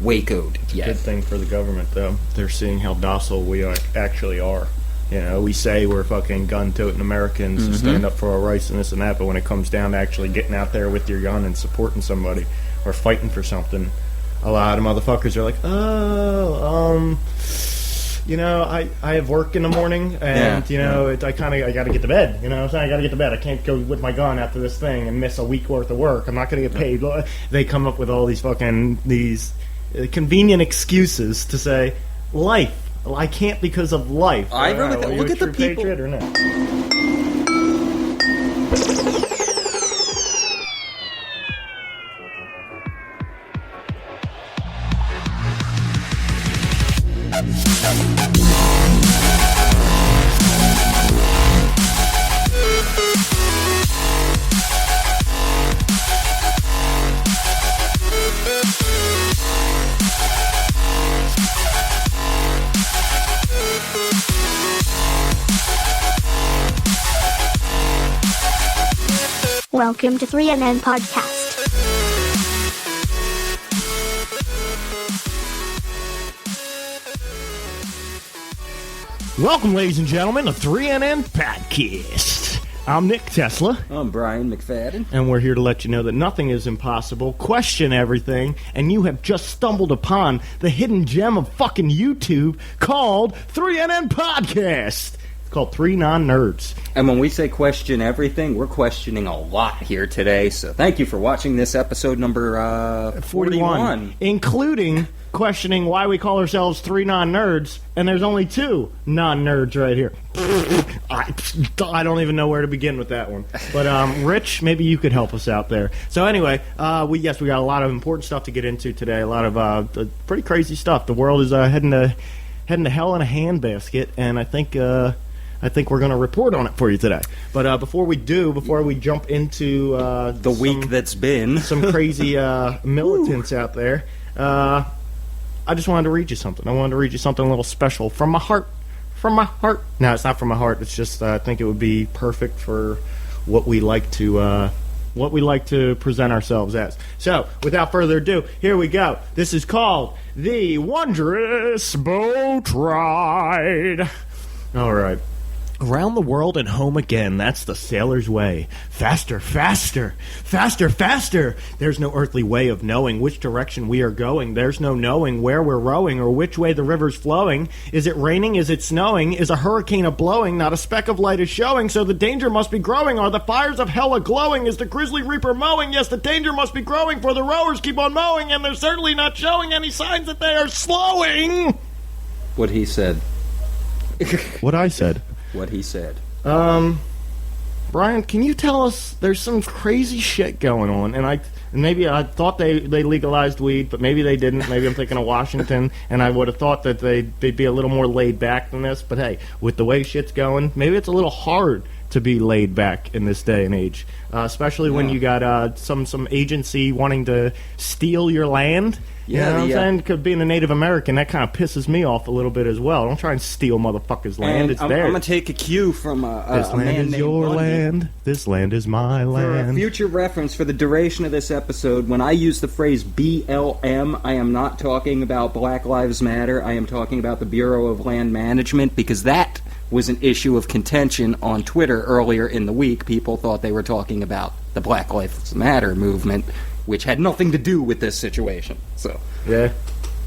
Waco'd yet. Good thing for the government, though. They're seeing how docile we actually are. You know, we say we're fucking gun-toting Americans and stand up for our rights and this and that, but when it comes down to actually getting out there with your gun and supporting somebody or fighting for something, a lot of motherfuckers are like, you know, I have work in the morning, and, you know, I got to get to bed. You know what I'm saying? I got to get to bed. I can't go with my gun after this thing and miss a week worth of work. I'm not going to get paid. They come up with all these convenient excuses to say, life. Well, I can't because of life. I really think, look at the people. Patriot or not? Welcome to 3NN Podcast. Welcome, ladies and gentlemen, to 3NN Podcast. I'm Nick Tesla. I'm Brian McFadden. And we're here to let you know that nothing is impossible, question everything, and you have just stumbled upon the hidden gem of fucking YouTube called 3NN Podcast. It's called Three Non-Nerds. And when we say question everything, we're questioning a lot here today. So thank you for watching this episode number 41. Including questioning why we call ourselves Three Non-Nerds, and there's only two non-nerds right here. I don't even know where to begin with that one. But, Rich, maybe you could help us out there. So anyway, we got a lot of important stuff to get into today. A lot of pretty crazy stuff. The world is heading to hell in a handbasket, and I think we're going to report on it for you today. But before we jump into the week that's been some crazy militants out there, I just wanted to read you something. I wanted to read you something a little special from my heart. From my heart. No, it's not from my heart. It's just I think it would be perfect for what we like to present ourselves as. So, without further ado, here we go. This is called The Wondrous Boat Ride. All right. Around the world and home again, that's the sailor's way. Faster, faster, faster, faster. There's no earthly way of knowing which direction we are going. There's no knowing where we're rowing or which way the river's flowing. Is it raining? Is it snowing? Is a hurricane a-blowing? Not a speck of light is showing, so the danger must be growing. Are the fires of hell a-glowing? Is the grizzly reaper mowing? Yes, the danger must be growing, for the rowers keep on mowing, and they're certainly not showing any signs that they are slowing. What he said. What I said. What he said. Brian, can you tell us, there's some crazy shit going on, and maybe I thought they legalized weed, but maybe they didn't. Maybe I'm thinking of Washington, and I would have thought that they'd be a little more laid back than this, but hey, with the way shit's going, maybe it's a little hard to be laid back in this day and age, especially when you got some agency wanting to steal your land. You know what I'm saying? Because being a Native American, that kind of pisses me off a little bit as well. Don't try and steal motherfuckers' land. It's theirs. I'm going to take a cue from this a land man is named your Bundy. land. This land is my land. For future reference, for the duration of this episode, when I use the phrase BLM, I am not talking about Black Lives Matter. I am talking about the Bureau of Land Management, because that was an issue of contention on Twitter earlier in the week. People thought they were talking about the Black Lives Matter movement, which had nothing to do with this situation. So,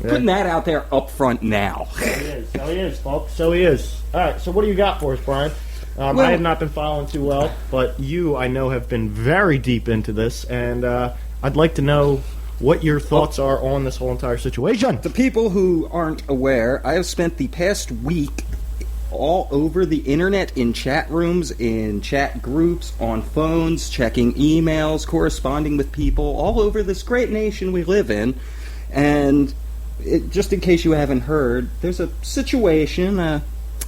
putting that out there up front now. So he is, folks. So he is. All right, so what do you got for us, Brian? I have not been following too well, but you, I know, have been very deep into this, and I'd like to know what your thoughts are on this whole entire situation. The people who aren't aware, I have spent the past week all over the internet, in chat rooms, in chat groups, on phones, checking emails, corresponding with people all over this great nation we live in. And just in case you haven't heard, there's a situation, a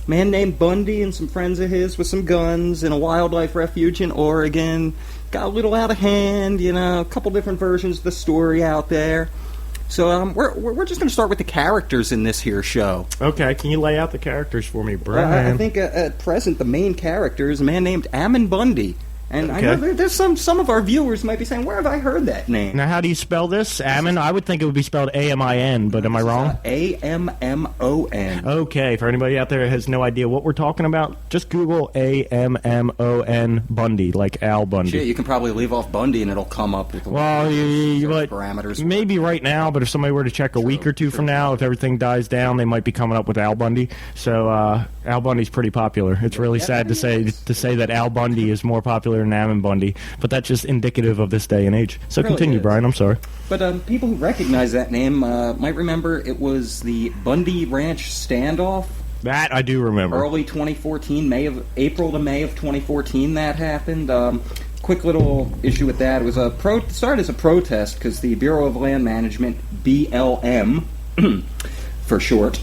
man named Bundy and some friends of his with some guns in a wildlife refuge in Oregon. Got a little out of hand, a couple different versions of the story out there. So we're just going to start with the characters in this here show. Okay, can you lay out the characters for me, Brian? I think at present the main character is a man named Ammon Bundy. And Okay. I know there's some of our viewers might be saying, where have I heard that name? Now, how do you spell this? Ammon? I would think it would be spelled A-M-I-N, but am I wrong? A-M-M-O-N. Okay, for anybody out there that has no idea what we're talking about, just Google A-M-M-O-N Bundy, like Al Bundy. Shit, you can probably leave off Bundy and it'll come up with Well, but parameters. maybe right now, but if somebody were to check a week or two from now, if everything dies down, they might be coming up with Al Bundy. So Al Bundy's pretty popular. It's really sad to say that Al Bundy is more popular than Ammon Bundy, but that's just indicative of this day and age. So Really continue, is. Brian. I'm sorry. But people who recognize that name might remember it was the Bundy Ranch Standoff. That I do remember. Early 2014, April to May of 2014, that happened. Quick little issue with that. It was started as a protest because the Bureau of Land Management, BLM, for short,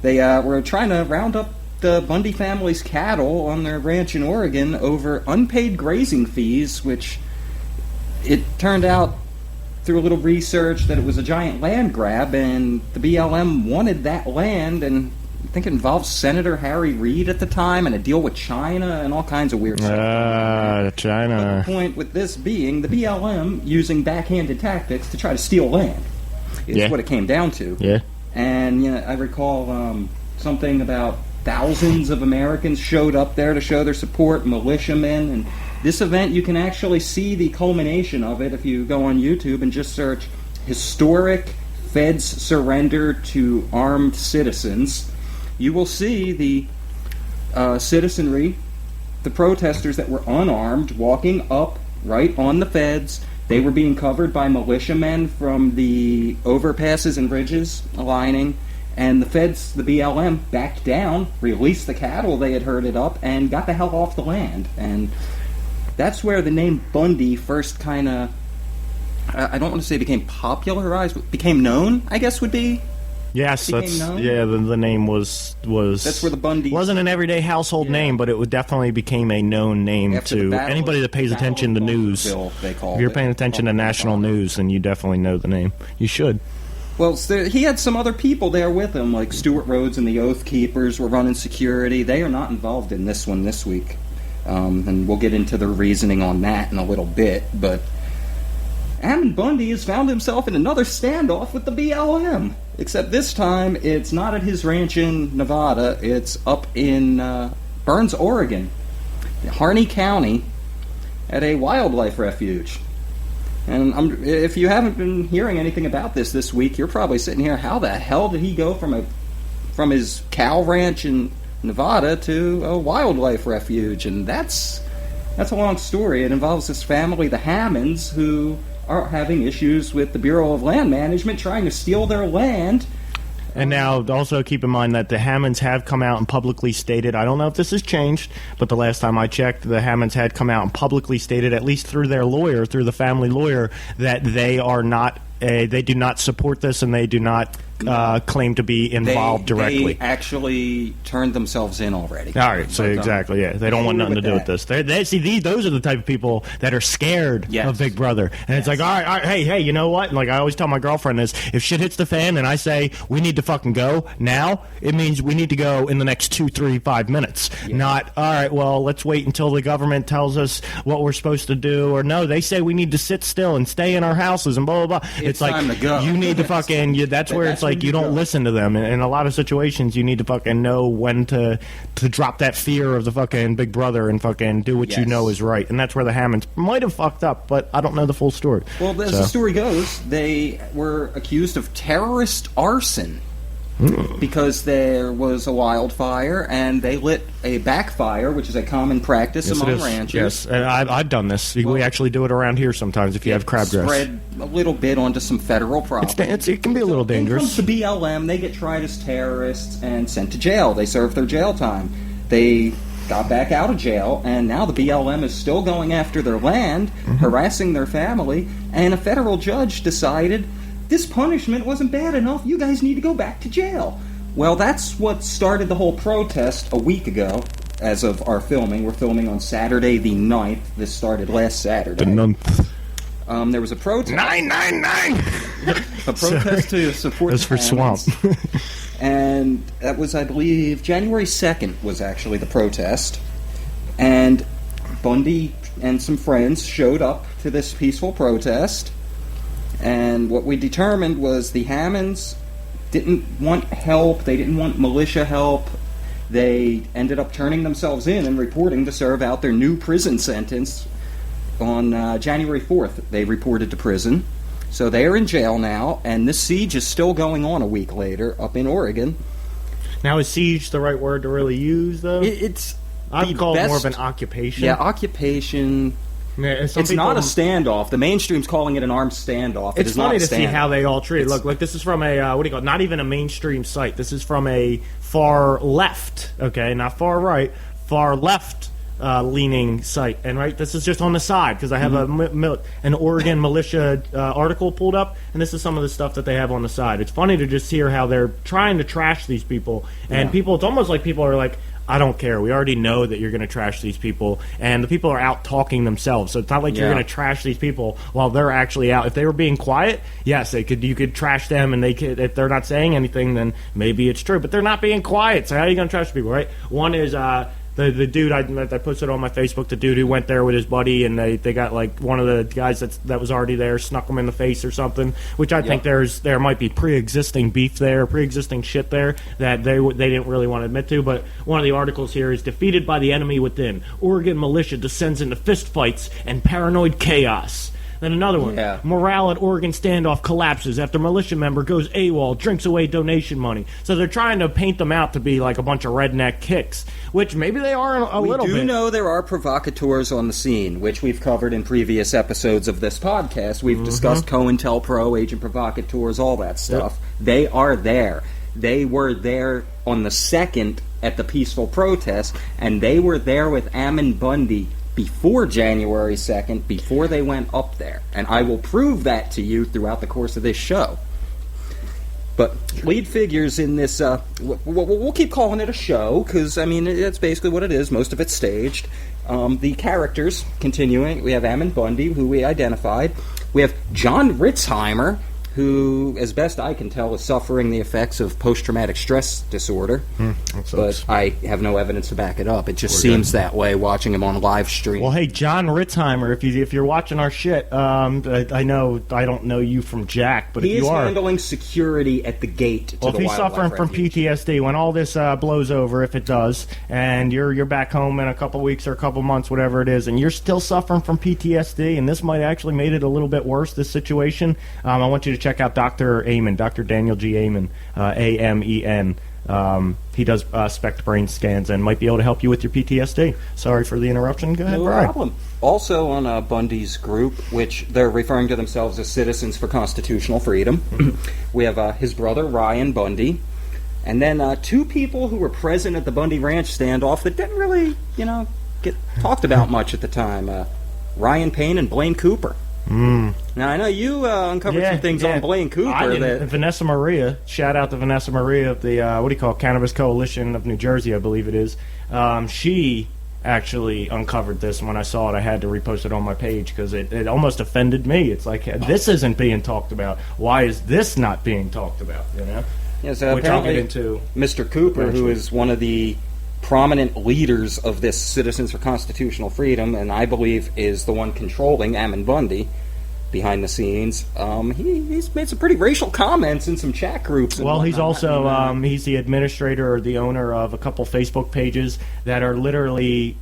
they were trying to round up the Bundy family's cattle on their ranch in Oregon over unpaid grazing fees, which it turned out through a little research that it was a giant land grab, and the BLM wanted that land, and I think it involved Senator Harry Reid at the time, and a deal with China, and all kinds of weird stuff. China. The point with this being the BLM using backhanded tactics to try to steal land is what it came down to. Yeah. And I recall something about thousands of Americans showed up there to show their support, militiamen, and this event, you can actually see the culmination of it if you go on YouTube and just search historic Feds surrender to armed citizens. You will see the citizenry, the protesters that were unarmed, walking up right on the Feds. They were being covered by militiamen from the overpasses and bridges aligning. And the Feds, the BLM, backed down, released the cattle they had herded up, and got the hell off the land. And that's where the name Bundy first kind of, I don't want to say became popularized, but became known, I guess would be. Yes, that's the name was. That's where the Bundy wasn't an everyday household name, but it definitely became a known name to anybody that pays attention to news. If you're paying attention to national news, then you definitely know the name. You should. Well, he had some other people there with him, like Stuart Rhodes and the Oath Keepers were running security. They are not involved in this one this week. And we'll get into the reasoning on that in a little bit. But Ammon Bundy has found himself in another standoff with the BLM. Except this time, it's not at his ranch in Nevada. It's up in Burns, Oregon, Harney County, at a wildlife refuge. And if you haven't been hearing anything about this week, you're probably sitting here, how the hell did he go from his cow ranch in Nevada to a wildlife refuge? And that's a long story. It involves this family, the Hammonds, who are having issues with the Bureau of Land Management trying to steal their land. And now, also keep in mind that the Hammonds have come out and publicly stated, I don't know if this has changed, but the last time I checked, the Hammonds had come out and publicly stated, at least through their lawyer, through the family lawyer, that they are not, they do not support this and they do not claim to be involved directly. They actually turned themselves in already. All right, so exactly, yeah. They don't want nothing to do with this. Those are the type of people that are scared of Big Brother. And it's like, all right, hey, you know what? And like I always tell my girlfriend is, if shit hits the fan and I say, we need to fucking go now, it means we need to go in the next 2, 3, 5 minutes. Yeah. Not, all right, well, let's wait until the government tells us what we're supposed to do. Or no, they say we need to sit still and stay in our houses and blah, blah, blah. It's like, time to go. You need to fucking, that's where it's like, you don't listen to them. In a lot of situations, you need to fucking know when to drop that fear of the fucking Big Brother and fucking do what you know is right. And that's where the Hammonds might have fucked up, but I don't know the full story. Well, as the story goes, they were accused of terrorist arson because there was a wildfire and they lit a backfire, which is a common practice among ranchers. Yes, and I've done this. We actually do it around here sometimes if you have crabgrass. Spread a little bit onto some federal property. It can be a little dangerous. When it comes to BLM, they get tried as terrorists and sent to jail. They serve their jail time. They got back out of jail, and now the BLM is still going after their land, harassing their family, and a federal judge decided this punishment wasn't bad enough. You guys need to go back to jail. Well, that's what started the whole protest a week ago. As of our filming, we're filming on Saturday the 9th. This started last Saturday. The 9th. There was a protest. 999. A protest to support. That's for Swamp. And that was, I believe, January 2nd was actually the protest. And Bundy and some friends showed up to this peaceful protest, and what we determined was the Hammonds didn't want help, they didn't want militia help. They ended up turning themselves in and reporting to serve out their new prison sentence on January 4th. They reported to prison. So they are in jail now, and this siege is still going on a week later up in Oregon. Now, is siege the right word to really use, though? I'd call it more of an occupation. Yeah, occupation. Yeah, it's not a standoff. The mainstream's calling it an armed standoff. It's funny to see how they all treat it. Look, this is from a, what do you call it? Not even a mainstream site. This is from a far left, okay? Not far right, far left leaning site. And right, this is just on the side, because I have an Oregon militia article pulled up, and this is some of the stuff that they have on the side. It's funny to just hear how they're trying to trash these people. And people, it's almost like people are like, I don't care. We already know that you're going to trash these people, and the people are out talking themselves. So it's not like you're going to trash these people while they're actually out. If they were being quiet, yes, you could trash them, and they could. If they're not saying anything, then maybe it's true. But they're not being quiet. So how are you going to trash people, right? One is the dude I posted on my Facebook, the dude who went there with his buddy, and they got like one of the guys that was already there snuck him in the face or something, which I think there might be pre-existing beef there, pre-existing shit there that they didn't really want to admit to. But one of the articles here is defeated by the enemy within. Oregon militia descends into fistfights and paranoid chaos. Then another one. Yeah. Morale at Oregon standoff collapses after militia member goes AWOL, drinks away donation money. So they're trying to paint them out to be like a bunch of redneck kicks, which maybe they are a little bit. We do know there are provocateurs on the scene, which we've covered in previous episodes of this podcast. We've discussed COINTELPRO, agent provocateurs, all that stuff. Yep. They are there. They were there on the 2nd at the peaceful protest, and they were there with Ammon Bundy before January 2nd, before they went up there. And I will prove that to you throughout the course of this show. But lead figures in this, we'll keep calling it a show, because, I mean, that's basically what it is. Most of it's staged. The characters, continuing, we have Ammon Bundy, who we identified. We have John Ritzheimer, who, as best I can tell, is suffering the effects of post-traumatic stress disorder. But I have no evidence to back it up. It just seems that way watching him on live stream. Well, hey, John Ritzheimer, if you're watching our shit, I know I don't know you from Jack, but if you are... He is handling security at the gate to the Well, if he's suffering from PTSD, when all this blows over, if it does, and you're back home in a couple weeks or a couple months, whatever it is, and you're still suffering from PTSD, and this might actually made it a little bit worse, this situation, I want you to check out Dr. Amen, Dr. Daniel G. Amen, A-M-E-N. He does SPECT brain scans and might be able to help you with your PTSD. Sorry for the interruption. Go ahead, No Brian. problem. Also on Bundy's group, which they're referring to themselves as Citizens for Constitutional Freedom, we have his brother, Ryan Bundy, and then 2 people who were present at the Bundy Ranch standoff that didn't really, get talked about much at the time. Ryan Payne and Blaine Cooper. Now, I know you uncovered some things on Blaine Cooper. Vanessa Maria, shout out to Vanessa Maria of the, Cannabis Coalition of New Jersey, I believe it is. She actually uncovered this, and when I saw it, I had to repost it on my page, because it almost offended me. It's like, this isn't being talked about. Why is this not being talked about, Yeah, so which I'll get into. Mr. Cooper, who is one of the prominent leaders of this Citizens for Constitutional Freedom, and I believe is the one controlling Ammon Bundy behind the scenes. He's made some pretty racial comments in some chat groups. Well, he's also he's the administrator or the owner of a couple Facebook pages that are literally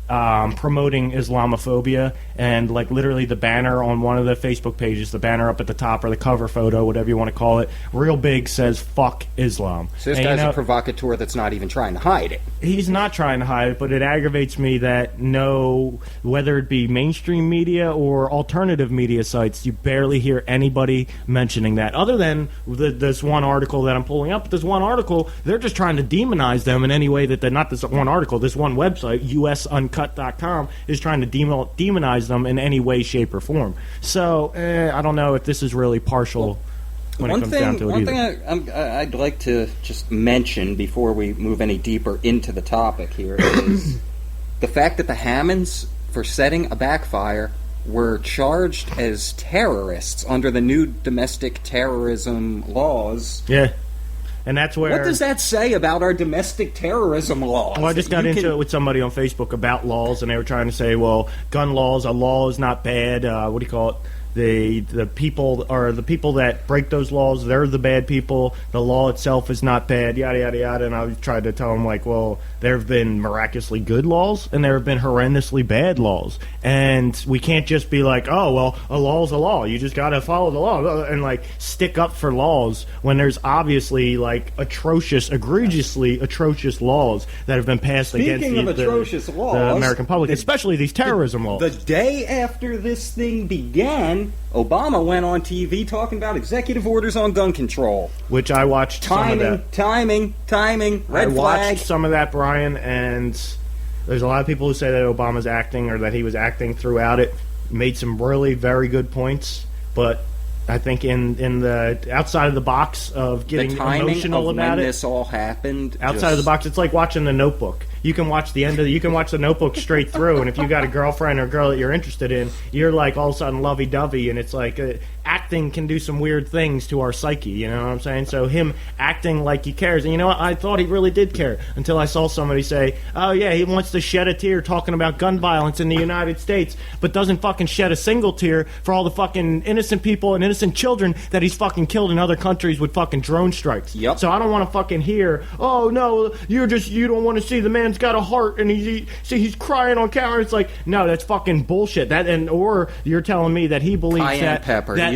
promoting Islamophobia, and like literally the banner on one of the Facebook pages, the banner up at the top or the cover photo, whatever you want to call it, real big says "fuck Islam." So this guy's a provocateur that's not even trying to hide it. He's not trying to hide it, but it aggravates me that whether it be mainstream media or alternative media sites, you barely hear anybody mentioning that, other than this one article that I'm pulling up. This one article, they're just trying to demonize them in any way that they're not. This one article, this one website, usuncut.com, is trying to demonize them in any way, shape, or form. So I don't know if this is really partial when it comes down to it. One thing I'd like to just mention before we move any deeper into the topic here is the fact that the Hammonds, for setting a backfire, were charged as terrorists under the new domestic terrorism laws. Yeah. And that's where... What does that say about our domestic terrorism laws? Well, I just got into it with somebody on Facebook about laws, and they were trying to say, well, gun laws, a law is not bad. What do you call it? The people that break those laws, they're the bad people. The law itself is not bad, yada, yada, yada. And I tried to tell them, like, well, there have been miraculously good laws, and there have been horrendously bad laws. And we can't just be like, oh, well, a law's a law. You just got to follow the law and, like, stick up for laws when there's obviously, like, egregiously atrocious laws that have been passed against the American public, especially these terrorism laws. The day after this thing began, Obama went on TV talking about executive orders on gun control. Which I watched some of that. Timing, red flag. I watched some of that, Brian, and there's a lot of people who say that Obama's acting or that he was acting throughout it. Made some really very good points, but I think in the outside of the box of getting emotional about it, this all happened. Outside of the box, it's like watching The Notebook. You can watch The Notebook straight through, and if you got a girlfriend or a girl that you're interested in, you're like all of a sudden lovey-dovey, and it's like acting can do some weird things to our psyche. You know what I'm saying? So him acting like he cares, and you know what? I thought he really did care until I saw somebody say, "Oh yeah, he wants to shed a tear talking about gun violence in the United States, but doesn't fucking shed a single tear for all the fucking innocent people and innocent children that he's fucking killed in other countries with fucking drone strikes." Yep. So I don't want to fucking hear, "Oh no, you don't want to see the man's got a heart and he's crying on camera." It's like, no, that's fucking bullshit. Or you're telling me that he believes that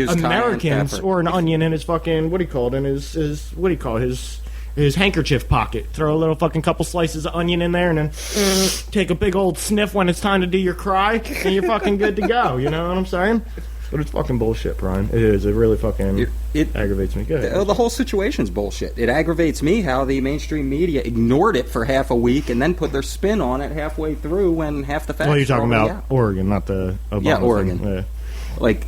Americans or an onion in his fucking his handkerchief pocket. Throw a little fucking couple slices of onion in there and then take a big old sniff when it's time to do your cry, and you're fucking good to go. You know what I'm saying? But it's fucking bullshit, Brian. It is. It really fucking aggravates me. Go ahead. The whole situation's bullshit. It aggravates me how the mainstream media ignored it for half a week and then put their spin on it halfway through when half the facts. Well, you're talking about Oregon, not the Obama Yeah, Oregon. Thing. Yeah. Like,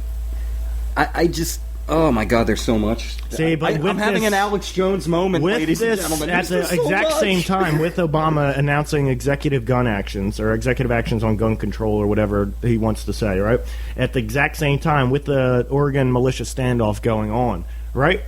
I just... Oh my God! There's so much. See, but I'm having an Alex Jones moment, ladies and gentlemen. At the exact same time, with Obama announcing executive gun actions or executive actions on gun control or whatever he wants to say, right? At the exact same time, with the Oregon militia standoff going on, right?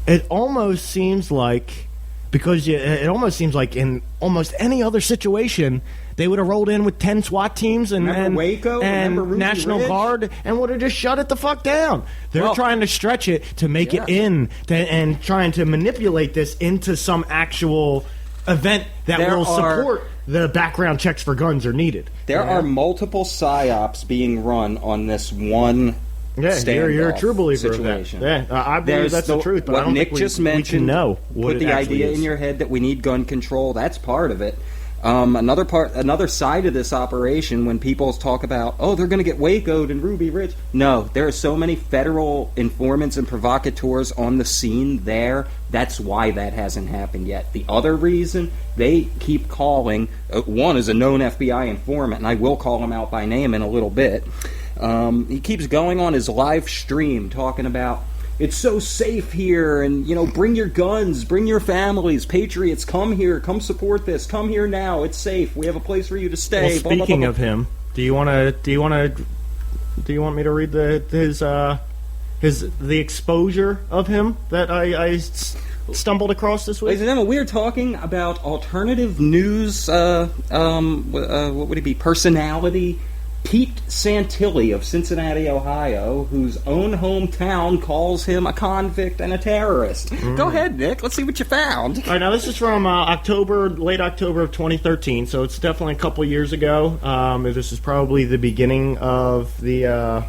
It almost seems like it almost seems like in almost any other situation, they would have rolled in with 10 SWAT teams and Waco? and National Guard and would have just shut it the fuck down. They're trying to stretch it to make it and trying to manipulate this into some actual event that will support the background checks for guns are needed. There are multiple psyops being run on this one. Yeah, you're a true believer situation. of that. Yeah, I believe that's the truth. But what I don't Nick think just mentioned, know what put the idea is. in your head that we need gun control. That's part of it. Another side of this operation, when people talk about, oh, they're going to get Waco'd and Ruby Ridge. No, there are so many federal informants and provocateurs on the scene there. That's why that hasn't happened yet. The other reason they keep calling, one is a known FBI informant, and I will call him out by name in a little bit. He keeps going on his live stream talking about it's so safe here, and bring your guns, bring your families, patriots, come here, come support this, come here now, it's safe, we have a place for you to stay. Well, speaking of him, do you want me to read the exposure of him that I stumbled across this week? Ladies and gentlemen, we are talking about alternative news. What would it be? Personality. Pete Santilli of Cincinnati, Ohio, whose own hometown calls him a convict and a terrorist. Go ahead, Nick. Let's see what you found. All right, now this is from late October of 2013, so it's definitely a couple years ago. This is probably the beginning of the...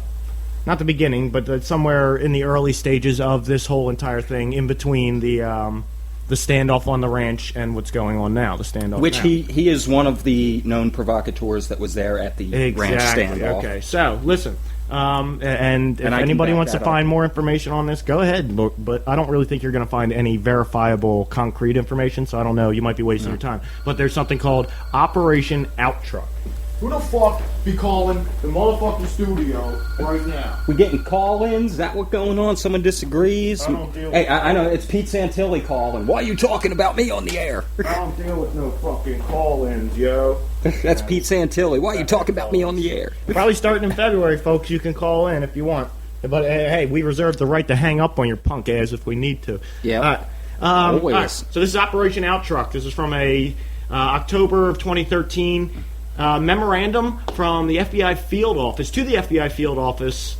not the beginning, but somewhere in the early stages of this whole entire thing, in between the standoff on the ranch and what's going on now, the standoff Which now. he is one of the known provocateurs that was there at the ranch standoff. Okay, so, listen, and if anybody wants to find more information on this, go ahead, but I don't really think you're going to find any verifiable, concrete information, so I don't know, you might be wasting your time. But there's something called Operation Out Truck. Who the fuck be calling the motherfucking studio right now? We getting call-ins? Is that what's going on? Someone disagrees? I don't deal with Hey, I know, it's Pete Santilli calling. Why are you talking about me on the air? I don't deal with no fucking call-ins, yo. That's Pete Santilli. Why are you talking about me on the air? Probably starting in February, folks. You can call in if you want. But, hey, we reserve the right to hang up on your punk ass if we need to. Yeah. Always. All right, so this is Operation Out Truck. This is from a October of 2013 memorandum from the FBI field office to the FBI field office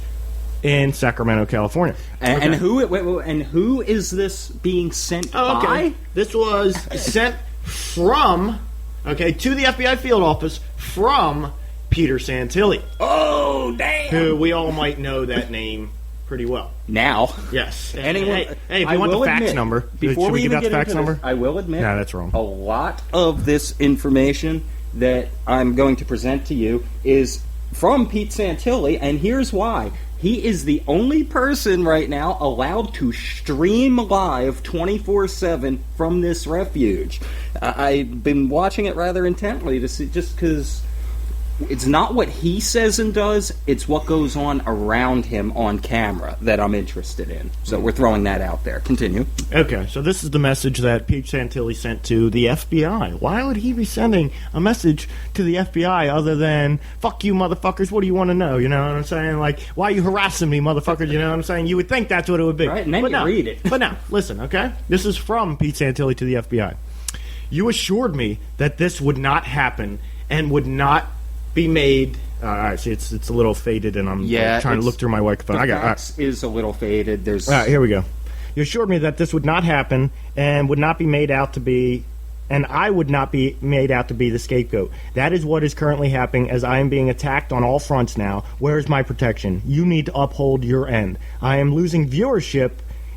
in Sacramento, California. And who is this being sent by? This was sent from, to the FBI field office from Peter Santilli. Oh, damn! Who we all might know that name pretty well. Now. Yes. Anyone, hey, if you want the fax number, before we give even out the get fax into number? this, I will admit, No, that's wrong. A lot of this information that I'm going to present to you is from Pete Santilli, and here's why. He is the only person right now allowed to stream live 24/7 from this refuge. I've been watching it rather intently to see, just because it's not what he says and does, it's what goes on around him on camera that I'm interested in. So we're throwing that out there. Continue. Okay, so this is the message that Pete Santilli sent to the FBI. Why would he be sending a message to the FBI other than, fuck you motherfuckers, what do you want to know? You know what I'm saying? Like, why are you harassing me, motherfuckers? You know what I'm saying? You would think that's what it would be. Right, and then you read it. But now, listen, okay? This is from Pete Santilli to the FBI. You assured me that this would not happen and would not be made. All right, see, it's a little faded, and I'm trying to look through my microphone. The fax is a little faded. There's. All right, here we go. You assured me that this would not happen and would not be made out to be, and I would not be made out to be the scapegoat. That is what is currently happening, as I am being attacked on all fronts now. Where is my protection? You need to uphold your end. I am losing viewership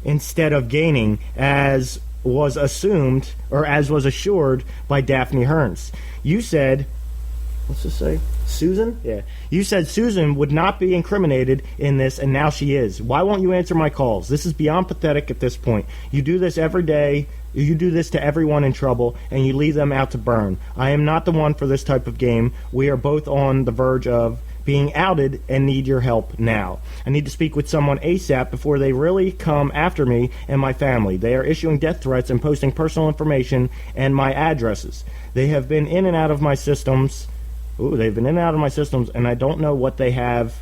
instead of gaining, as was assumed, or as was assured by Daphne Hearns. You said, what's this say? Susan? Yeah. You said Susan would not be incriminated in this, and now she is. Why won't you answer my calls? This is beyond pathetic at this point. You do this every day. You do this to everyone in trouble, and you leave them out to burn. I am not the one for this type of game. We are both on the verge of being outed and need your help now. I need to speak with someone ASAP before they really come after me and my family. They are issuing death threats and posting personal information and my addresses. They have been in and out of my systems. They've been in and out of my systems, and I don't know what they have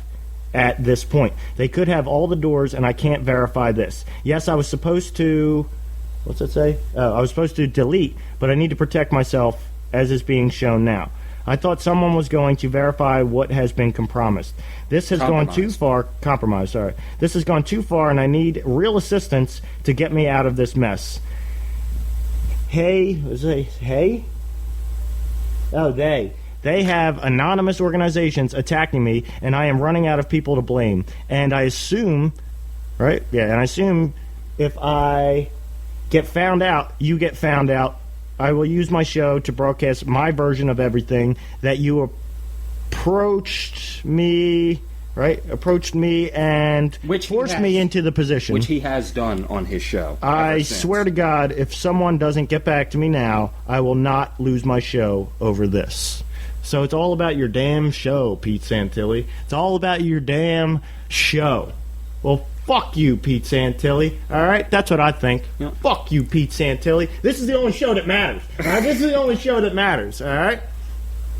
at this point. They could have all the doors, and I can't verify this. Yes, I was supposed to... What's it say? I was supposed to delete, but I need to protect myself, as is being shown now. I thought someone was going to verify what has been compromised. This has gone too far. Compromised, sorry. This has gone too far, and I need real assistance to get me out of this mess. Hey? Oh, they. They have anonymous organizations attacking me, and I am running out of people to blame. And I assume, right? Yeah, and I assume if I get found out, you get found out. I will use my show to broadcast my version of everything that you approached me, right? Approached me and forced me into the position. Which he has done on his show. I swear to God, if someone doesn't get back to me now, I will not lose my show over this. So it's all about your damn show, Pete Santilli. It's all about your damn show. Well, fuck you, Pete Santilli. All right? That's what I think. Yep. Fuck you, Pete Santilli. This is the only show that matters. All right? This is the only show that matters. All right?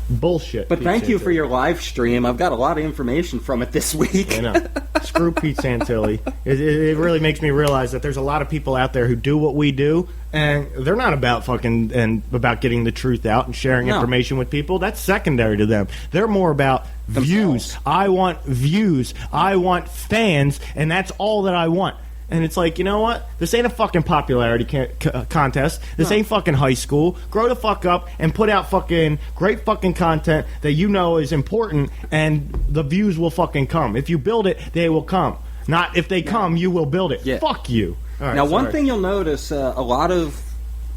Bullshit. But Pete thank you Santilli. for your live stream. I've got a lot of information from it this week. I know. Screw Pete Santilli. It really makes me realize that there's a lot of people out there who do what we do, and they're not about about getting the truth out and sharing information with people. That's secondary to them. They're more about views. I want views. I want fans, and that's all that I want. And it's like, you know what? This ain't a fucking popularity contest. This ain't fucking high school. Grow the fuck up and put out fucking great fucking content that you know is important, and the views will fucking come. If you build it, they will come. Not if they come, you will build it. Yeah. Fuck you. All right, now, one thing you'll notice, a lot of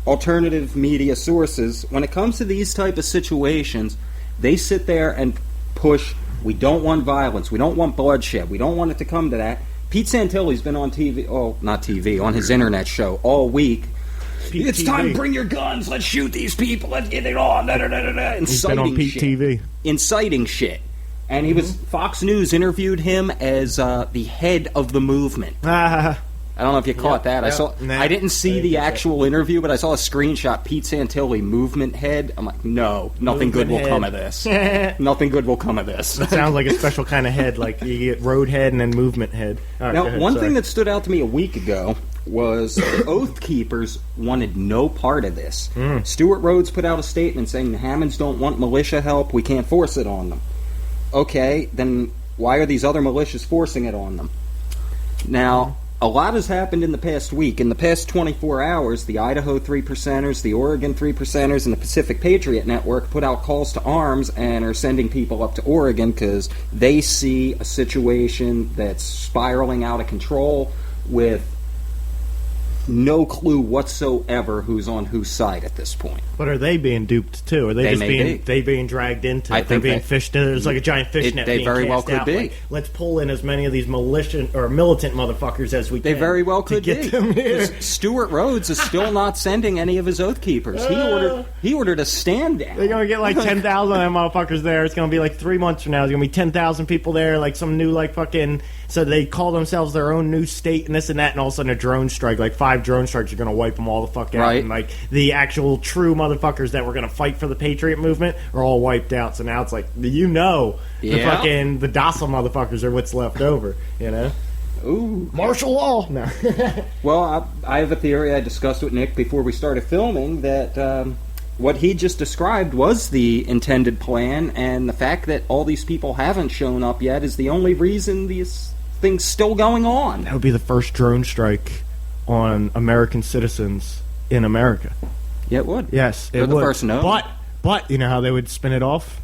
alternative media sources, when it comes to these type of situations, they sit there and push, we don't want violence, we don't want bloodshed, we don't want it to come to that. Pete Santilli's been on TV, not TV, on his internet show all week. It's time to bring your guns, let's shoot these people, let's get it on, He's been on Pete TV. Inciting shit. And he was, Fox News interviewed him as the head of the movement. I don't know if you caught that. I didn't see the actual interview, but I saw a screenshot. Pete Santilli, movement head. I'm like, no, nothing good will come of this. Nothing good will come of this. It sounds like a special kind of head, like you get road head and then movement head. Right, now, one thing that stood out to me a week ago, was the Oath Keepers wanted no part of this. Stuart Rhodes put out a statement saying the Hammonds don't want militia help, we can't force it on them. Okay, then why are these other militias forcing it on them? Now, a lot has happened in the past week. In the past 24 hours, the Idaho 3%ers, the Oregon 3%ers, and the Pacific Patriot Network put out calls to arms and are sending people up to Oregon because they see a situation that's spiraling out of control with no clue whatsoever who's on whose side at this point. But are they being duped too? Are they just being dragged into it? They're being fished into. It's like a giant fish net. They very well could be. Like, let's pull in as many of these militant motherfuckers as we can. They very well could get them here. Stuart Rhodes is still not sending any of his Oath Keepers. He ordered a stand down. They're gonna get like 10,000 of them motherfuckers there. It's gonna be like 3 months from now. There's gonna be 10,000 people there. Like some new fucking. So they call themselves their own new state and this and that, and all of a sudden a drone strike, like 5 drone strikes are going to wipe them all the fuck out. Right. And like the actual true motherfuckers that were going to fight for the Patriot movement are all wiped out. So now it's like, the docile motherfuckers are what's left over, you know? Ooh. Martial law! No. Well, I have a theory I discussed with Nick before we started filming that what he just described was the intended plan, and the fact that all these people haven't shown up yet is the only reason these things still going on. That would be the first drone strike on American citizens in America. Yeah, it would. Yes, it They're would. the first known. But you know how they would spin it off?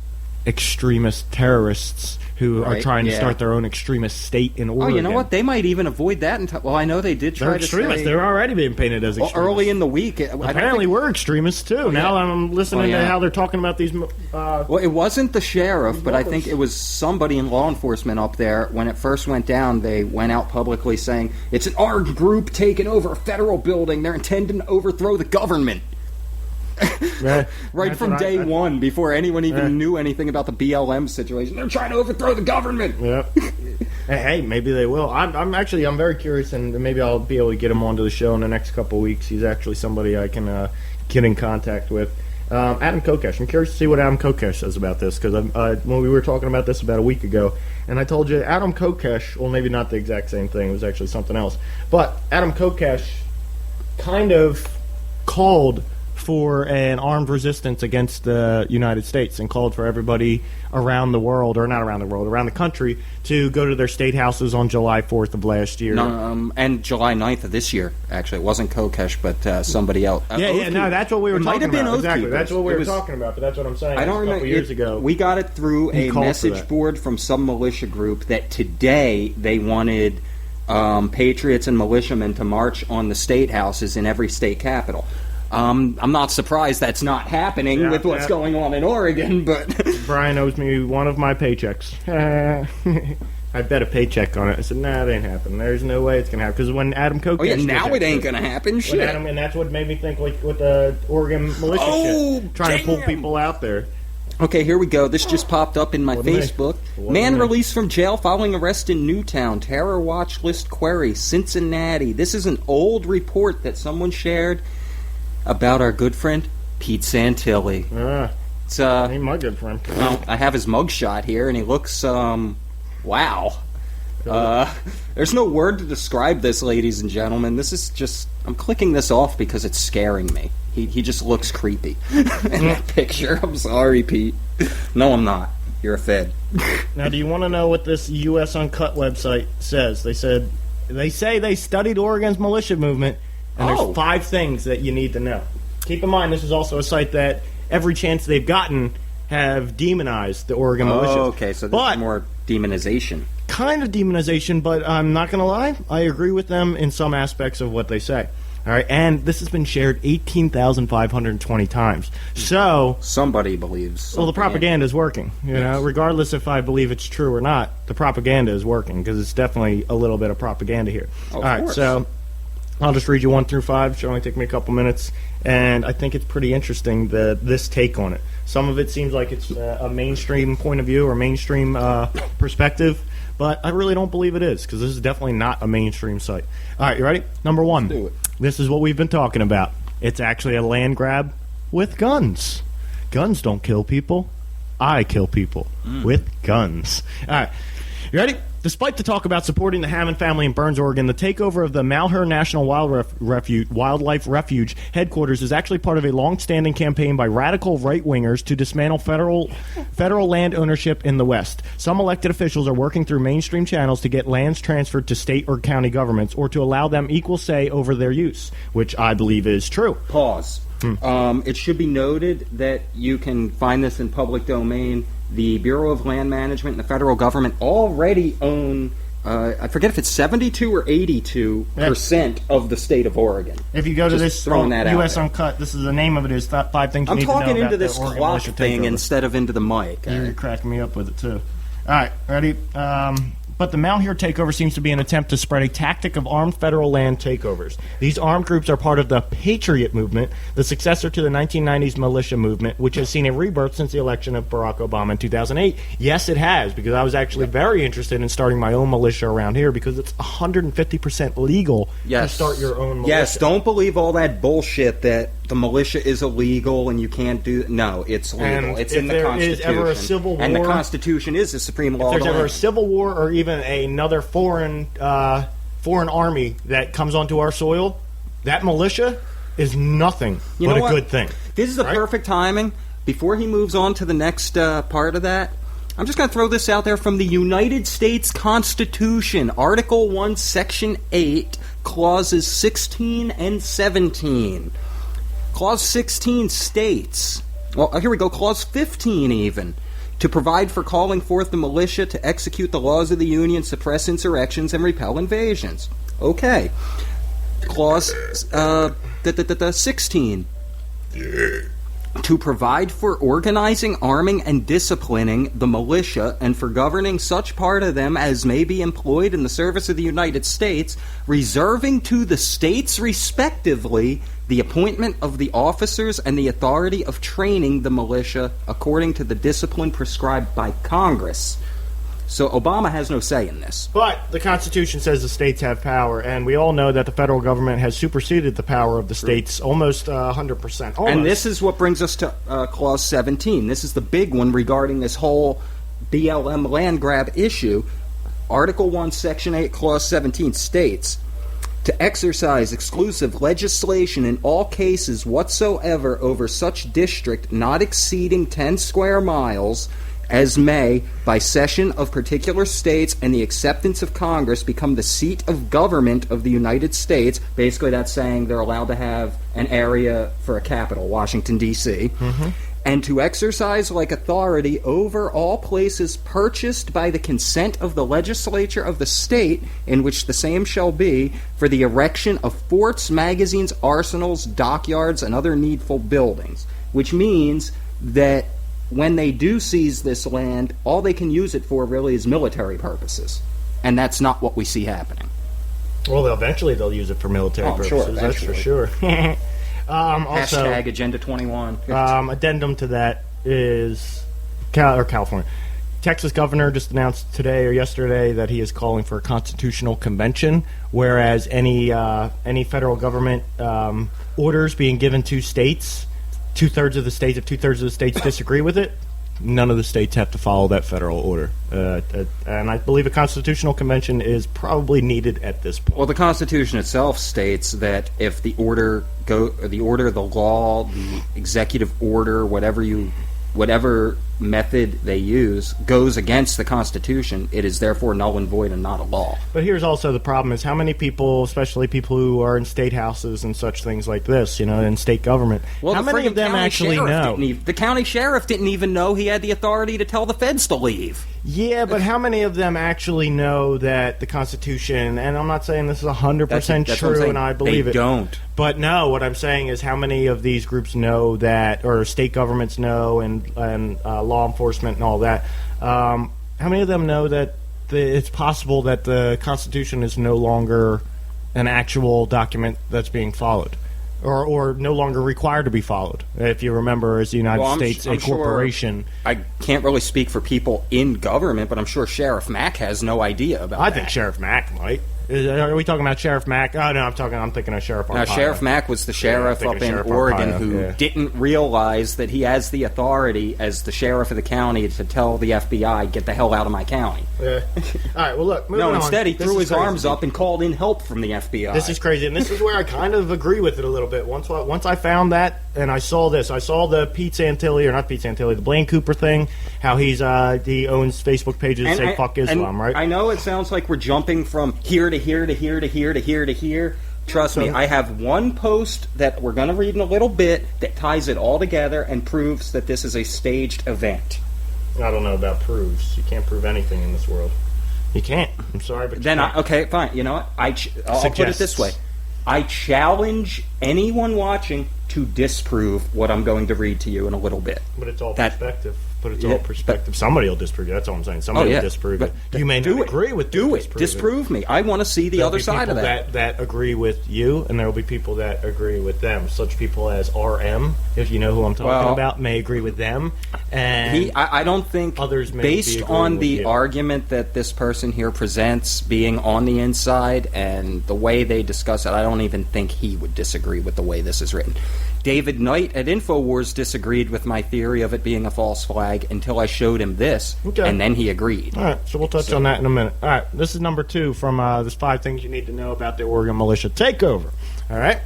Extremist terrorists who are trying to start their own extremist state in Oregon. Oh, you know what? They might even avoid that. Well, I know they did try They're extremists. They're already being painted as extremists. Early in the week. Apparently, we're extremists, too. Now I'm listening to how they're talking about these... well, it wasn't the sheriff, but I think it was somebody in law enforcement up there. When it first went down, they went out publicly saying, it's an armed group taking over a federal building. They're intending to overthrow the government. Right from day one, before anyone even knew anything about the BLM situation. They're trying to overthrow the government. Yep. Hey, maybe they will. I'm very curious, and maybe I'll be able to get him onto the show in the next couple of weeks. He's actually somebody I can get in contact with. Adam Kokesh. I'm curious to see what Adam Kokesh says about this, because when we were talking about this about a week ago, and I told you Adam Kokesh, well, maybe not the exact same thing, it was actually something else, but Adam Kokesh kind of called for an armed resistance against the United States and called for everybody around the world, or not around the world, around the country, to go to their state houses on July 4th of last year. No, and July 9th of this year, actually. It wasn't Kokesh, but somebody else. That's what we were talking about. Exactly, that's what we were talking about, but that's what I'm saying. I don't remember. Years ago, we got it through a message board from some militia group that today they wanted patriots and militiamen to march on the state houses in every state capital. I'm not surprised that's not happening with what's going on in Oregon, but... Brian owes me one of my paychecks. I bet a paycheck on it. I said, nah, it ain't happening. There's no way it's going to happen. Because when Adam Kokesh... Oh, yeah, now it ain't going to happen. Shit. And that's what made me think, like, with the Oregon militia shit. Trying to pull people out there. Okay, here we go. This just popped up in my Facebook. Man released from jail following arrest in Newtown. Terror watch list query. Cincinnati. This is an old report that someone shared about our good friend Pete Santilli. He's my good friend. Well, I have his mugshot here, and he looks, wow. There's no word to describe this, ladies and gentlemen. This is just... I'm clicking this off because it's scaring me. He just looks creepy in that picture. I'm sorry, Pete. No, I'm not. You're a fed. Now, do you want to know what this U.S. Uncut website says? They say they studied Oregon's militia movement, and there's 5 things that you need to know. Keep in mind, this is also a site that every chance they've gotten have demonized the Oregon militias. Oh, okay, so there's more demonization. Kind of demonization, but I'm not going to lie. I agree with them in some aspects of what they say. All right, and this has been shared 18,520 times. So somebody believes. Well, the propaganda is working. You know, regardless if I believe it's true or not, the propaganda is working because it's definitely a little bit of propaganda here. All right, so I'll just read you 1 through 5. It should only take me a couple minutes, and I think it's pretty interesting this take on it. Some of it seems like it's a mainstream point of view or mainstream perspective, but I really don't believe it is because this is definitely not a mainstream site. All right, you ready? Number 1. Let's do it. This is what we've been talking about. It's actually a land grab with guns. Guns don't kill people. I kill people with guns. All right. You ready? Despite the talk about supporting the Hammond family in Burns, Oregon, the takeover of the Malheur National Wildlife Refuge headquarters is actually part of a long-standing campaign by radical right-wingers to dismantle federal land ownership in the West. Some elected officials are working through mainstream channels to get lands transferred to state or county governments or to allow them equal say over their use, which I believe is true. Pause. It should be noted that you can find this in public domain. The Bureau of Land Management and the federal government already own, I forget if it's 72 or 82% of the state of Oregon. If you go to Just this U.S. Uncut, this is the name of it is 5 things you need to know about I'm talking into the this Oregon clock militia thing takeover. instead of into the mic. You're cracking me up with it, too. All right, ready? But the Malheur takeover seems to be an attempt to spread a tactic of armed federal land takeovers. These armed groups are part of the Patriot movement, the successor to the 1990s militia movement, which has seen a rebirth since the election of Barack Obama in 2008. Yes, it has, because I was actually very interested in starting my own militia around here because it's 150% legal to start your own militia. Yes, don't believe all that bullshit that the militia is illegal and you can't do... No, it's legal. And it's if in the there Constitution. is ever a civil war... And the Constitution is the supreme law If of there's the ever a land. civil war or even another foreign army that comes onto our soil, that militia is nothing but a good thing. This is the perfect timing. Before he moves on to the next part of that, I'm just going to throw this out there from the United States Constitution, Article 1, Section 8, Clauses 16 and 17. Clause 16 states, well, here we go, Clause 15 even, to provide for calling forth the militia to execute the laws of the Union, suppress insurrections, and repel invasions. Okay. Clause 16. To provide for organizing, arming, and disciplining the militia, and for governing such part of them as may be employed in the service of the United States, reserving to the states respectively the appointment of the officers and the authority of training the militia according to the discipline prescribed by Congress. So Obama has no say in this. But the Constitution says the states have power, and we all know that the federal government has superseded the power of the states almost 100%. Almost. And this is what brings us to Clause 17. This is the big one regarding this whole BLM land grab issue. Article 1, Section 8, Clause 17 states, to exercise exclusive legislation in all cases whatsoever over such district not exceeding 10 square miles as may, by cession of particular states and the acceptance of Congress, become the seat of government of the United States. Basically, that's saying they're allowed to have an area for a capital, Washington, D.C., and to exercise like authority over all places purchased by the consent of the legislature of the state in which the same shall be, for the erection of forts, magazines, arsenals, dockyards, and other needful buildings. Which means that when they do seize this land, all they can use it for really is military purposes. And that's not what we see happening. Well, eventually they'll use it for military purposes, sure, that's for sure. Also, Hashtag Agenda 21. Addendum to that is California. Texas governor just announced today or yesterday that he is calling for a constitutional convention, whereas any federal government orders being given to states, if two-thirds of the states disagree with it, none of the states have to follow that federal order. And I believe a constitutional convention is probably needed at this point. Well, the Constitution itself states that if the order, the law, the executive order, whatever method they use goes against the Constitution, it is therefore null and void and not a law. But here's also the problem is how many people, especially people who are in state houses and such things like this, in state government, well, how many of them actually know? The county sheriff didn't even know he had the authority to tell the feds to leave. Yeah, but how many of them actually know that the Constitution, and I'm not saying this is 100% true and I believe it. They don't. But no, what I'm saying is how many of these groups know that, or state governments know, and law enforcement and all that, how many of them know that it's possible that the Constitution is no longer an actual document that's being followed? Or no longer required to be followed. If you remember, as the United States, a corporation. Sure, I can't really speak for people in government, but I'm sure Sheriff Mack has no idea about that. I think Sheriff Mack might. Are we talking about Sheriff Mack? Oh, no, I'm thinking of Sheriff Arpaio. Now, Sheriff Mack was the sheriff I'm up thinking in of Sheriff Oregon Arpaio, who yeah. didn't realize that he has the authority as the sheriff of the county to tell the FBI, get the hell out of my county. Yeah. All right, well, look, moving No, on. instead he This threw is his crazy. arms up and called in help from the FBI. This is crazy, and this is where I kind of agree with it a little bit. Once I found that, and I saw this, I saw the Pete Santilli, or not Pete Santilli, the Blaine Cooper thing, how he owns Facebook pages that say fuck Islam, right? I know it sounds like we're jumping from here to here to here to here to here to here. Trust me, I have one post that we're going to read in a little bit that ties it all together and proves that this is a staged event. I don't know about proofs. You can't prove anything in this world. You can't. I'm sorry, but you Then, can't. okay, fine. You know what? I'll put it this way. I challenge anyone watching to disprove what I'm going to read to you in a little bit. But it's all That- perspective. All perspective. Somebody will disprove it. That's all I'm saying. Oh, Somebody yeah. will disprove But it. You may do not it. agree with Do it. disprove Disprove me. I want to see the There'll other be side of people that. that agree with you, and there will be people that agree with them. Such people as RM, if you know who I'm talking about, may agree with them. And I don't think, others may based be on agreeing the with you. argument that this person here presents, being on the inside and the way they discuss it, I don't even think he would disagree with the way this is written. David Knight at InfoWars disagreed with my theory of it being a false flag until I showed him this, Okay. and then he agreed. All right, so we'll touch on that in a minute. All right, this is number 2 from this 5 things you need to know about the Oregon militia takeover. All right,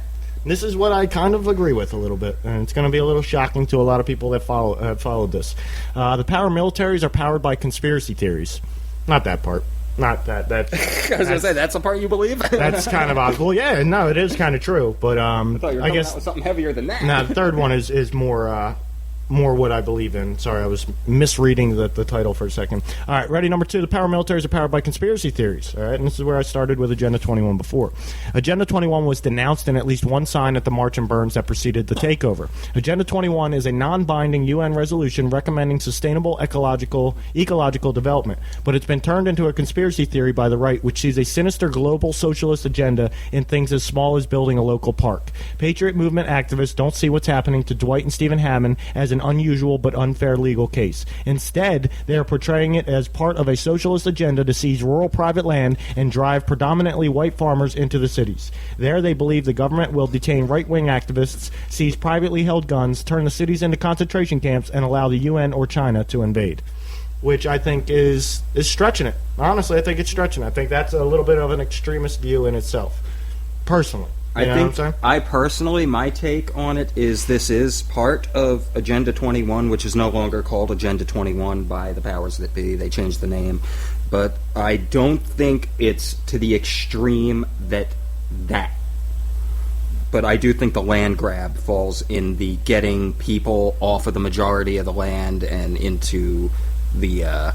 this is what I kind of agree with a little bit, and it's going to be a little shocking to a lot of people that have followed this. The paramilitaries are powered by conspiracy theories. Not that part. Not that. I was going to say, that's the part you believe? That's kind of odd. Well, yeah, no, it is kind of true, but I thought you were I coming guess out with something heavier than that. now the third one is more what I believe in. Sorry, I was misreading the title for a second. All right, ready? Number 2, the paramilitaries are powered by conspiracy theories. All right, and this is where I started with Agenda 21 before. Agenda 21 was denounced in at least one sign at the march and burns that preceded the takeover. Agenda 21 is a non-binding UN resolution recommending sustainable ecological development, but it's been turned into a conspiracy theory by the right, which sees a sinister global socialist agenda in things as small as building a local park. Patriot movement activists don't see what's happening to Dwight and Stephen Hammond as an unusual but unfair legal case. Instead, they are portraying it as part of a socialist agenda to seize rural private land and drive predominantly white farmers into the cities. There, they believe the government will detain right-wing activists, seize privately held guns, turn the cities into concentration camps, and allow the UN or China to invade. Which I think is stretching it. Honestly, I think it's stretching it. I think that's a little bit of an extremist view in itself. Personally. You know what I'm saying? I personally, my take on it is this is part of Agenda 21, which is no longer called Agenda 21 by the powers that be. They changed the name. But I don't think it's to the extreme that. But I do think the land grab falls in the getting people off of the majority of the land and into the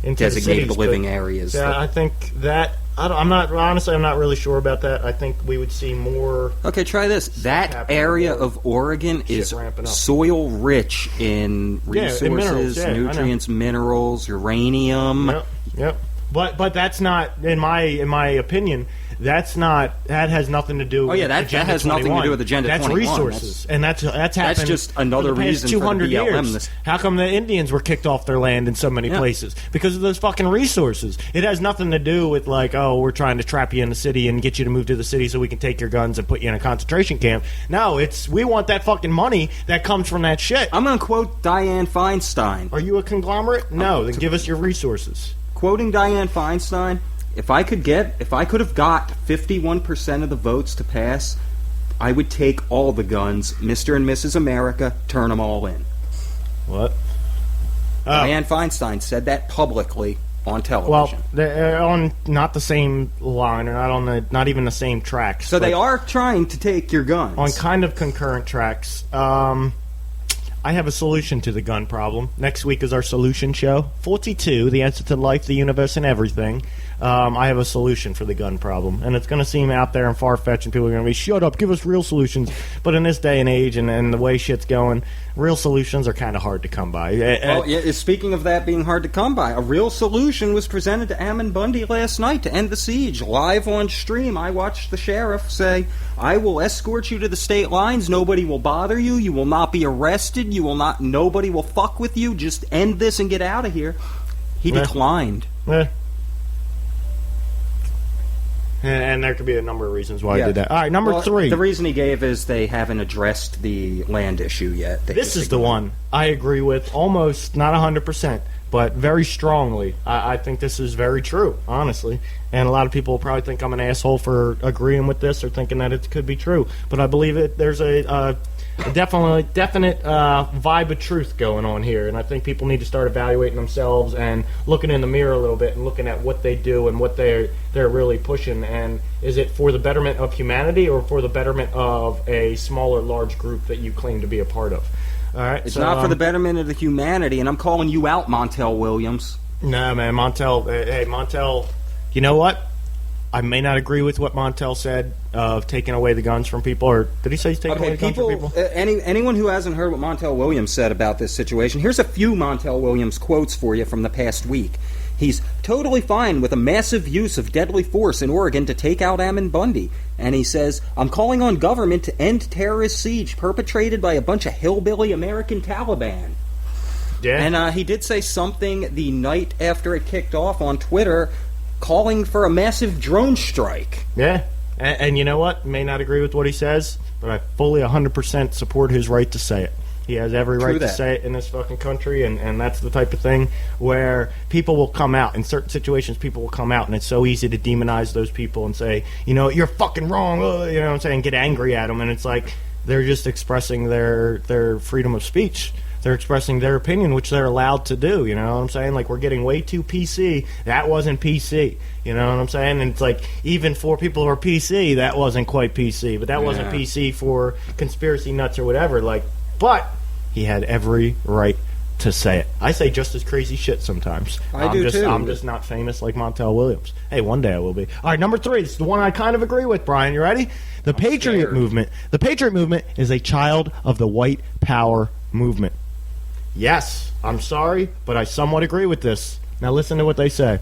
designated living areas. Yeah, I think that... I'm not really sure about that. I think we would see more... Okay, try this. That area of Oregon is soil rich in resources, in minerals, nutrients, minerals, uranium. Yep. But that's not, in my opinion, that has nothing to do with that Agenda has nothing to do with Agenda 21. That's resources. And that's happened That's just another for the past reason 200 for the BLM. years. How come the Indians were kicked off their land in so many places? Because of those fucking resources. It has nothing to do with like, oh, we're trying to trap you in the city and get you to move to the city so we can take your guns and put you in a concentration camp. No, we want that fucking money that comes from that shit. I'm going to quote Dianne Feinstein. Are you a conglomerate? No, then give us your resources. Quoting Dianne Feinstein, if I could have got 51% of the votes to pass, I would take all the guns, Mr. and Mrs. America, turn them all in. What? Dianne Feinstein said that publicly on television. Well, they're on not the same line, or not even the same tracks. So they are trying to take your guns. On kind of concurrent tracks. I have a solution to the gun problem. Next week is our solution show. 42, the answer to life, the universe, and everything. I have a solution for the gun problem. And it's going to seem out there and far-fetched, and people are going to be, shut up, give us real solutions. But in this day and age and the way shit's going, real solutions are kind of hard to come by. Well, speaking of that being hard to come by, a real solution was presented to Ammon Bundy last night to end the siege. Live on stream, I watched the sheriff say, I will escort you to the state lines. Nobody will bother you. You will not be arrested. Nobody will fuck with you. Just end this and get out of here. He declined. And there could be a number of reasons why he did that. All right, number 3. The reason he gave is they haven't addressed the land issue yet. This is the one I agree with almost, not 100%, but very strongly. I think this is very true, honestly. And a lot of people will probably think I'm an asshole for agreeing with this or thinking that it could be true. But I believe there's a definite vibe of truth going on here, and I think people need to start evaluating themselves and looking in the mirror a little bit and looking at what they do and what they're really pushing. And is it for the betterment of humanity or for the betterment of a smaller, large group that you claim to be a part of? All right, it's not for the betterment of the humanity, and I'm calling you out, Montel Williams. No, man, Montel. Hey, Montel. You know what? I may not agree with what Montel said of taking away the guns from people, or did he say he's taking away the guns from people? Anyone who hasn't heard what Montel Williams said about this situation, here's a few Montel Williams quotes for you from the past week. He's totally fine with a massive use of deadly force in Oregon to take out Ammon Bundy. And he says, I'm calling on government to end terrorist siege perpetrated by a bunch of hillbilly American Taliban. Yeah. And he did say something the night after it kicked off on Twitter, calling for a massive drone strike. Yeah. And you know what? May not agree with what he says, but I fully 100% support his right to say it. He has every right to say it in this fucking country, and that's the type of thing where people will come out. In certain situations, people will come out, and it's so easy to demonize those people and say, you know, you're fucking wrong, you know what I'm saying, get angry at them, and it's like they're just expressing their freedom of speech. They're expressing their opinion, which they're allowed to do, you know what I'm saying? Like, we're getting way too PC. That wasn't PC, you know what I'm saying? And it's like, even for people who are PC, that wasn't quite PC, but that wasn't PC for conspiracy nuts or whatever, like, but he had every right to say it. I say just as crazy shit sometimes. I do too. I'm just not famous like Montel Williams. Hey, one day I will be. All right, number 3. This is the one I kind of agree with, Brian. You ready? The Patriot Movement. The Patriot Movement is a child of the white power movement. Yes, I'm sorry, but I somewhat agree with this. Now listen to what they say.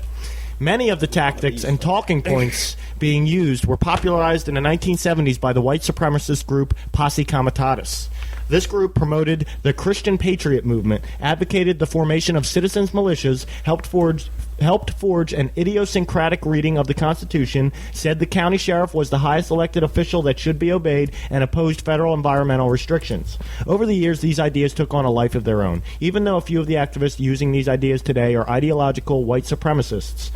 Many of the tactics and talking points being used were popularized in the 1970s by the white supremacist group Posse Comitatus. This group promoted the Christian Patriot movement, advocated the formation of citizens' militias, helped forge an idiosyncratic reading of the Constitution, said the county sheriff was the highest elected official that should be obeyed, and opposed federal environmental restrictions. Over the years, these ideas took on a life of their own, even though a few of the activists using these ideas today are ideological white supremacists.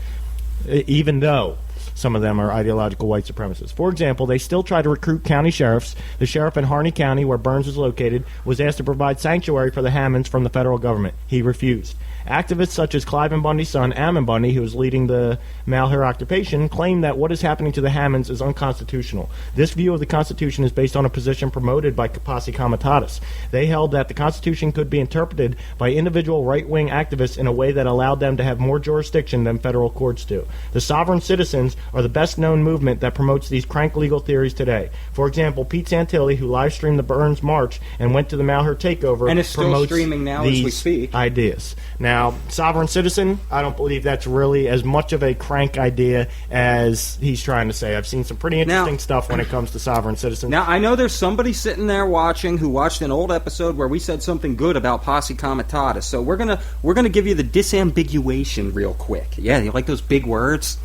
Even though some of them are ideological white supremacists. For example, they still try to recruit county sheriffs. The sheriff in Harney County, where Burns is located, was asked to provide sanctuary for the Hammonds from the federal government. He refused. Activists such as Clive and Bundy's son, Ammon Bundy, who is leading the Malheur occupation, claim that what is happening to the Hammonds is unconstitutional. This view of the Constitution is based on a position promoted by Posse Comitatus. They held that the Constitution could be interpreted by individual right-wing activists in a way that allowed them to have more jurisdiction than federal courts do. The sovereign citizens are the best-known movement that promotes these crank legal theories today. For example, Pete Santilli, who live-streamed the Burns March and went to the Malheur takeover, and is still streaming now as we speak. Ideas. Now, sovereign citizen, I don't believe that's really as much of a crank idea as he's trying to say. I've seen some pretty interesting stuff when it comes to sovereign citizens. Now, I know there's somebody sitting there watching who watched an old episode where we said something good about Posse Comitatus, so we're gonna give you the disambiguation real quick. Yeah, you like those big words?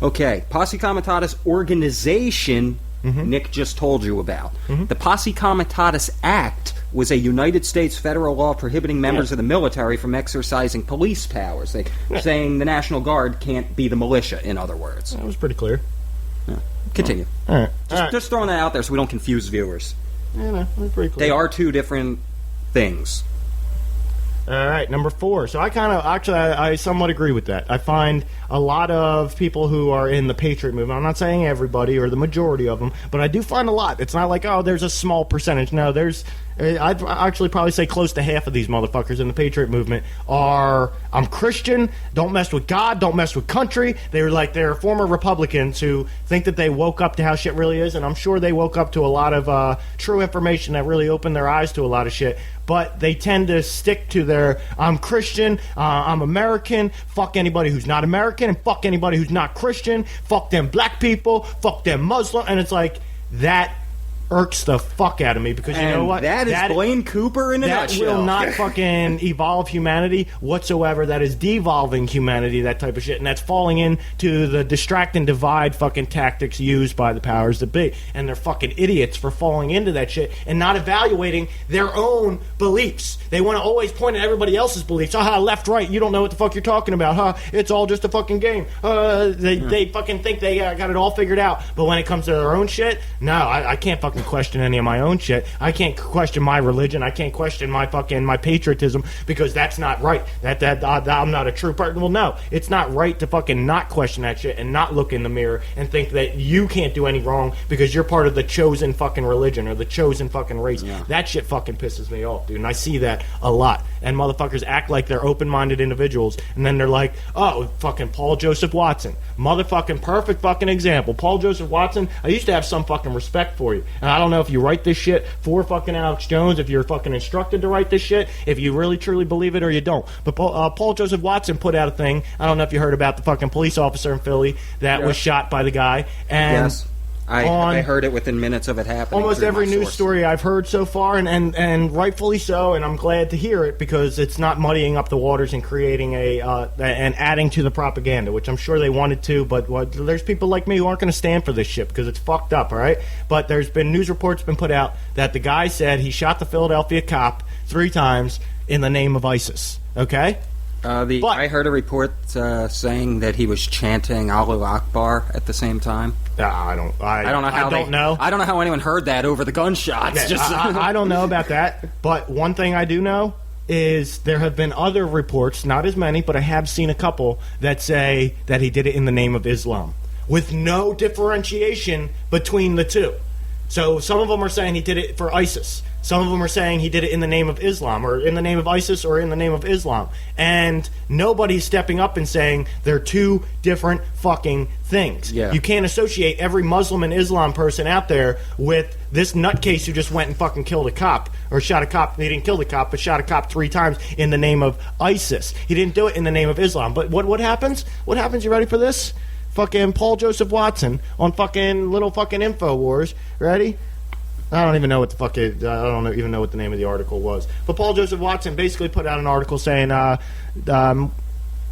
Okay, Posse Comitatus organization, Nick just told you about. The Posse Comitatus Act was a United States federal law prohibiting members of the military from exercising police powers. Saying the National Guard can't be the militia, in other words. That was pretty clear. Yeah. Continue. All right. Just throwing that out there so we don't confuse viewers. Yeah, no, that's pretty clear. They are two different things. All right, number 4. So I somewhat agree with that. I find a lot of people who are in the Patriot movement, I'm not saying everybody or the majority of them, but I do find a lot. It's not like, oh, there's a small percentage. No, I'd actually probably say close to half of these motherfuckers in the Patriot movement are, I'm Christian, don't mess with God, don't mess with country. They're former Republicans who think that they woke up to how shit really is, and I'm sure they woke up to a lot of true information that really opened their eyes to a lot of shit. But they tend to stick to their, I'm Christian, I'm American, fuck anybody who's not American, and fuck anybody who's not Christian, fuck them black people, fuck them Muslim, and it's like, that irks the fuck out of me because you know what? That is Blaine Cooper in a nutshell. That will not fucking evolve humanity whatsoever. That is devolving humanity, that type of shit. And that's falling into the distract and divide fucking tactics used by the powers that be. And they're fucking idiots for falling into that shit and not evaluating their own beliefs. They want to always point at everybody else's beliefs. Left, right, you don't know what the fuck you're talking about. It's all just a fucking game. They fucking think they got it all figured out. But when it comes to their own shit, no, I can't fucking question any of my own shit. I can't question my religion. I can't question my patriotism because that's not right. That I'm not a true person. Well, no, it's not right to fucking not question that shit and not look in the mirror and think that you can't do any wrong because you're part of the chosen fucking religion or the chosen fucking race. Yeah. That shit fucking pisses me off, dude. And I see that a lot. And motherfuckers act like they're open-minded individuals, and then they're like, oh, fucking Paul Joseph Watson. Motherfucking perfect fucking example. Paul Joseph Watson, I used to have some fucking respect for you. And I don't know if you write this shit for fucking Alex Jones, if you're fucking instructed to write this shit, if you really truly believe it or you don't. But Paul Joseph Watson put out a thing. I don't know if you heard about the fucking police officer in Philly that was shot by the guy. And yes. I heard it within minutes of it happening. Almost every news story I've heard so far, and rightfully so, and I'm glad to hear it because it's not muddying up the waters and creating and adding to the propaganda, which I'm sure they wanted to, but there's people like me who aren't going to stand for this shit because it's fucked up, all right? But there's been news reports been put out that the guy said he shot the Philadelphia cop 3 times in the name of ISIS, okay? I heard a report saying that he was chanting Allahu Akbar at the same time. I don't know. I don't know how anyone heard that over the gunshots. Yeah, I don't know about that. But one thing I do know is there have been other reports, not as many, but I have seen a couple that say that he did it in the name of Islam, with no differentiation between the two. So some of them are saying he did it for ISIS. Some of them are saying he did it in the name of Islam, or in the name of ISIS, or in the name of Islam. And nobody's stepping up and saying they're two different fucking things. Yeah. You can't associate every Muslim and Islam person out there with this nutcase who just went and fucking killed a cop, or shot a cop. He didn't kill the cop, but shot a cop 3 times in the name of ISIS. He didn't do it in the name of Islam. But what happens? What happens? You ready for this? Fucking Paul Joseph Watson on fucking little fucking InfoWars. Ready? I don't even know what the fuck it, I don't even know what the name of the article was. But Paul Joseph Watson basically put out an article saying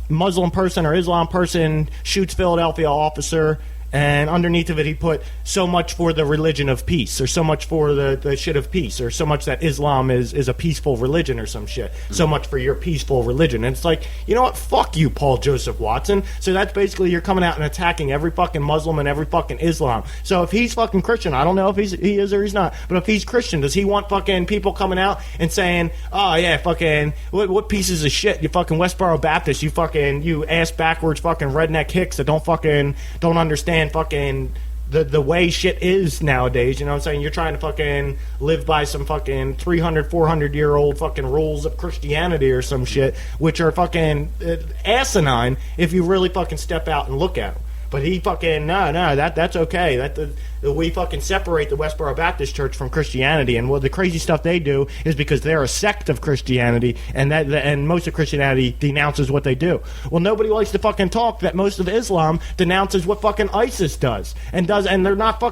Muslim person or Islam person shoots Philadelphia officer, and underneath of it he put so much for the religion of peace, or so much for the shit of peace, or so much that Islam is a peaceful religion or some shit. So much for your peaceful religion. And it's like, you know what? Fuck you, Paul Joseph Watson. So that's basically you're coming out and attacking every fucking Muslim and every fucking Islam. So if he's fucking Christian, I don't know if he is or he's not, but if he's Christian, does he want fucking people coming out and saying, oh yeah, fucking, what pieces of shit, you fucking Westboro Baptist, you ass backwards fucking redneck hicks that don't understand fucking the way shit is nowadays, you know what I'm saying? You're trying to fucking live by some fucking 300, 400-year-old fucking rules of Christianity or some shit, which are fucking asinine if you really fucking step out and look at them. But he fucking, no, that's okay. We fucking separate the Westboro Baptist Church from Christianity, and the crazy stuff they do is because they're a sect of Christianity, and most of Christianity denounces what they do. Well, nobody likes to fucking talk that most of Islam denounces what fucking ISIS does, and they're not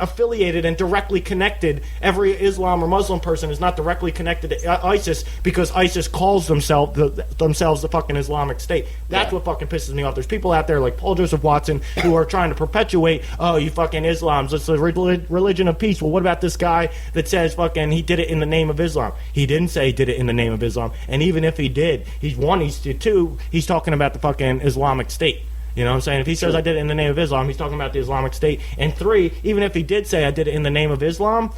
affiliated and directly connected. Every Islam or Muslim person is not directly connected to ISIS because ISIS calls themselves the fucking Islamic State. That's what fucking pisses me off. There's people out there like Paul Joseph Watson who are trying to perpetuate, oh, you fucking Islam's, it's the religion of peace. Well, what about this guy that says fucking he did it in the name of Islam? He didn't say he did it in the name of Islam. And even if he did, he's talking about the fucking Islamic State. You know what I'm saying? If he says I did it in the name of Islam, he's talking about the Islamic State. And 3, even if he did say I did it in the name of Islam,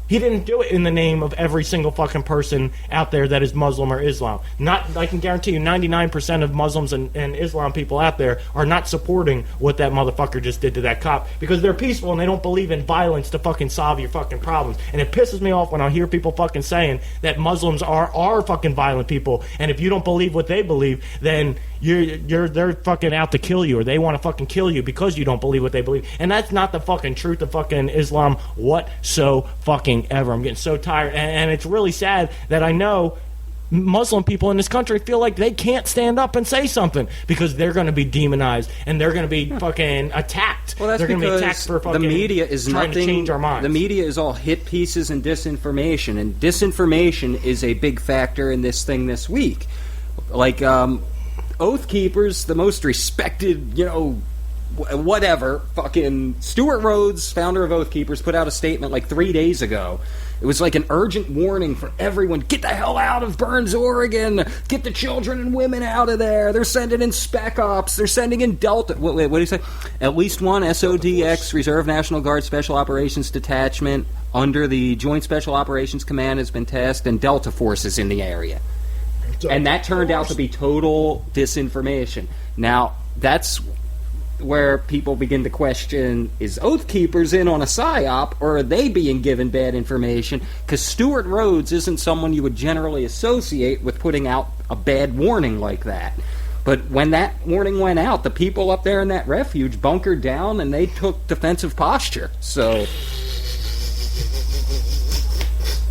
he didn't do it in the name of every single fucking person out there that is Muslim or Islam. I can guarantee you 99% of Muslims and Islam people out there are not supporting what that motherfucker just did to that cop because they're peaceful and they don't believe in violence to fucking solve your fucking problems. And it pisses me off when I hear people fucking saying that Muslims are fucking violent people, and if you don't believe what they believe, then they're fucking out to kill you, or they want to fucking kill you because you don't believe what they believe. And that's not the fucking truth of fucking Islam whatso fucking ever. I'm getting so tired, and it's really sad that I know Muslim people in this country feel like they can't stand up and say something because they're going to be demonized and they're going to be fucking attacked. Well, that's they're going to be because attacked for fucking the media is trying to change our minds. The media is all hit pieces and disinformation, and disinformation is a big factor in this thing this week. Like, Oath Keepers, the most respected, whatever, fucking Stuart Rhodes, founder of Oath Keepers, put out a statement like 3 days ago. It was like an urgent warning for everyone. Get the hell out of Burns, Oregon. Get the children and women out of there. They're sending in Spec Ops. They're sending in Delta. Wait, what do you say? At least one SODX, Reserve National Guard Special Operations Detachment, under the Joint Special Operations Command has been tasked, and Delta forces in the area. And that turned out to be total disinformation. Now, that's where people begin to question, is Oath Keepers in on a psyop, or are they being given bad information? Because Stuart Rhodes isn't someone you would generally associate with putting out a bad warning like that. But when that warning went out, the people up there in that refuge bunkered down and they took defensive posture. So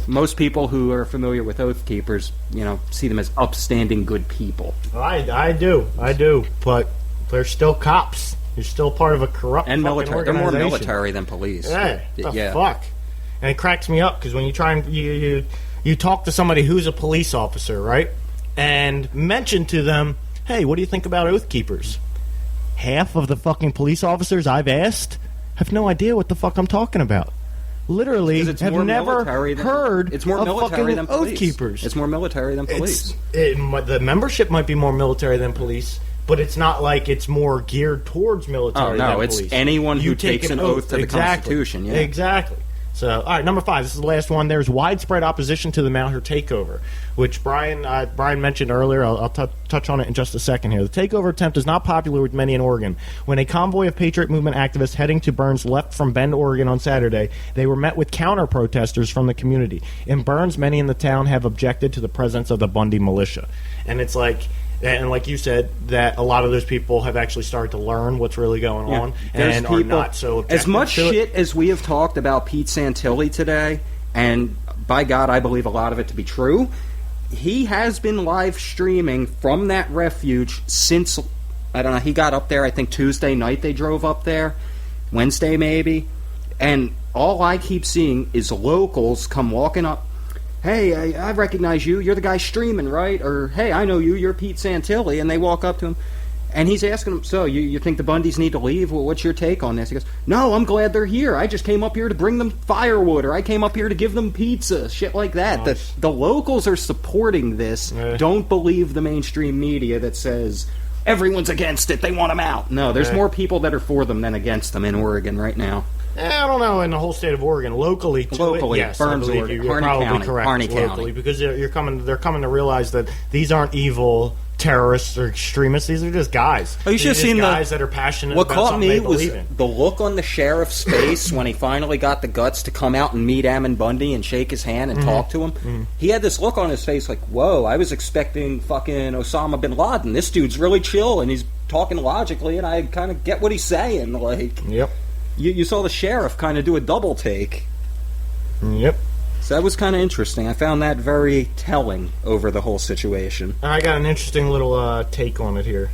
most people who are familiar with Oath Keepers, see them as upstanding good people. I do, but they're still cops. You're still part of a corrupt and military. They're more organization. military than police. Yeah, the fuck. And it cracks me up because when you try and you talk to somebody who's a police officer, right, and mention to them, hey, what do you think about Oath Keepers? Half of the fucking police officers I've asked have no idea what the fuck I'm talking about. Literally, have never heard it's more of military fucking than police. Oath Keepers. It's more military than police. The membership might be more military than police. But it's not like it's more geared towards military than police. It's anyone who takes an oath to the Constitution. Yeah. Exactly. So, all right, number 5. This is the last one. There's widespread opposition to the Malheur takeover, which Brian mentioned earlier. I'll touch on it in just a second here. The takeover attempt is not popular with many in Oregon. When a convoy of Patriot Movement activists heading to Burns left from Bend, Oregon on Saturday, they were met with counter-protesters from the community. In Burns, many in the town have objected to the presence of the Bundy militia. And it's like... And like you said, that a lot of those people have actually started to learn what's really going on and are not so objective. As much shit as we have talked about Pete Santilli today, and by God, I believe a lot of it to be true, he has been live streaming from that refuge since, I don't know, he got up there, I think Tuesday night they drove up there, Wednesday maybe, and all I keep seeing is locals come walking up, hey, I recognize you. You're the guy streaming, right? Or, hey, I know you. You're Pete Santilli. And they walk up to him, and he's asking them, so, you think the Bundys need to leave? Well, what's your take on this? He goes, no, I'm glad they're here. I just came up here to bring them firewood, or I came up here to give them pizza, shit like that. Nice. The locals are supporting this. Don't believe the mainstream media that says, everyone's against it. They want them out. No, there's more people that are for them than against them in Oregon right now. I don't know, in the whole state of Oregon, locally, yes, Burns, I believe you're probably correct. Harney locally, County. Because they're coming to realize that these aren't evil terrorists or extremists. These are just guys. Oh, you should have seen guys that are passionate about something they believe in. The look on the sheriff's face when he finally got the guts to come out and meet Ammon Bundy and shake his hand and talk to him. He had this look on his face like, whoa, I was expecting fucking Osama bin Laden. This dude's really chill and he's talking logically and I kind of get what he's saying. Like, yep. You saw the sheriff kind of do a double take. Yep. So that was kind of interesting. I found that very telling over the whole situation. I got an interesting little take on it here.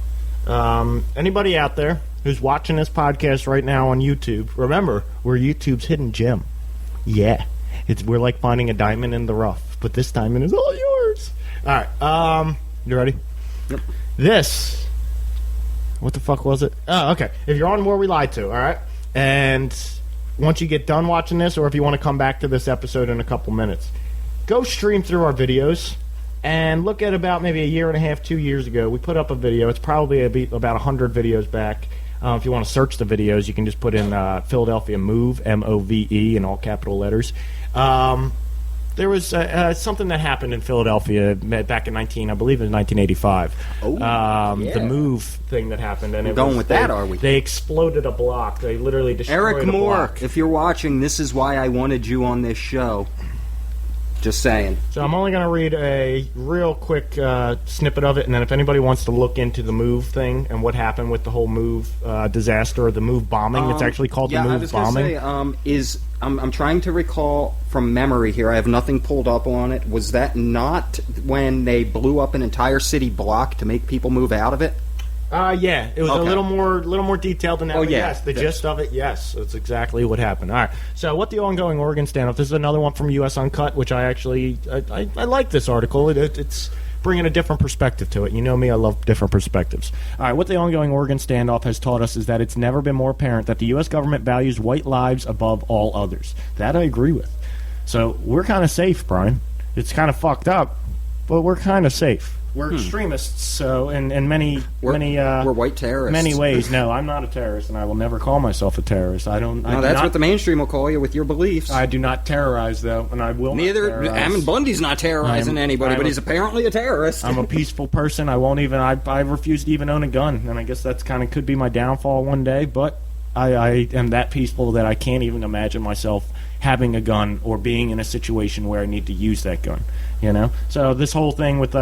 Anybody out there who's watching this podcast right now on YouTube, remember, we're YouTube's hidden gem. Yeah. We're like finding a diamond in the rough, but this diamond is all yours. All right. You ready? Yep. This. What the fuck was it? Oh, okay. If you're on Where We Lied To, all right? And once you get done watching this, or if you want to come back to this episode in a couple minutes, go stream through our videos and look at about maybe a year and a half, 2 years ago. We put up a video. It's probably about 100 videos back. If you want to search the videos, you can just put in Philadelphia Move, M-O-V-E, in all capital letters. There was something that happened in Philadelphia back in 1985. The move thing that happened, and are we? They exploded a block. They literally destroyed Eric a Moore, block. if you're watching, this is why I wanted you on this show. Just saying. So I'm only going to read a real quick snippet of it, and then if anybody wants to look into the MOVE thing and what happened with the whole MOVE disaster or the MOVE bombing, it's actually called the MOVE bombing. Yeah, I was going to say, I'm trying to recall from memory here. I have nothing pulled up on it. Was that not when they blew up an entire city block to make people move out of it? Yeah, it was Okay. a little more detailed than that. Oh, but yeah. Yes, the gist of it, yes, that's exactly what happened. All right, so what the ongoing Oregon standoff? This is another one from U.S. Uncut, which I actually I like this article. It's bringing a different perspective to it. You know me, I love different perspectives. All right, what the ongoing Oregon standoff has taught us is that it's never been more apparent that the U.S. government values white lives above all others. That I agree with. So we're kind of safe, Brian. It's kind of fucked up, but we're kind of safe. We're extremists, so in many We're white terrorists. many ways. No, I'm not a terrorist, and I will never call myself a terrorist. I don't. No, that's what the mainstream will call you with your beliefs. I do not terrorize, though, and I will. Neither not terrorize. Ammon Bundy's not terrorizing anybody, but he's apparently a terrorist. I'm a peaceful person. I won't even. I refuse to even own a gun, and I guess that's kind of could be my downfall one day. But I am that peaceful that I can't even imagine myself having a gun or being in a situation where I need to use that gun. You know, so this whole thing with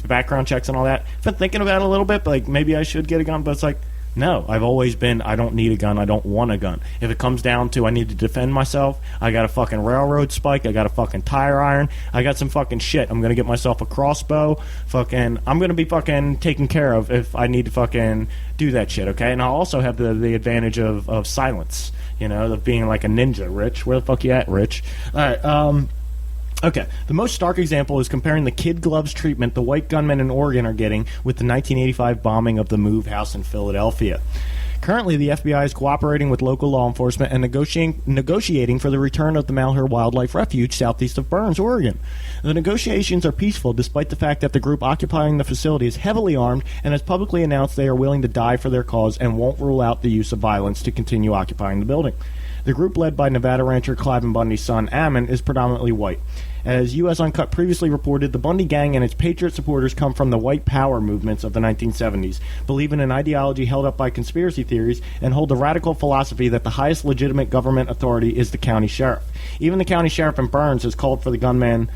background checks and all that, I've been thinking about it a little bit. But like maybe I should get a gun, but it's like no. I've always been. I don't need a gun. I don't want a gun. If it comes down to I need to defend myself, I got a fucking railroad spike. I got a fucking tire iron. I got some fucking shit. I'm gonna get myself a crossbow. Fucking, I'm gonna be fucking taken care of if I need to fucking do that shit. Okay, and I'll also have the advantage of silence. You know, of being like a ninja. Rich, where the fuck you at, Rich? All right. Okay, the most stark example is comparing the kid gloves treatment the white gunmen in Oregon are getting with the 1985 bombing of the MOVE house in Philadelphia. Currently, the FBI is cooperating with local law enforcement and negotiating for the return of the Malheur Wildlife Refuge southeast of Burns, Oregon. The negotiations are peaceful despite the fact that the group occupying the facility is heavily armed and has publicly announced they are willing to die for their cause and won't rule out the use of violence to continue occupying the building. The group, led by Nevada rancher Cliven Bundy's son, Ammon, is predominantly white. As U.S. Uncut previously reported, the Bundy gang and its Patriot supporters come from the white power movements of the 1970s, believe in an ideology held up by conspiracy theories, and hold the radical philosophy that the highest legitimate government authority is the county sheriff. Even the county sheriff in Burns has called for the gunmen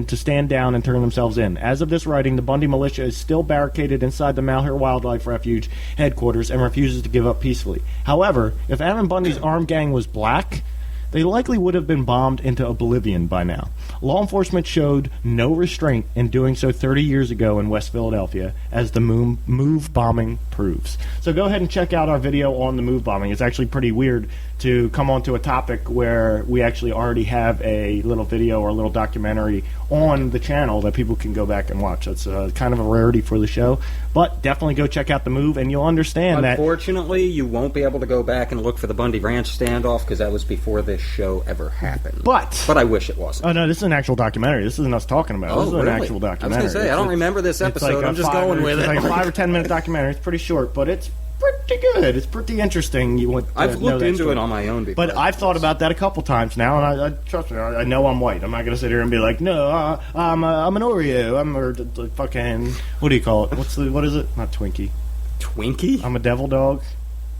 to stand down and turn themselves in. As of this writing, the Bundy militia is still barricaded inside the Malheur Wildlife Refuge headquarters and refuses to give up peacefully. However, if Ammon Bundy's armed gang was black, they likely would have been bombed into oblivion by now. Law enforcement showed no restraint in doing so 30 years ago in West Philadelphia, as the MOVE bombing proves. So go ahead and check out our video on the MOVE bombing. It's actually pretty weird to come onto a topic where we actually already have a little video or a little documentary on the channel that people can go back and watch. That's kind of a rarity for the show, but definitely go check out the MOVE and you'll understand that. Unfortunately, you won't be able to go back and look for the Bundy Ranch standoff because that was before this show ever happened. But I wish it wasn't. Oh no, this is an actual documentary. This isn't us talking about it. This is an really? actual documentary. I was going to say, I don't remember this episode. I'm just going with it. It's like a 5 or 10 minute documentary. It's pretty short, but it's pretty good. It's pretty interesting. I've looked into it on my own before. But I've thought about that a couple times now, and I trust me. I know I'm white. I'm not going to sit here and be like, no, I'm an Oreo. I'm a fucking, what do you call it? What is it? Not Twinkie. Twinkie? I'm a devil dog.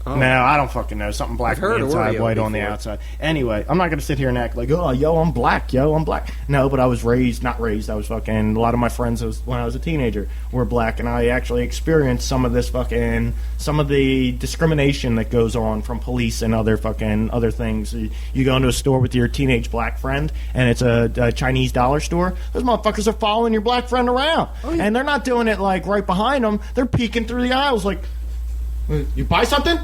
Oh. No, I don't fucking know. Something black on the inside, white on the outside. Anyway, I'm not going to sit here and act like, oh, I'm black, I'm black. No, but I was not raised. I was fucking, a lot of my friends when I was a teenager were black, and I actually experienced some of the discrimination that goes on from police and other things. You go into a store with your teenage black friend, and it's a Chinese dollar store. Those motherfuckers are following your black friend around. Oh, yeah. And they're not doing it like right behind them. They're peeking through the aisles like, you buy something?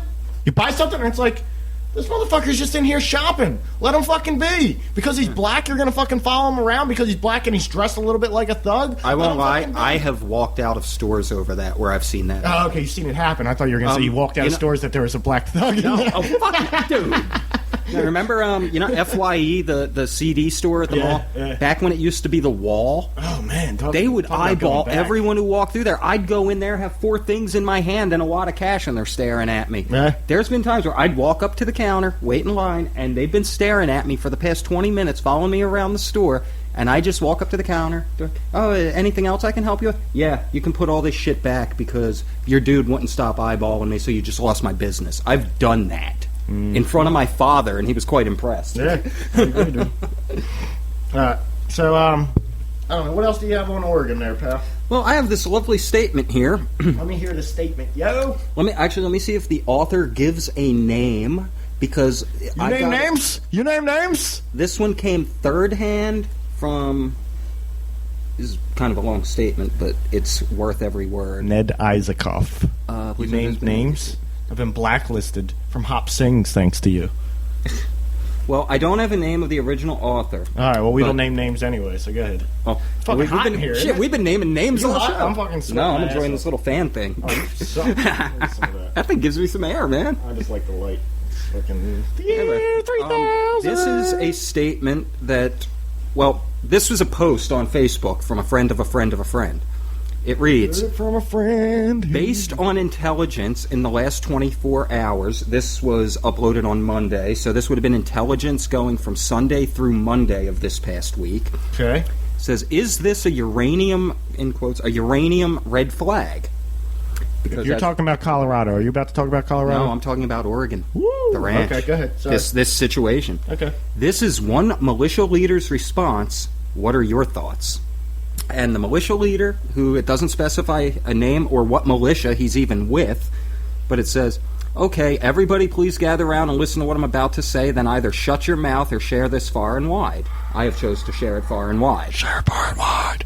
You buy something? And it's like, this motherfucker's just in here shopping. Let him fucking be. Because he's black, you're going to fucking follow him around because he's black and he's dressed a little bit like a thug? I won't lie. I have walked out of stores over that where I've seen that. Oh, okay. You've seen it happen. I thought you were going to say you walked out of stores that there was a black thug. No. Oh, fuck, dude. Now, remember, FYE, the CD store at the mall? Yeah. Back when it used to be the Wall? Oh, man. They would eyeball everyone who walked through there. I'd go in there, have 4 things in my hand and a wad of cash, and they're staring at me. There's been times where I'd walk up to the counter, wait in line, and they've been staring at me for the past 20 minutes, following me around the store, and I just walk up to the counter. Oh, anything else I can help you with? Yeah, you can put all this shit back because your dude wouldn't stop eyeballing me, so you just lost my business. I've done that. In front of my father, and he was quite impressed. Yeah. So, I don't know. What else do you have on Oregon there, pal? Well, I have this lovely statement here. Let me hear the statement, yo. Let me see if the author gives a name, because You name names? You name names? This one came third hand from. This is kind of a long statement, but it's worth every word. Ned Isaacoff. You named names? I've been blacklisted from Hop Sings thanks to you. Well, I don't have a name of the original author. All right, well, we don't name names anyway, so go ahead. Oh, fucking hot in here, isn't it? We've been naming names on the show. I'm fucking sweating. No, I'm enjoying this little fan thing. Oh, you suck. That thing gives me some air, man. I just like the light. Fucking Anyway, 3,000. this is a statement that, well, this was a post on Facebook from a friend of a friend of a friend. It reads, from a friend. based on intelligence in the last 24 hours, this was uploaded on Monday, so this would have been intelligence going from Sunday through Monday of this past week. Okay. Says, is this a uranium, in quotes, a uranium red flag? Because You're talking about Colorado. Are you about to talk about Colorado? No, I'm talking about Oregon. Woo! The ranch. Okay, go ahead. Sorry. This situation. Okay. This is one militia leader's response. What are your thoughts? And the militia leader, who it doesn't specify a name or what militia he's even with, but it says, okay, everybody please gather around and listen to what I'm about to say, then either shut your mouth or share this far and wide. I have chose to share it far and wide. Share it far and wide.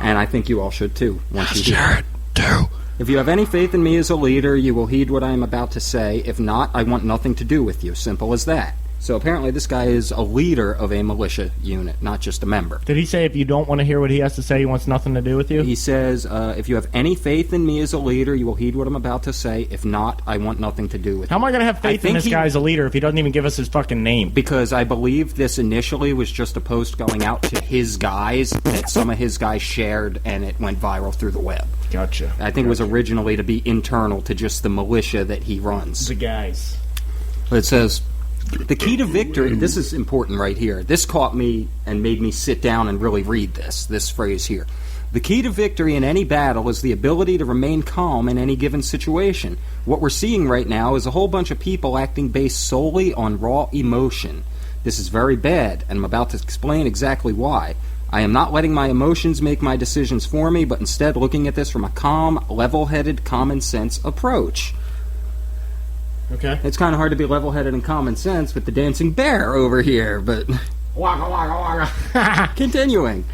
And I think you all should too. Once you Share it, too. If you have any faith in me as a leader, you will heed what I am about to say. If not, I want nothing to do with you. Simple as that. So apparently this guy is a leader of a militia unit, not just a member. Did he say if you don't want to hear what he has to say, he wants nothing to do with you? He says, if you have any faith in me as a leader, you will heed what I'm about to say. If not, I want nothing to do with How you. am I going to have faith in this guy as a leader if he doesn't even give us his fucking name? Because I believe this initially was just a post going out to his guys that some of his guys shared, and it went viral through the web. Gotcha. I think it was originally to be internal to just the militia that he runs. The guys. It says, the key to victory, this is important right here. This caught me and made me sit down and really read this phrase here. The key to victory in any battle is the ability to remain calm in any given situation. What we're seeing right now is a whole bunch of people acting based solely on raw emotion. This is very bad, and I'm about to explain exactly why. I am not letting my emotions make my decisions for me, but instead looking at this from a calm, level-headed, common-sense approach. Okay. It's kind of hard to be level-headed and common sense with the dancing bear over here, but... Waka, waka, waka. Continuing.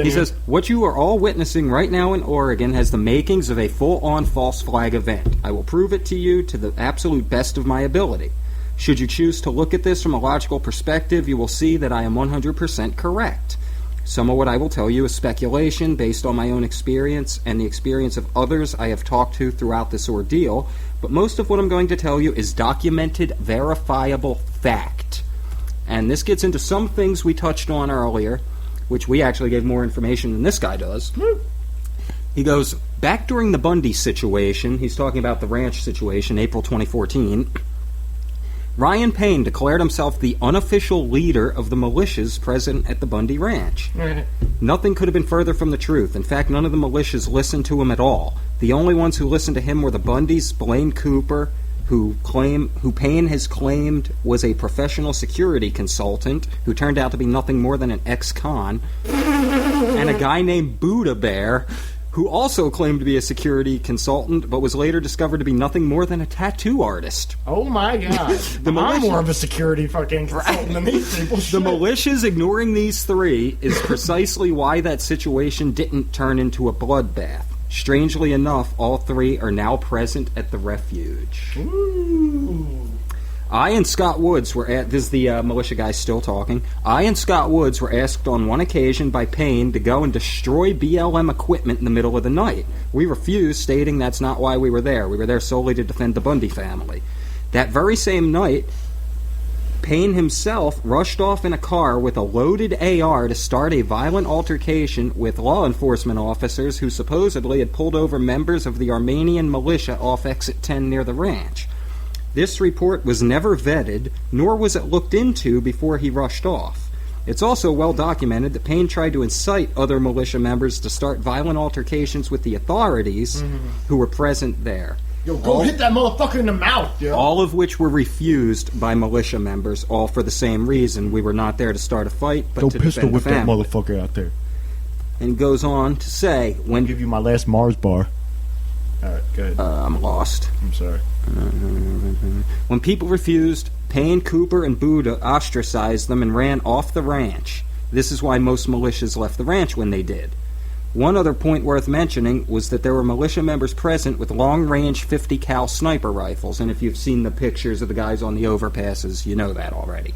He says, what you are all witnessing right now in Oregon has the makings of a full-on false flag event. I will prove it to you to the absolute best of my ability. Should you choose to look at this from a logical perspective, you will see that I am 100% correct. Some of what I will tell you is speculation based on my own experience and the experience of others I have talked to throughout this ordeal, but most of what I'm going to tell you is documented, verifiable fact. And this gets into some things we touched on earlier, which we actually gave more information than this guy does. He goes, back during the Bundy situation, he's talking about the ranch situation, April 2014, Ryan Payne declared himself the unofficial leader of the militias present at the Bundy Ranch. Nothing could have been further from the truth. In fact, none of the militias listened to him at all. The only ones who listened to him were the Bundys, Blaine Cooper, who Payne has claimed was a professional security consultant, who turned out to be nothing more than an ex-con, and a guy named Buddha Bear, who also claimed to be a security consultant, but was later discovered to be nothing more than a tattoo artist. Oh my god. I'm more of a security fucking consultant than these people. The militias ignoring these three is precisely why that situation didn't turn into a bloodbath. Strangely enough, all three are now present at the refuge. Ooh. I and Scott Woods were at... This is the militia guy still talking. I and Scott Woods were asked on one occasion by Payne to go and destroy BLM equipment in the middle of the night. We refused, stating that's not why we were there. We were there solely to defend the Bundy family. That very same night, Payne himself rushed off in a car with a loaded AR to start a violent altercation with law enforcement officers who supposedly had pulled over members of the Armenian militia off Exit 10 near the ranch. This report was never vetted, nor was it looked into before he rushed off. It's also well documented that Payne tried to incite other militia members to start violent altercations with the authorities who were present there. Yo, go hit that motherfucker in the mouth, yo. All of which were refused by militia members, all for the same reason. We were not there to start a fight, but to defend the family. that motherfucker out there. And goes on to say, I'll give you my last Mars bar. Alright, go ahead. I'm lost. I'm sorry. When people refused, Payne, Cooper, and Buddha ostracized them and ran off the ranch. This is why most militias left the ranch when they did. One other point worth mentioning was that there were militia members present with long-range 50 cal sniper rifles, and if you've seen the pictures of the guys on the overpasses, you know that already.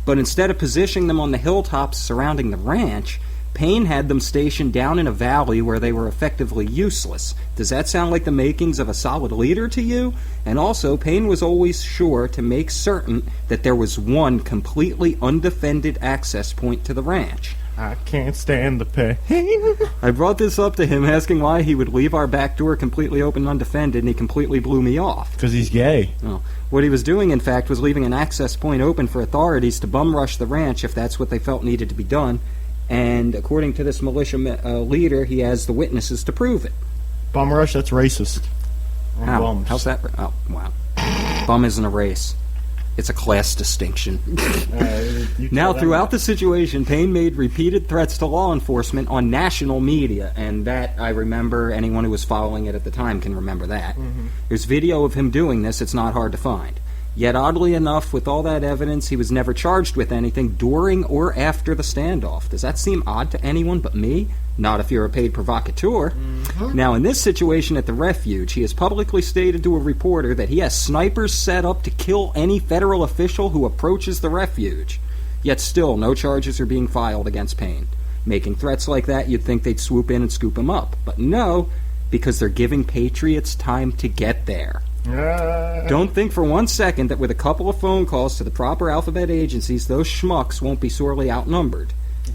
But instead of positioning them on the hilltops surrounding the ranch, Payne had them stationed down in a valley where they were effectively useless. Does that sound like the makings of a solid leader to you? And also, Payne was always sure to make certain that there was one completely undefended access point to the ranch. I can't stand the pain. I brought this up to him, asking why he would leave our back door completely open and undefended, and he completely blew me off. Because he's gay. Oh. What he was doing, in fact, was leaving an access point open for authorities to bum rush the ranch if that's what they felt needed to be done. And according to this militia leader, he has the witnesses to prove it. Bum rush? That's racist. How? Bums. How's that? Oh, wow. Bum isn't a race. It's a class distinction. Now, throughout the situation, Payne made repeated threats to law enforcement on national media, and that, I remember, anyone who was following it at the time can remember that. Mm-hmm. There's video of him doing this. It's not hard to find. Yet, oddly enough, with all that evidence, he was never charged with anything during or after the standoff. Does that seem odd to anyone but me? Not if you're a paid provocateur. Mm-hmm. Now, in this situation at the refuge, he has publicly stated to a reporter that he has snipers set up to kill any federal official who approaches the refuge. Yet still, no charges are being filed against Payne. Making threats like that, you'd think they'd swoop in and scoop him up. But no, because they're giving patriots time to get there. Don't think for 1 second that with a couple of phone calls to the proper alphabet agencies, those schmucks won't be sorely outnumbered.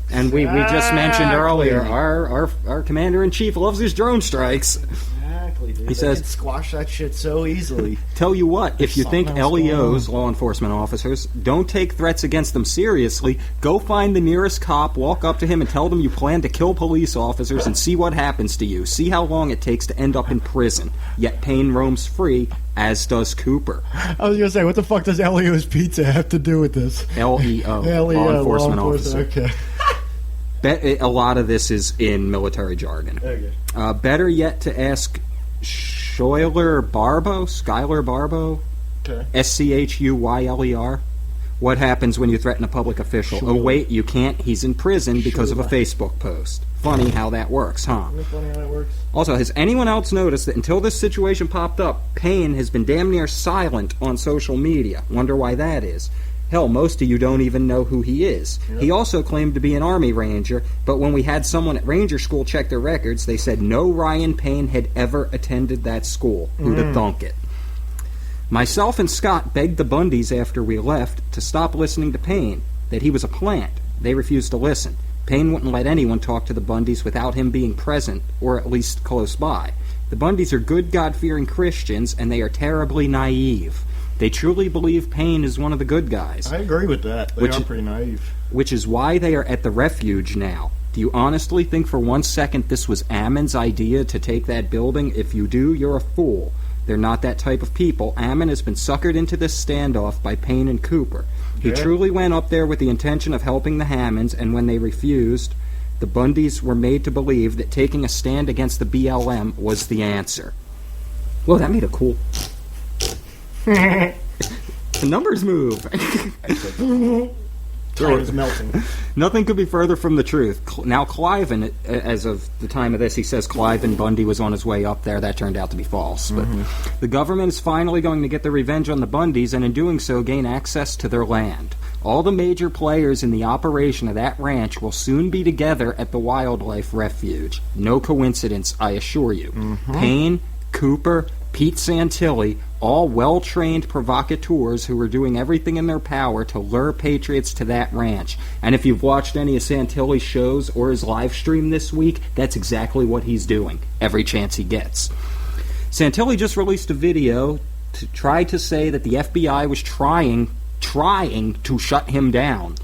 And we just mentioned earlier, our commander-in-chief loves his drone strikes. Exactly, dude. He says, can squash that shit so easily. Tell you what, if you think LEOs, law enforcement officers, don't take threats against them seriously, go find the nearest cop, walk up to him and tell them you plan to kill police officers and see what happens to you. See how long it takes to end up in prison. Yet Payne roams free, as does Cooper. I was going to say, what the fuck does LEO's Pizza have to do with this? LEO, law enforcement officer. Okay. A lot of this is in military jargon. Okay. Better yet to ask Skyler Barbo, okay. Schuyler, what happens when you threaten a public official? Sure. Oh, wait, you can't. He's in prison because of a Facebook post. Funny how that works, huh? Funny how that works. Also, has anyone else noticed that until this situation popped up, Payne has been damn near silent on social media? Wonder why that is. Hell, most of you don't even know who he is. Yep. He also claimed to be an Army Ranger, but when we had someone at Ranger School check their records, they said no Ryan Payne had ever attended that school. Who'd have thunk it? Myself and Scott begged the Bundys after we left to stop listening to Payne, that he was a plant. They refused to listen. Payne wouldn't let anyone talk to the Bundys without him being present, or at least close by. The Bundys are good, God-fearing Christians, and they are terribly naive. They truly believe Payne is one of the good guys. I agree with that. They are pretty naive. Which is why they are at the refuge now. Do you honestly think for 1 second this was Ammon's idea to take that building? If you do, you're a fool. They're not that type of people. Ammon has been suckered into this standoff by Payne and Cooper. He truly went up there with the intention of helping the Hammonds, and when they refused, the Bundys were made to believe that taking a stand against the BLM was the answer. Whoa, that made a cool... The numbers move. Time is melting. Nothing could be further from the truth. Now, Cliven, as of the time of this, he says Cliven Bundy was on his way up there. That turned out to be false. But the government is finally going to get their revenge on the Bundys, and in doing so, gain access to their land. All the major players in the operation of that ranch will soon be together at the wildlife refuge. No coincidence, I assure you. Payne, Cooper, Pete Santilli, all well-trained provocateurs who are doing everything in their power to lure patriots to that ranch. And if you've watched any of Santilli's shows or his live stream this week, that's exactly what he's doing, every chance he gets. Santilli just released a video to try to say that the FBI was trying to shut him down.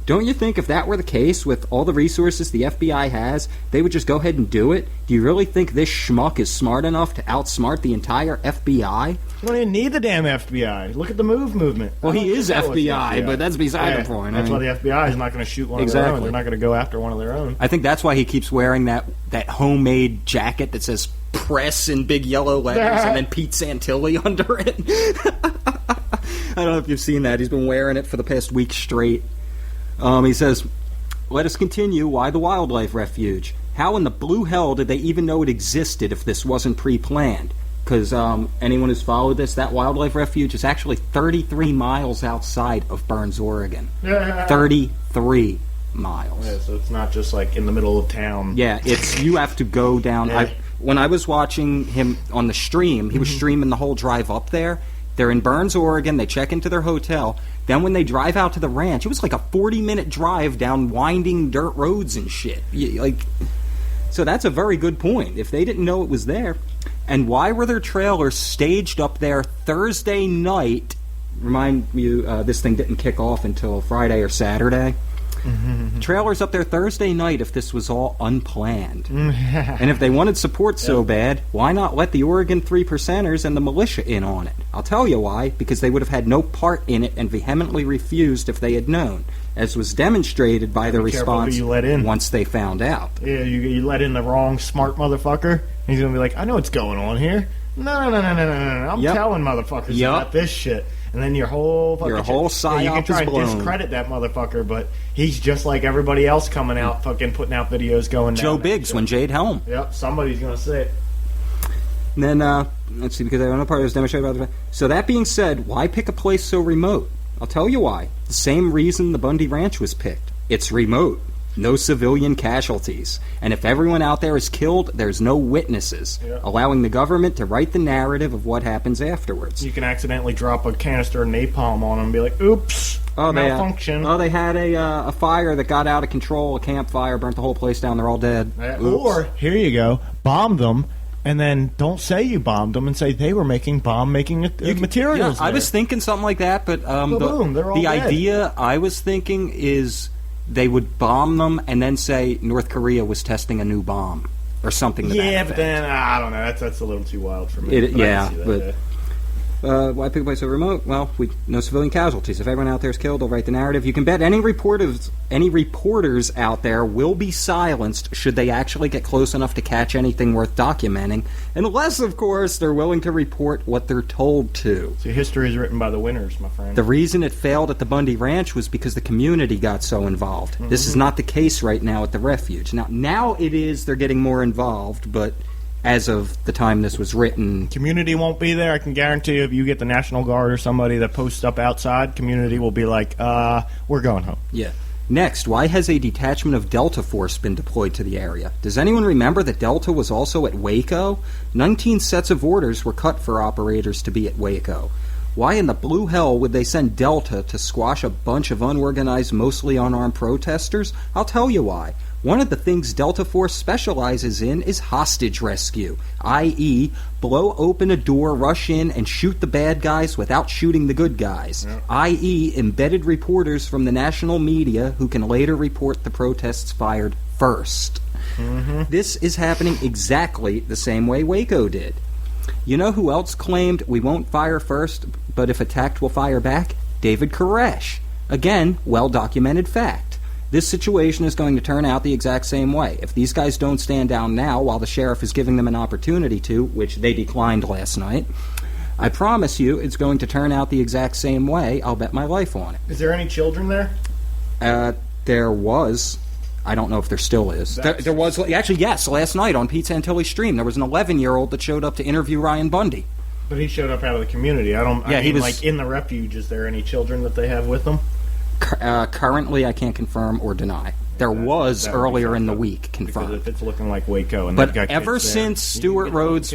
Don't you think if that were the case, with all the resources the FBI has, they would just go ahead and do it? Do you really think this schmuck is smart enough to outsmart the entire FBI? You don't even need the damn FBI. Look at the movement. Well, he is FBI, but that's beside the point. That's why the FBI is not going to shoot one of their own. They're not going to go after one of their own. I think that's why he keeps wearing that homemade jacket that says press in big yellow letters and then Pete Santilli under it. I don't know if you've seen that. He's been wearing it for the past week straight. He says, let us continue. Why the wildlife refuge? How in the blue hell did they even know it existed if this wasn't pre-planned? Because anyone who's followed this, that wildlife refuge is actually 33 miles outside of Burns, Oregon. 33 miles. Yeah, so it's not just like in the middle of town. Yeah, it's you have to go down. Yeah. When I was watching him on the stream, he was streaming the whole drive up there. They're in Burns, Oregon. They check into their hotel. Then when they drive out to the ranch, it was like a 40-minute drive down winding dirt roads and shit. So that's a very good point. If they didn't know it was there. And why were their trailers staged up there Thursday night? Remind you, this thing didn't kick off until Friday or Saturday. Trailers up there Thursday night if this was all unplanned. And if they wanted support so bad, why not let the Oregon 3%ers and the militia in on it? I'll tell you why. Because they would have had no part in it and vehemently refused if they had known, as was demonstrated by the response you let in. Once they found out. Yeah, you let in the wrong smart motherfucker. He's going to be like, I know what's going on here. No. I'm telling motherfuckers about this shit. And then your whole fucking psyop you can try is and blown. discredit that motherfucker, but he's just like everybody else coming out, fucking putting out videos going down. Joe Biggs when Jade Helm. Yep, somebody's going to say it. And then, let's see, because I don't know part of this demonstrated about the... So that being said, why pick a place so remote? I'll tell you why. The same reason the Bundy Ranch was picked. It's remote. No civilian casualties. And if everyone out there is killed, there's no witnesses, allowing the government to write the narrative of what happens afterwards. You can accidentally drop a canister of napalm on them and be like, oops, malfunction. They had a fire that got out of control, a campfire, burnt the whole place down, they're all dead. Or, here you go, bomb them, and then don't say you bombed them and say they were making bomb-making materials. I was thinking something like that, but the idea I was thinking is... they would bomb them and then say North Korea was testing a new bomb or something. But then I don't know. That's a little too wild for me. Why pick a place so remote? Well, no civilian casualties. If everyone out there is killed, they'll write the narrative. You can bet any reporters out there will be silenced should they actually get close enough to catch anything worth documenting, unless, of course, they're willing to report what they're told to. See, history is written by the winners, my friend. The reason it failed at the Bundy Ranch was because the community got so involved. This is not the case right now at the refuge. Now it is. They're getting more involved, but... as of the time this was written... community won't be there. I can guarantee you if you get the National Guard or somebody that posts up outside, community will be like, we're going home. Yeah. Next, why has a detachment of Delta Force been deployed to the area? Does anyone remember that Delta was also at Waco? 19 sets of orders were cut for operators to be at Waco. Why in the blue hell would they send Delta to squash a bunch of unorganized, mostly unarmed protesters? I'll tell you why. One of the things Delta Force specializes in is hostage rescue, i.e., blow open a door, rush in, and shoot the bad guys without shooting the good guys, i.e., embedded reporters from the national media who can later report the protests fired first. This is happening exactly the same way Waco did. You know who else claimed we won't fire first, but if attacked we'll fire back? David Koresh. Again, well-documented fact. This situation is going to turn out the exact same way. If these guys don't stand down now while the sheriff is giving them an opportunity to, which they declined last night, I promise you it's going to turn out the exact same way. I'll bet my life on it. Is there any children there? There was. I don't know if there still is. There was. Actually, yes. Last night on Pete Santilli's stream, there was an 11-year-old that showed up to interview Ryan Bundy. But he showed up out of the community. He was like in the refuge. Is there any children that they have with them? Currently, I can't confirm or deny. There was earlier in the week confirmed. Because if it's looking like Waco, and but ever since Stuart Rhodes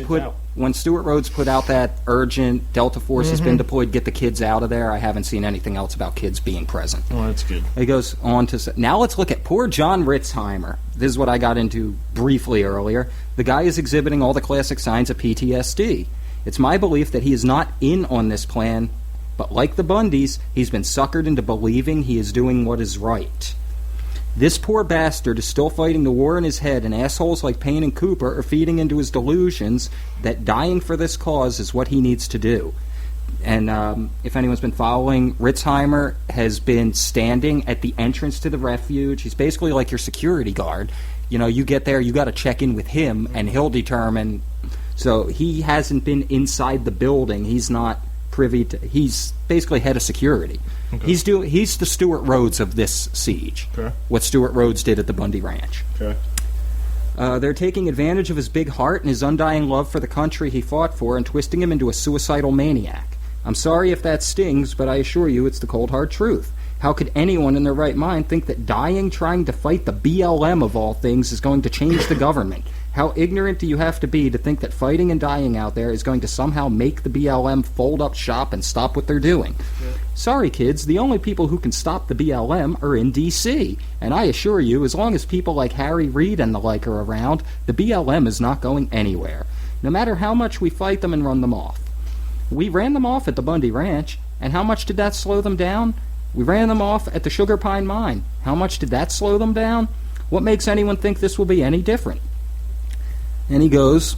when Stuart Rhodes put out that urgent Delta Force has been deployed, get the kids out of there, I haven't seen anything else about kids being present. Oh, that's good. He goes on to say, now let's look at poor John Ritzheimer. This is what I got into briefly earlier. The guy is exhibiting all the classic signs of PTSD. It's my belief that he is not in on this plan. But like the Bundys, he's been suckered into believing he is doing what is right. This poor bastard is still fighting the war in his head, and assholes like Payne and Cooper are feeding into his delusions that dying for this cause is what he needs to do. And if anyone's been following, Ritzheimer has been standing at the entrance to the refuge. He's basically like your security guard. You know, you get there, you got to check in with him, and he'll determine. So he hasn't been inside the building. He's not privy to. He's basically head of security. Okay. He's the Stuart Rhodes of this siege. Okay. What Stuart Rhodes did at the Bundy Ranch. Okay. They're taking advantage of his big heart and his undying love for the country he fought for and twisting him into a suicidal maniac. I'm sorry if that stings, but I assure you it's the cold hard truth. How could anyone in their right mind think that dying trying to fight the BLM of all things is going to change the government? How ignorant do you have to be to think that fighting and dying out there is going to somehow make the BLM fold up shop and stop what they're doing? Yeah. Sorry, kids, the only people who can stop the BLM are in D.C., and I assure you, as long as people like Harry Reid and the like are around, the BLM is not going anywhere, no matter how much we fight them and run them off. We ran them off at the Bundy Ranch, and how much did that slow them down? We ran them off at the Sugar Pine Mine. How much did that slow them down? What makes anyone think this will be any different? And he goes,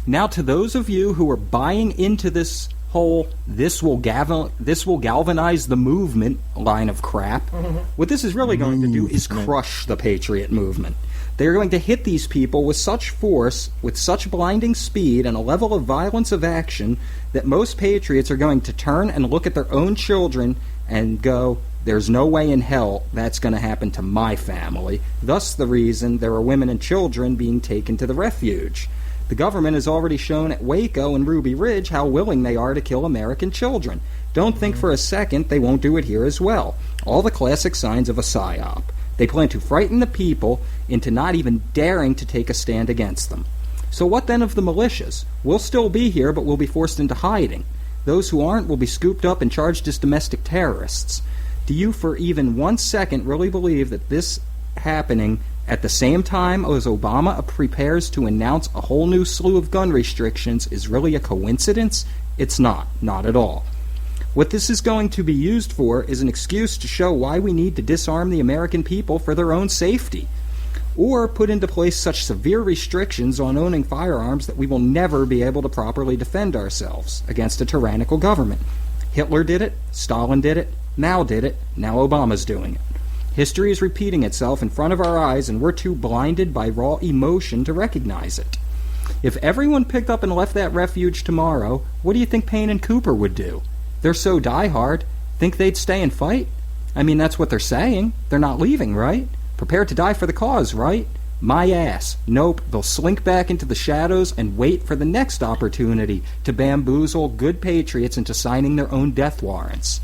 now to those of you who are buying into this whole this will galvanize the movement line of crap, what this is really going to do is crush the Patriot movement. They're going to hit these people with such force, with such blinding speed, and a level of violence of action that most patriots are going to turn and look at their own children and go, there's no way in hell that's going to happen to my family. Thus the reason there are women and children being taken to the refuge. The government has already shown at Waco and Ruby Ridge how willing they are to kill American children. Don't think for a second they won't do it here as well. All the classic signs of a psyop. They plan to frighten the people into not even daring to take a stand against them. So what then of the militias? We'll still be here, but we'll be forced into hiding. Those who aren't will be scooped up and charged as domestic terrorists. Do you for even 1 second really believe that this happening at the same time as Obama prepares to announce a whole new slew of gun restrictions is really a coincidence? It's not at all. What this is going to be used for is an excuse to show why we need to disarm the American people for their own safety, or put into place such severe restrictions on owning firearms that we will never be able to properly defend ourselves against a tyrannical government. Hitler did it, Stalin did it, Mao did it, now Obama's doing it. History is repeating itself in front of our eyes, and we're too blinded by raw emotion to recognize it. If everyone picked up and left that refuge tomorrow, what do you think Payne and Cooper would do? They're so diehard. Think they'd stay and fight? I mean, that's what they're saying. They're not leaving, right? Prepared to die for the cause, right? My ass. Nope, they'll slink back into the shadows and wait for the next opportunity to bamboozle good patriots into signing their own death warrants.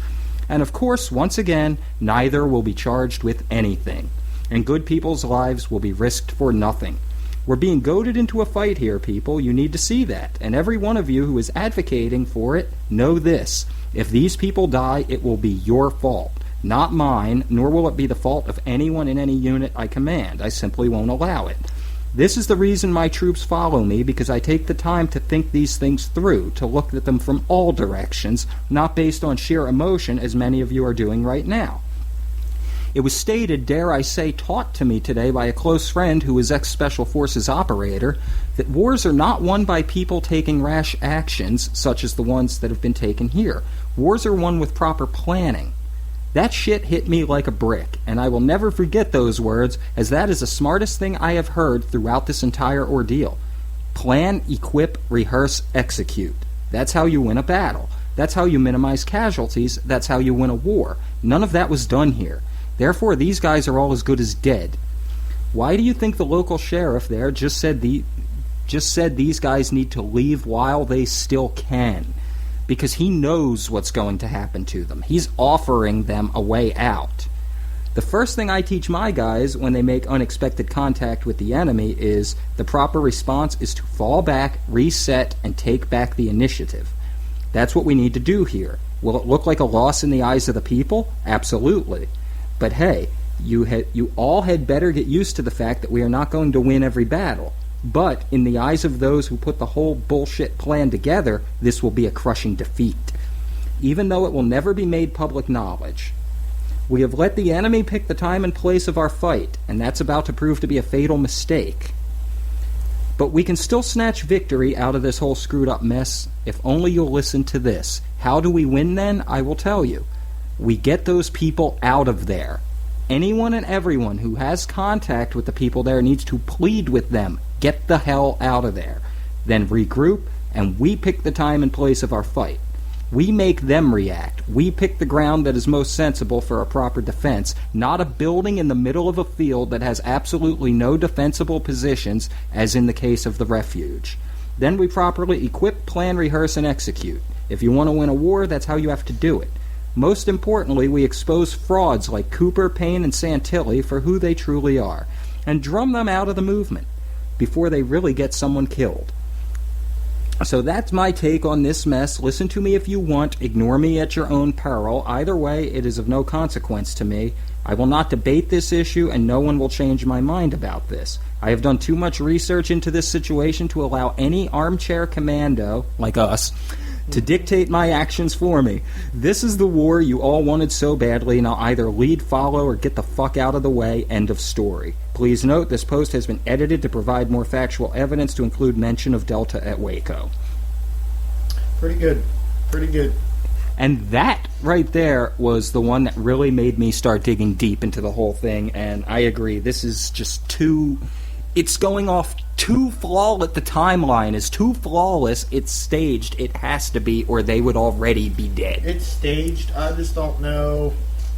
And of course, once again, neither will be charged with anything. And good people's lives will be risked for nothing. We're being goaded into a fight here, people. You need to see that. And every one of you who is advocating for it, know this. If these people die, it will be your fault. Not mine, nor will it be the fault of anyone in any unit I command. I simply won't allow it. This is the reason my troops follow me, because I take the time to think these things through, to look at them from all directions, not based on sheer emotion as many of you are doing right now. It was stated, dare I say, taught to me today by a close friend who is ex-Special Forces operator, that wars are not won by people taking rash actions, such as the ones that have been taken here. Wars are won with proper planning. That shit hit me like a brick, and I will never forget those words, as that is the smartest thing I have heard throughout this entire ordeal. Plan, equip, rehearse, execute. That's how you win a battle. That's how you minimize casualties. That's how you win a war. None of that was done here. Therefore, these guys are all as good as dead. Why do you think the local sheriff there just said these guys need to leave while they still can? Because he knows what's going to happen to them. He's offering them a way out. The first thing I teach my guys when they make unexpected contact with the enemy is the proper response is to fall back, reset, and take back the initiative. That's what we need to do here. Will it look like a loss in the eyes of the people? Absolutely. But hey, you all had better get used to the fact that we are not going to win every battle. But in the eyes of those who put the whole bullshit plan together, this will be a crushing defeat. even though it will never be made public knowledge. We have let the enemy pick the time and place of our fight, and that's about to prove to be a fatal mistake. But we can still snatch victory out of this whole screwed up mess if only you'll listen to this. How do we win then? I will tell you. We get those people out of there. Anyone and everyone who has contact with the people there needs to plead with them. Get the hell out of there. Then regroup, and we pick the time and place of our fight. We make them react. We pick the ground that is most sensible for a proper defense, not a building in the middle of a field that has absolutely no defensible positions, as in the case of the refuge. Then we properly equip, plan, rehearse, and execute. If you want to win a war, that's how you have to do it. Most importantly, we expose frauds like Cooper, Payne, and Santilli for who they truly are, and drum them out of the movement before they really get someone killed. So that's my take on this mess. Listen to me if you want. Ignore me at your own peril. Either way, it is of no consequence to me. I will not debate this issue, and no one will change my mind about this. I have done too much research into this situation to allow any armchair commando, like us, to dictate my actions for me. This is the war you all wanted so badly, and I'll either lead, follow, or get the fuck out of the way. End of story. Please note, this post has been edited to provide more factual evidence to include mention of Delta at Waco. Pretty good. Pretty good. And that right there was the one that really made me start digging deep into the whole thing, and I agree, this is just too... It's going off too flawless. The timeline is too flawless. It's staged. It has to be, or they would already be dead. It's staged. I just don't know.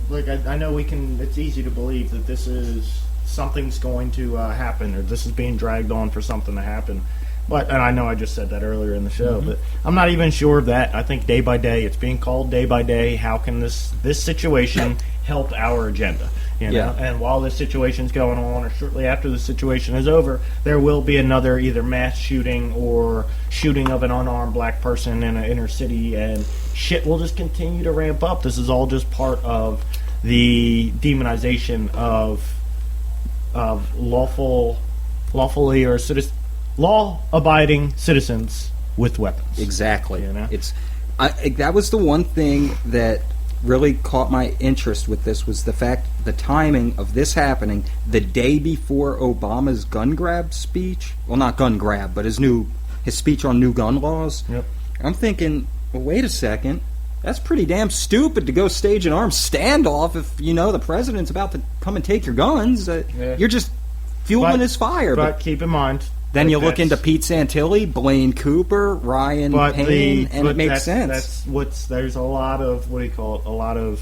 Like, I know we can... It's easy to believe that this is... something's going to happen, or this is being dragged on for something to happen. But, and I know I just said that earlier in the show, but I'm not even sure of that. I think day by day, it's being called day by day. How can this situation help our agenda? You know? Yeah. And while this situation's going on, or shortly after the situation is over, there will be another either mass shooting or shooting of an unarmed black person in an inner city, and shit will just continue to ramp up. This is all just part of the demonization of lawfully or law-abiding citizens with weapons. Exactly. You know? That was the one thing that really caught my interest with this, was the timing of this happening the day before Obama's gun grab speech. Well, not gun grab, but his speech on new gun laws. Yep. I'm thinking, well, wait a second. That's pretty damn stupid to go stage an armed standoff if, you know, the president's about to come and take your guns. You're just fueling his fire. But keep in mind... Then you look into Pete Santilli, Blaine Cooper, Ryan Payne, and it makes sense. There's a lot of, I don't want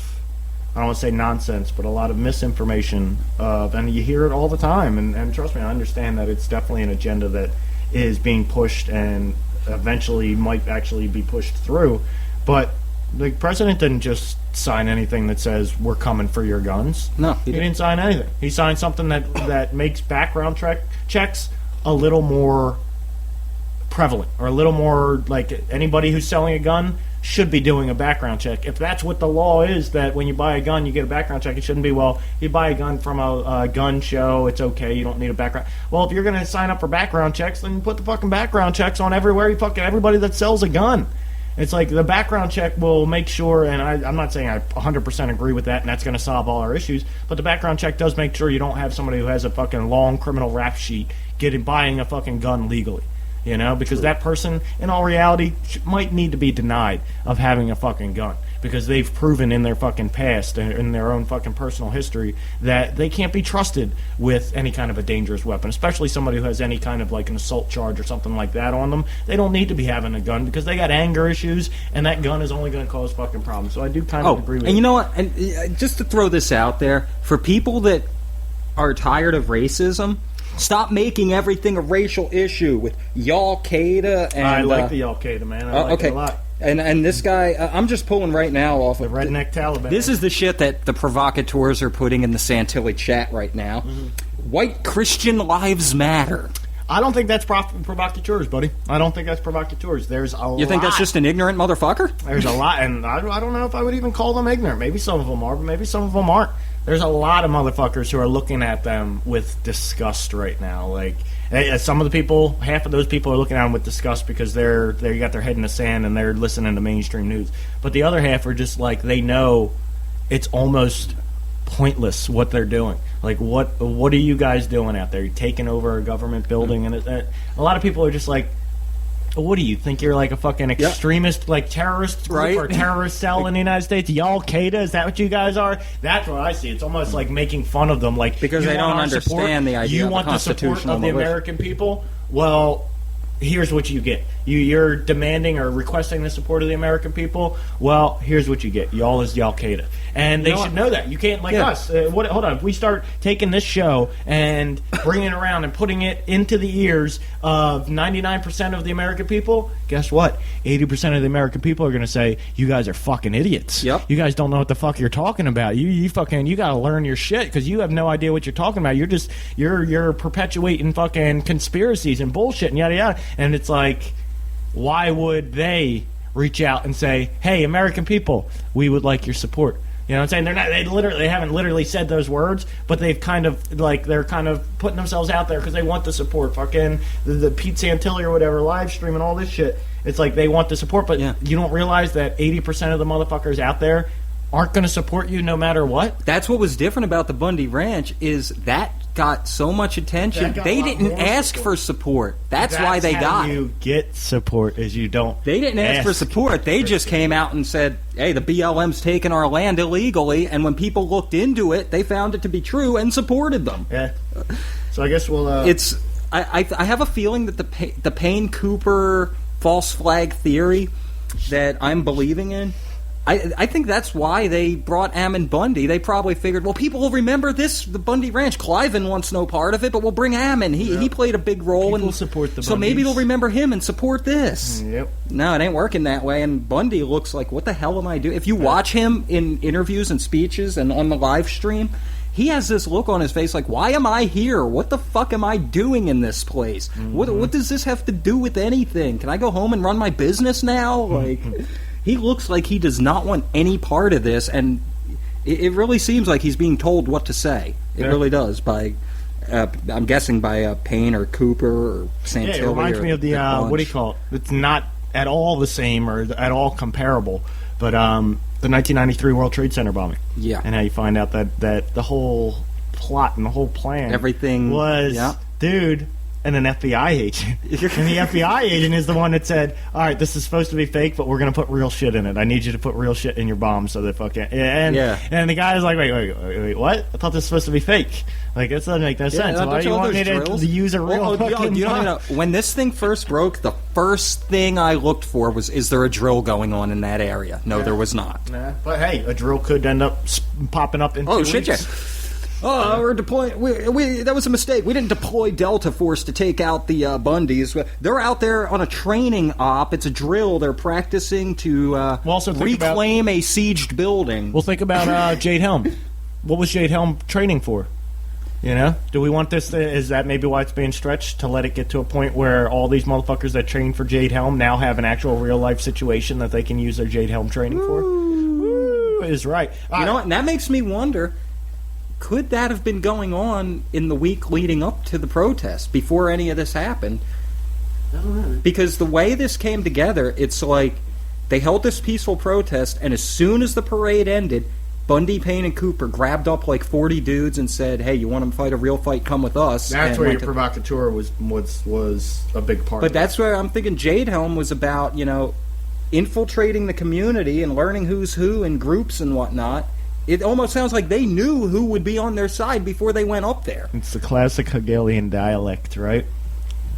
to say nonsense, but a lot of misinformation, and you hear it all the time, and trust me, I understand that it's definitely an agenda that is being pushed and eventually might actually be pushed through, but the president didn't just sign anything that says, we're coming for your guns. No, he didn't sign anything. He signed something that makes background checks a little more prevalent, or a little more like anybody who's selling a gun should be doing a background check. If that's what the law is, that when you buy a gun you get a background check, it shouldn't be, well, you buy a gun from a gun show, it's okay, you don't need a background. Well, if you're going to sign up for background checks, then put the fucking background checks on everybody that sells a gun. It's like the background check will make sure, and I'm not saying I 100% agree with that and that's going to solve all our issues, but the background check does make sure you don't have somebody who has a fucking long criminal rap sheet buying a fucking gun legally. You know, because that person, in all reality, might need to be denied of having a fucking gun. Because they've proven in their fucking past, and in their own fucking personal history, that they can't be trusted with any kind of a dangerous weapon. Especially somebody who has any kind of like an assault charge or something like that on them. They don't need to be having a gun because they got anger issues, and that gun is only going to cause fucking problems. So I do kind of agree with and you know what? And just to throw this out there, for people that are tired of racism, stop making everything a racial issue with Al-Qaeda. And I like the Al-Qaeda, man. I like it a lot. And this guy, I'm just pulling right now off the of redneck Taliban. This is the shit that the provocateurs are putting in the Santilli chat right now. Mm-hmm. White Christian lives matter. I don't think that's provocateurs, buddy. I don't think that's provocateurs. There's a lot. You think that's just an ignorant motherfucker? There's a lot, and I don't know if I would even call them ignorant. Maybe some of them are, but maybe some of them aren't. there's a lot of motherfuckers who are looking at them with disgust right now. Like, some of the people, half of those people are looking at them with disgust because they got their head in the sand and they're listening to mainstream news. But the other half are just like, they know it's almost pointless what they're doing. Like, what are you guys doing out there? You're taking over a government building, and a lot of people are just like, what do you think? You're like a fucking extremist, like terrorist group or terrorist cell in the United States? The Al-Qaeda? Is that what you guys are? That's what I see. It's almost like making fun of them. Like, because they don't understand the idea you of want the support of the American people? Well, here's what you get. You're demanding or requesting the support of the American people? Well, here's what you get. Y'all is the Al-Qaeda. And they should know that. You can't, like us. Hold on. If we start taking this show and bringing it around and putting it into the ears of 99% of the American people, guess what? 80% of the American people are going to say, you guys are fucking idiots. Yep. You guys don't know what the fuck you're talking about. You got to learn your shit because you have no idea what you're talking about. You're perpetuating fucking conspiracies and bullshit and yada yada. And it's like, why would they reach out and say, hey, American people, we would like your support? You know what I'm saying? They haven't literally said those words, but they've kind of, like, they're kind of putting themselves out there because they want the support. Fucking the Pete Santilli or whatever, live stream and all this shit. It's like they want the support, but you don't realize that 80% of the motherfuckers out there aren't going to support you no matter what. That's what was different about the Bundy Ranch is that got so much attention. They didn't ask for support. That's why they got it. You get support is you don't. They didn't ask for support. They just came out and said, hey, the BLM's taking our land illegally, and when people looked into it, they found it to be true and supported them. Yeah. So I guess we'll... I have a feeling that the Payne Cooper false flag theory that I'm believing in, I think that's why they brought Ammon Bundy. They probably figured, well, people will remember the Bundy Ranch. Cliven wants no part of it, but we'll bring Ammon. He played a big role. People support the Bundys. So maybe they'll remember him and support this. Yep. No, it ain't working that way, and Bundy looks like, what the hell am I doing? If you watch him in interviews and speeches and on the live stream, he has this look on his face like, why am I here? What the fuck am I doing in this place? Mm-hmm. What does this have to do with anything? Can I go home and run my business now? Like... He looks like he does not want any part of this, and it really seems like he's being told what to say. It really does by, I'm guessing by Payne or Cooper or Santilli. Yeah, it reminds me of the what do you call it? It's not at all the same or at all comparable, but the 1993 World Trade Center bombing. Yeah, and how you find out that the whole plot and the whole plan, everything was, dude. And an FBI agent. And the FBI agent is the one that said, all right, this is supposed to be fake, but we're going to put real shit in it. I need you to put real shit in your bomb so that fucking... And the guy is like, wait, what? I thought this was supposed to be fake. Like, that doesn't make no sense. Why do you want me to use a real fucking bomb? When this thing first broke, the first thing I looked for was, is there a drill going on in that area? No, there was not. Nah. But hey, a drill could end up popping up in 2 weeks. Shit, yeah. Oh, we're deploying. That was a mistake. We didn't deploy Delta Force to take out the Bundys. They're out there on a training op. It's a drill. They're practicing to reclaim a sieged building. Well, think about Jade Helm. What was Jade Helm training for? You know? Do we want this? Is that maybe why it's being stretched? To let it get to a point where all these motherfuckers that trained for Jade Helm now have an actual real-life situation that they can use their Jade Helm training for? Woo is right. You know what? And that makes me wonder... Could that have been going on in the week leading up to the protest, before any of this happened? I don't know. Because the way this came together, it's like they held this peaceful protest, and as soon as the parade ended, Bundy, Payne, and Cooper grabbed up like 40 dudes and said, hey, you want to fight a real fight, come with us. That's where your provocateur was a big part But of that's where I'm thinking Jade Helm was about, infiltrating the community and learning who's who in groups and whatnot. It almost sounds like they knew who would be on their side before they went up there. It's the classic Hegelian dialect, right?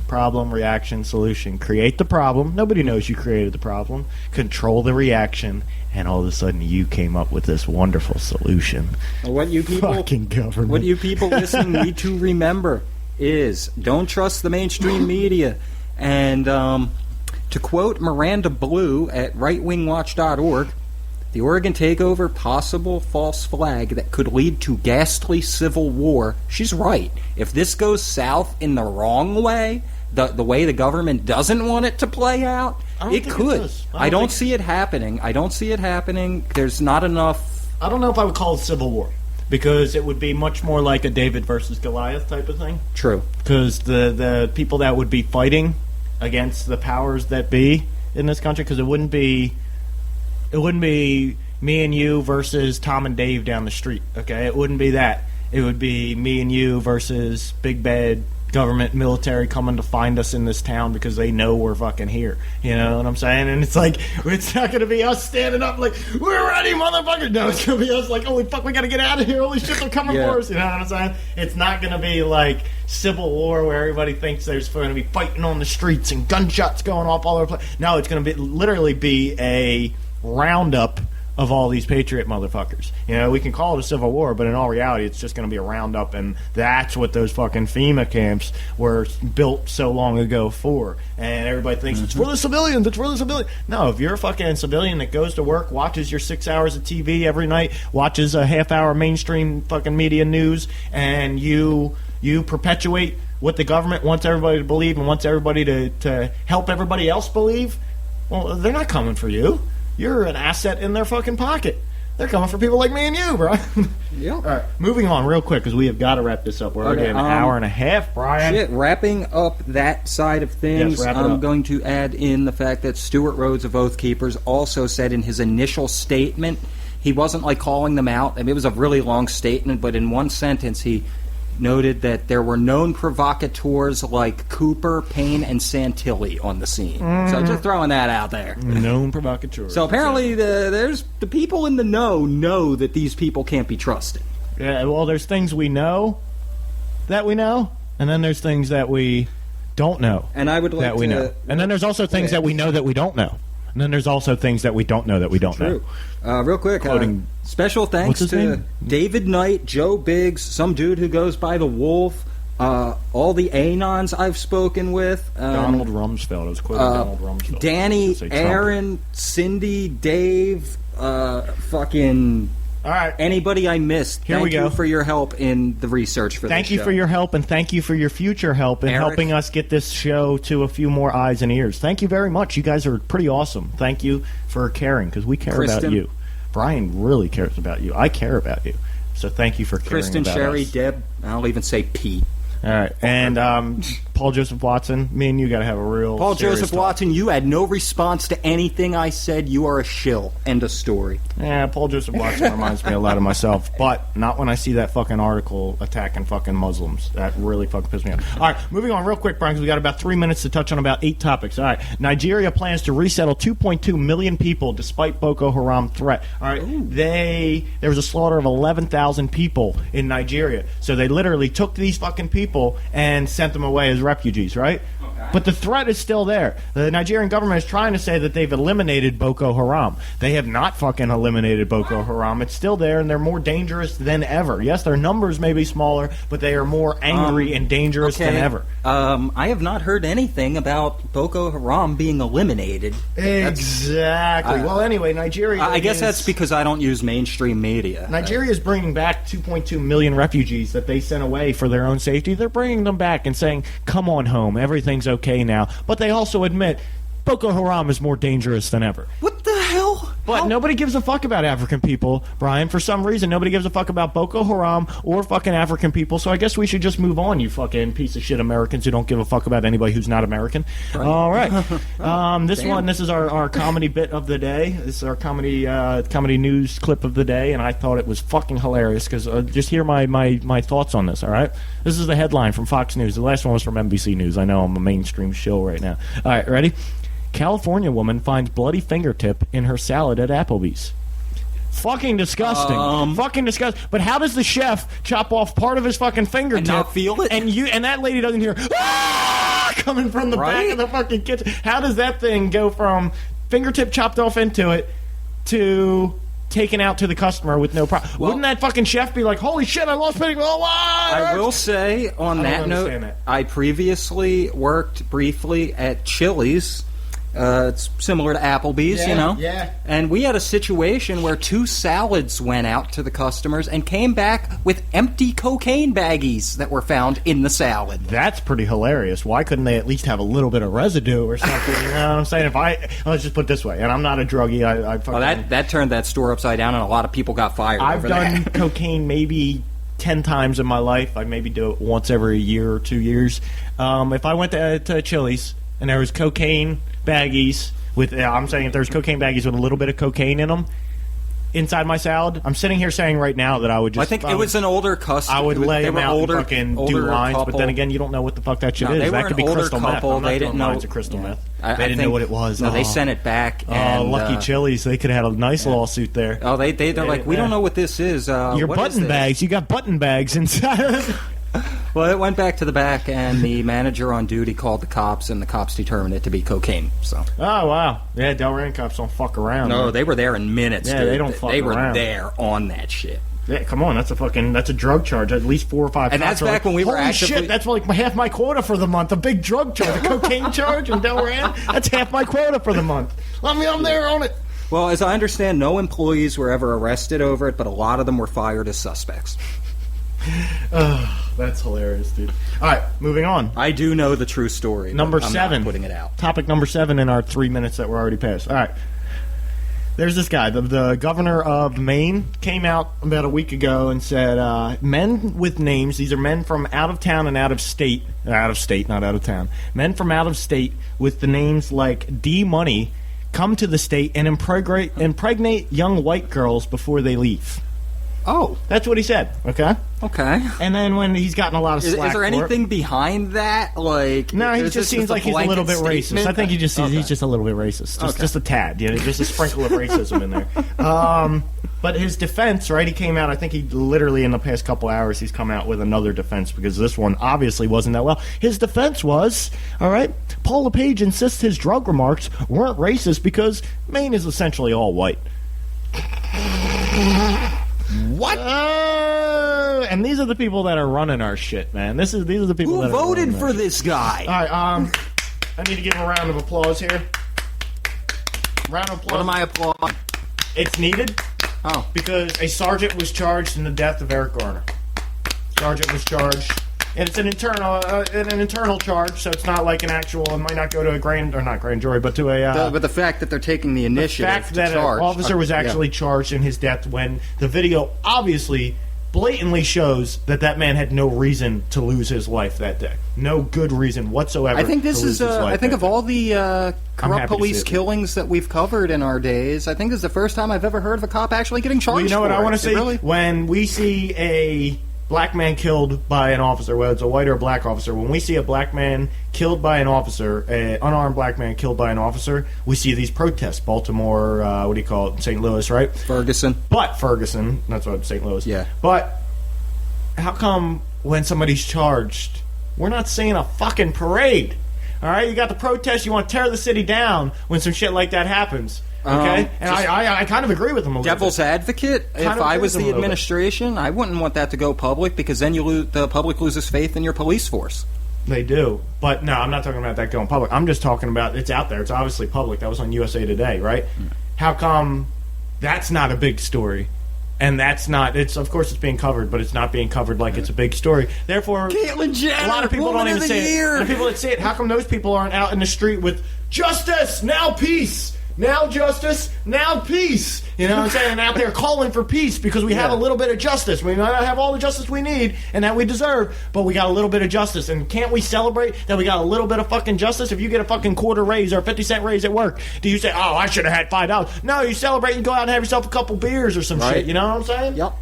Problem, reaction, solution. Create the problem. Nobody knows you created the problem. Control the reaction. And all of a sudden you came up with this wonderful solution. What you people, fucking government. What you people listening need to remember is don't trust the mainstream media. And to quote Miranda Blue at rightwingwatch.org, the Oregon takeover, possible false flag that could lead to ghastly civil war. She's right. If this goes south in the wrong way, the way the government doesn't want it to play out, it could. I don't see it happening. There's not enough... I don't know if I would call it civil war. because it would be much more like a David versus Goliath type of thing. True. Because the people that would be fighting against the powers that be in this country, because it wouldn't be me and you versus Tom and Dave down the street, okay? It wouldn't be that. It would be me and you versus big bad government military coming to find us in this town because they know we're fucking here. You know what I'm saying? And it's like, it's not going to be us standing up like, we're ready, motherfucker. No, it's going to be us like, holy fuck, we got to get out of here. Holy shit, they're coming for us. You know what I'm saying? It's not going to be like Civil War where everybody thinks there's going to be fighting on the streets and gunshots going off all over the place. No, it's going to be literally be a roundup of all these patriot motherfuckers. You know, we can call it a civil war, but in all reality, it's just going to be a roundup, and that's what those fucking FEMA camps were built so long ago for. And everybody thinks it's for the civilians, it's for the civilians. No, if you're a fucking civilian that goes to work, watches your 6 hours of TV every night, watches a half-hour mainstream fucking media news, and you perpetuate what the government wants everybody to believe and wants everybody to help everybody else believe, well, they're not coming for you. You're an asset in their fucking pocket. They're coming for people like me and you, bro. Yeah. All right, moving on real quick because we have got to wrap this up. We're already at an hour and a half, Brian. Shit, wrapping up that side of things, Yes, I'm going to add in the fact that Stuart Rhodes of Oath Keepers also said in his initial statement, he wasn't like calling them out. I mean, it was a really long statement, but in one sentence he noted that there were known provocateurs like Cooper, Payne, and Santilli on the scene. So just throwing that out there. Known provocateurs. So apparently there's the people in the know that these people can't be trusted. Yeah, well, there's things we know that we know, and then there's things that we don't know And I would like that we to know. And then there's also things that we know that we don't know. And then there's also things that we don't know that we don't know. Real quick, special thanks What's his to name? David Knight, Joe Biggs, some dude who goes by the Wolf, all the Anons I've spoken with. Donald Rumsfeld. I was quoting Donald Rumsfeld. Danny, Trump. Aaron, Cindy, Dave, fucking... All right. Anybody I missed, Here we thank go. you for your help in the research for Thank this you show. for your help, and thank you for your future help in Eric. helping us get this show to a few more eyes and ears. Thank you very much. You guys are pretty awesome. Thank you for caring, because we care Kristen. about you. Brian really cares about you. I care about you. So thank you for caring Kristen, about Sherry, us. Deb, I'll even say Pete. All right. And Paul Joseph Watson, me and you got to have a real Paul serious Joseph talk. Watson, you had no response to anything I said. You are a shill. End of story. Yeah, Paul Joseph Watson reminds me a lot of myself, but not when I see that fucking article attacking fucking Muslims. That really fucking pissed me off. All right, moving on real quick, Brian, because we got about 3 minutes to touch on about 8 topics. All right, Nigeria plans to resettle 2.2 million people despite Boko Haram threat. All right, there was a slaughter of 11,000 people in Nigeria, so they literally took these fucking people and sent them away as refugees, right? But the threat is still there. The Nigerian government is trying to say that they've eliminated Boko Haram. They have not fucking eliminated Boko Haram. It's still there, and they're more dangerous than ever. Yes, their numbers may be smaller, but they are more angry and dangerous than ever. I have not heard anything about Boko Haram being eliminated. Exactly. Well, anyway, Nigeria I guess is- that's because I don't use mainstream media. Nigeria is bringing back 2.2 million refugees that they sent away for their own safety. They're bringing them back and saying, come on home, everything's okay now. But they also admit Boko Haram is more dangerous than ever. What the hell? But nobody gives a fuck about African people, Brian. For some reason, nobody gives a fuck about Boko Haram or fucking African people, so I guess we should just move on, you fucking piece of shit Americans who don't give a fuck about anybody who's not American. All right. This is our comedy bit of the day. This is our comedy news clip of the day, and I thought it was fucking hilarious, because just hear my thoughts on this, all right? This is the headline from Fox News. The last one was from NBC News. I know I'm a mainstream shill right now. All right, ready? California woman finds bloody fingertip in her salad at Applebee's. Fucking disgusting. Fucking disgusting. But how does the chef chop off part of his fucking fingertip And not feel it? And that lady doesn't hear coming from the back of the fucking kitchen? How does that thing go from fingertip chopped off into it to taken out to the customer with no problem? Wouldn't that fucking chef be like, holy shit, I lost fingertip? I will say, on that note, I previously worked briefly at Chili's, It's similar to Applebee's, Yeah, you know? yeah. And we had a situation where 2 salads went out to the customers and came back with empty cocaine baggies that were found in the salad. That's pretty hilarious. Why couldn't they at least have a little bit of residue or something? You know what I'm saying? Let's just put it this way, and I'm not a druggie. I fucking, Well, that turned that store upside down, and a lot of people got fired I've over done that. cocaine maybe 10 times in my life. I maybe do it once every year or 2 years. If I went to Chili's and there was cocaine baggies with, I'm saying if there's cocaine baggies with a little bit of cocaine in them inside my salad, I'm sitting here saying right now that I would just... I think it was an older customer. I would lay they them were out older, and fucking older do lines, couple. but then again, you don't know what the fuck that shit No, is. they That were could be an older crystal meth. couple. I'm not They doing didn't know lines of crystal meth. I They didn't know think- what it was. No, they Oh. sent it back. Oh, And, lucky Chili's. They could have had a nice lawsuit there. Oh, they're like, we don't know what this is. Your what is button this? bags. You got button bags inside. Well, it went back to the back, and the manager on duty called the cops, and the cops determined it to be cocaine. So. Oh, wow. Yeah, Delran cops don't fuck around. No, man. they were there in minutes. Yeah, dude. they don't fuck They were around. there on that shit. Yeah, come on, that's a drug charge. At least 4 or 5. And that's cops are back when we were holy actively- shit, that's like half my quota for the month. A big drug charge, a cocaine charge in Delran. That's half my quota for the month. I'm there on it. Well, as I understand, no employees were ever arrested over it, but a lot of them were fired as suspects. That's hilarious, dude. All right, moving on. I do know the true story. but Number I'm 7. not putting it out. Topic number 7 in our 3 minutes that were already passed. All right. There's this guy, the governor of Maine, came out about a week ago and said, men with names, these are men from out of town and out of state, not out of town, men from out of state with the names like D Money come to the state and impregnate young white girls before they leave. Oh, That's what he said, okay? okay. And then when he's gotten a lot of Is slack there for it- anything behind that? Like, No, he is just this seems like he's a little bit blanket racist. statement? I think he's Okay. just a little bit racist, just a tad, just a sprinkle of racism in there. But his defense, right? He came out. I think he literally in the past couple hours he's come out with another defense because this one obviously wasn't that well. His defense was, all right, Paul LePage insists his drug remarks weren't racist because Maine is essentially all white. What? And these are the people that are running our shit, man. These are the people Who that are voted running our for shit. this guy? All right, I need to give him a round of applause here. Round of applause. What am I applauding? It's needed Oh, because a sergeant was charged in the death of Eric Garner. Sergeant was charged, and it's an internal charge, so it's not like an actual. It might not go to a not grand jury, but to a. but the fact that they're taking the the initiative fact to that charge. an officer was actually charged in his death when the video obviously blatantly shows that man had no reason to lose his life that day. No good reason whatsoever. I think this to lose is. his life I think that of day. all the happy corrupt to see police it. killings that we've covered in our days, I think this is the first time I've ever heard of a cop actually getting charged. Well, you know what for I want it. to say? Really? When we see a black man killed by an officer, whether it's a white or a black officer, when we see a black man killed by an officer, an unarmed black man killed by an officer, we see these protests. Baltimore, what do you call it? St. Louis, right? Ferguson. But Ferguson, that's what St. Louis. Yeah. But how come when somebody's charged, we're not seeing a fucking parade? All right, you got the protest. You want to tear the city down when some shit like that happens. Okay, and I kind of agree with them a little Devil's bit. advocate. Kind If of I agree was with them the a little bit. administration, I wouldn't want that to go public because then the public loses faith in your police force. They do. But no, I'm not talking about that going public. I'm just talking about it's out there. It's obviously public. That was on USA Today, right? How come that's not a big story? And that's not, of course it's being covered, but it's not being covered like it's a big story. Therefore, Caitlyn Jenner, a lot of people Woman don't even of the say Year. it. The people that say it, how come those people aren't out in the street with justice, now peace, now justice, now peace? You know what I'm saying? And out there calling for peace because we have a little bit of justice. We might not have all the justice we need and that we deserve, but we got a little bit of justice. And can't we celebrate that we got a little bit of fucking justice? If you get a fucking quarter raise or a 50-cent raise at work, do you say, oh, I should have had $5? No, you celebrate and go out and have yourself a couple beers or some Right. shit. You know what I'm saying? Yep.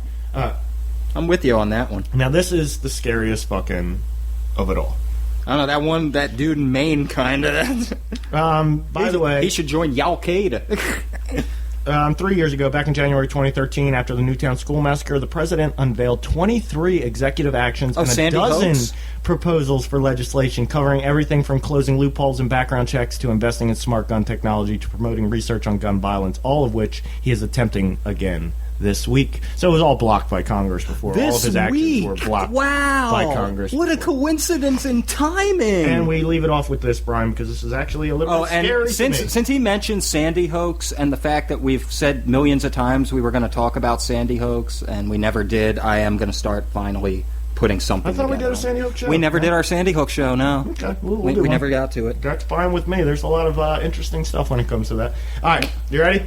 I'm with you on that one. Now, this is the scariest fucking of it all. I don't know, that dude in Maine kind of. By the way, he should join Al Qaeda. 3 years ago, back in January 2013, after the Newtown school massacre, the president unveiled 23 executive actions and a Sandy dozen Hoax? proposals for legislation covering everything from closing loopholes in background checks to investing in smart gun technology to promoting research on gun violence, all of which he is attempting again this week. So it was all blocked by Congress before. All of his actions were blocked by Congress. What a coincidence in timing. And we leave it off with this, Brian, because this is actually a little bit scary to me. Since he mentioned Sandy hoax and the fact that we've said millions of times we were going to talk about Sandy hoax and we never did, I am going to start finally putting something together. I thought we did a Sandy Hook show. We never did our Sandy Hook show, no. Okay, we never got to it. That's fine with me. There's a lot of interesting stuff when it comes to that. All right, you ready?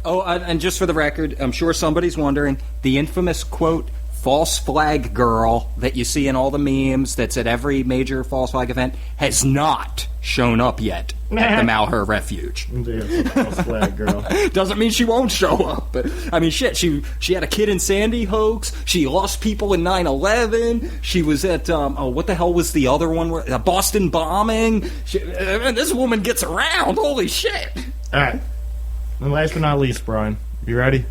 Oh, and just for the record, I'm sure somebody's wondering, the infamous quote, false flag girl that you see in all the memes that's at every major false flag event has not shown up yet at the Malheur Refuge. False flag girl. Doesn't mean she won't show up, but I mean, shit, she had a kid in Sandy hoax, she lost people in 9/11, she was at, what the hell was the other one, Boston bombing, this woman gets around, holy shit. Alright, and last but not least, Brian, you ready?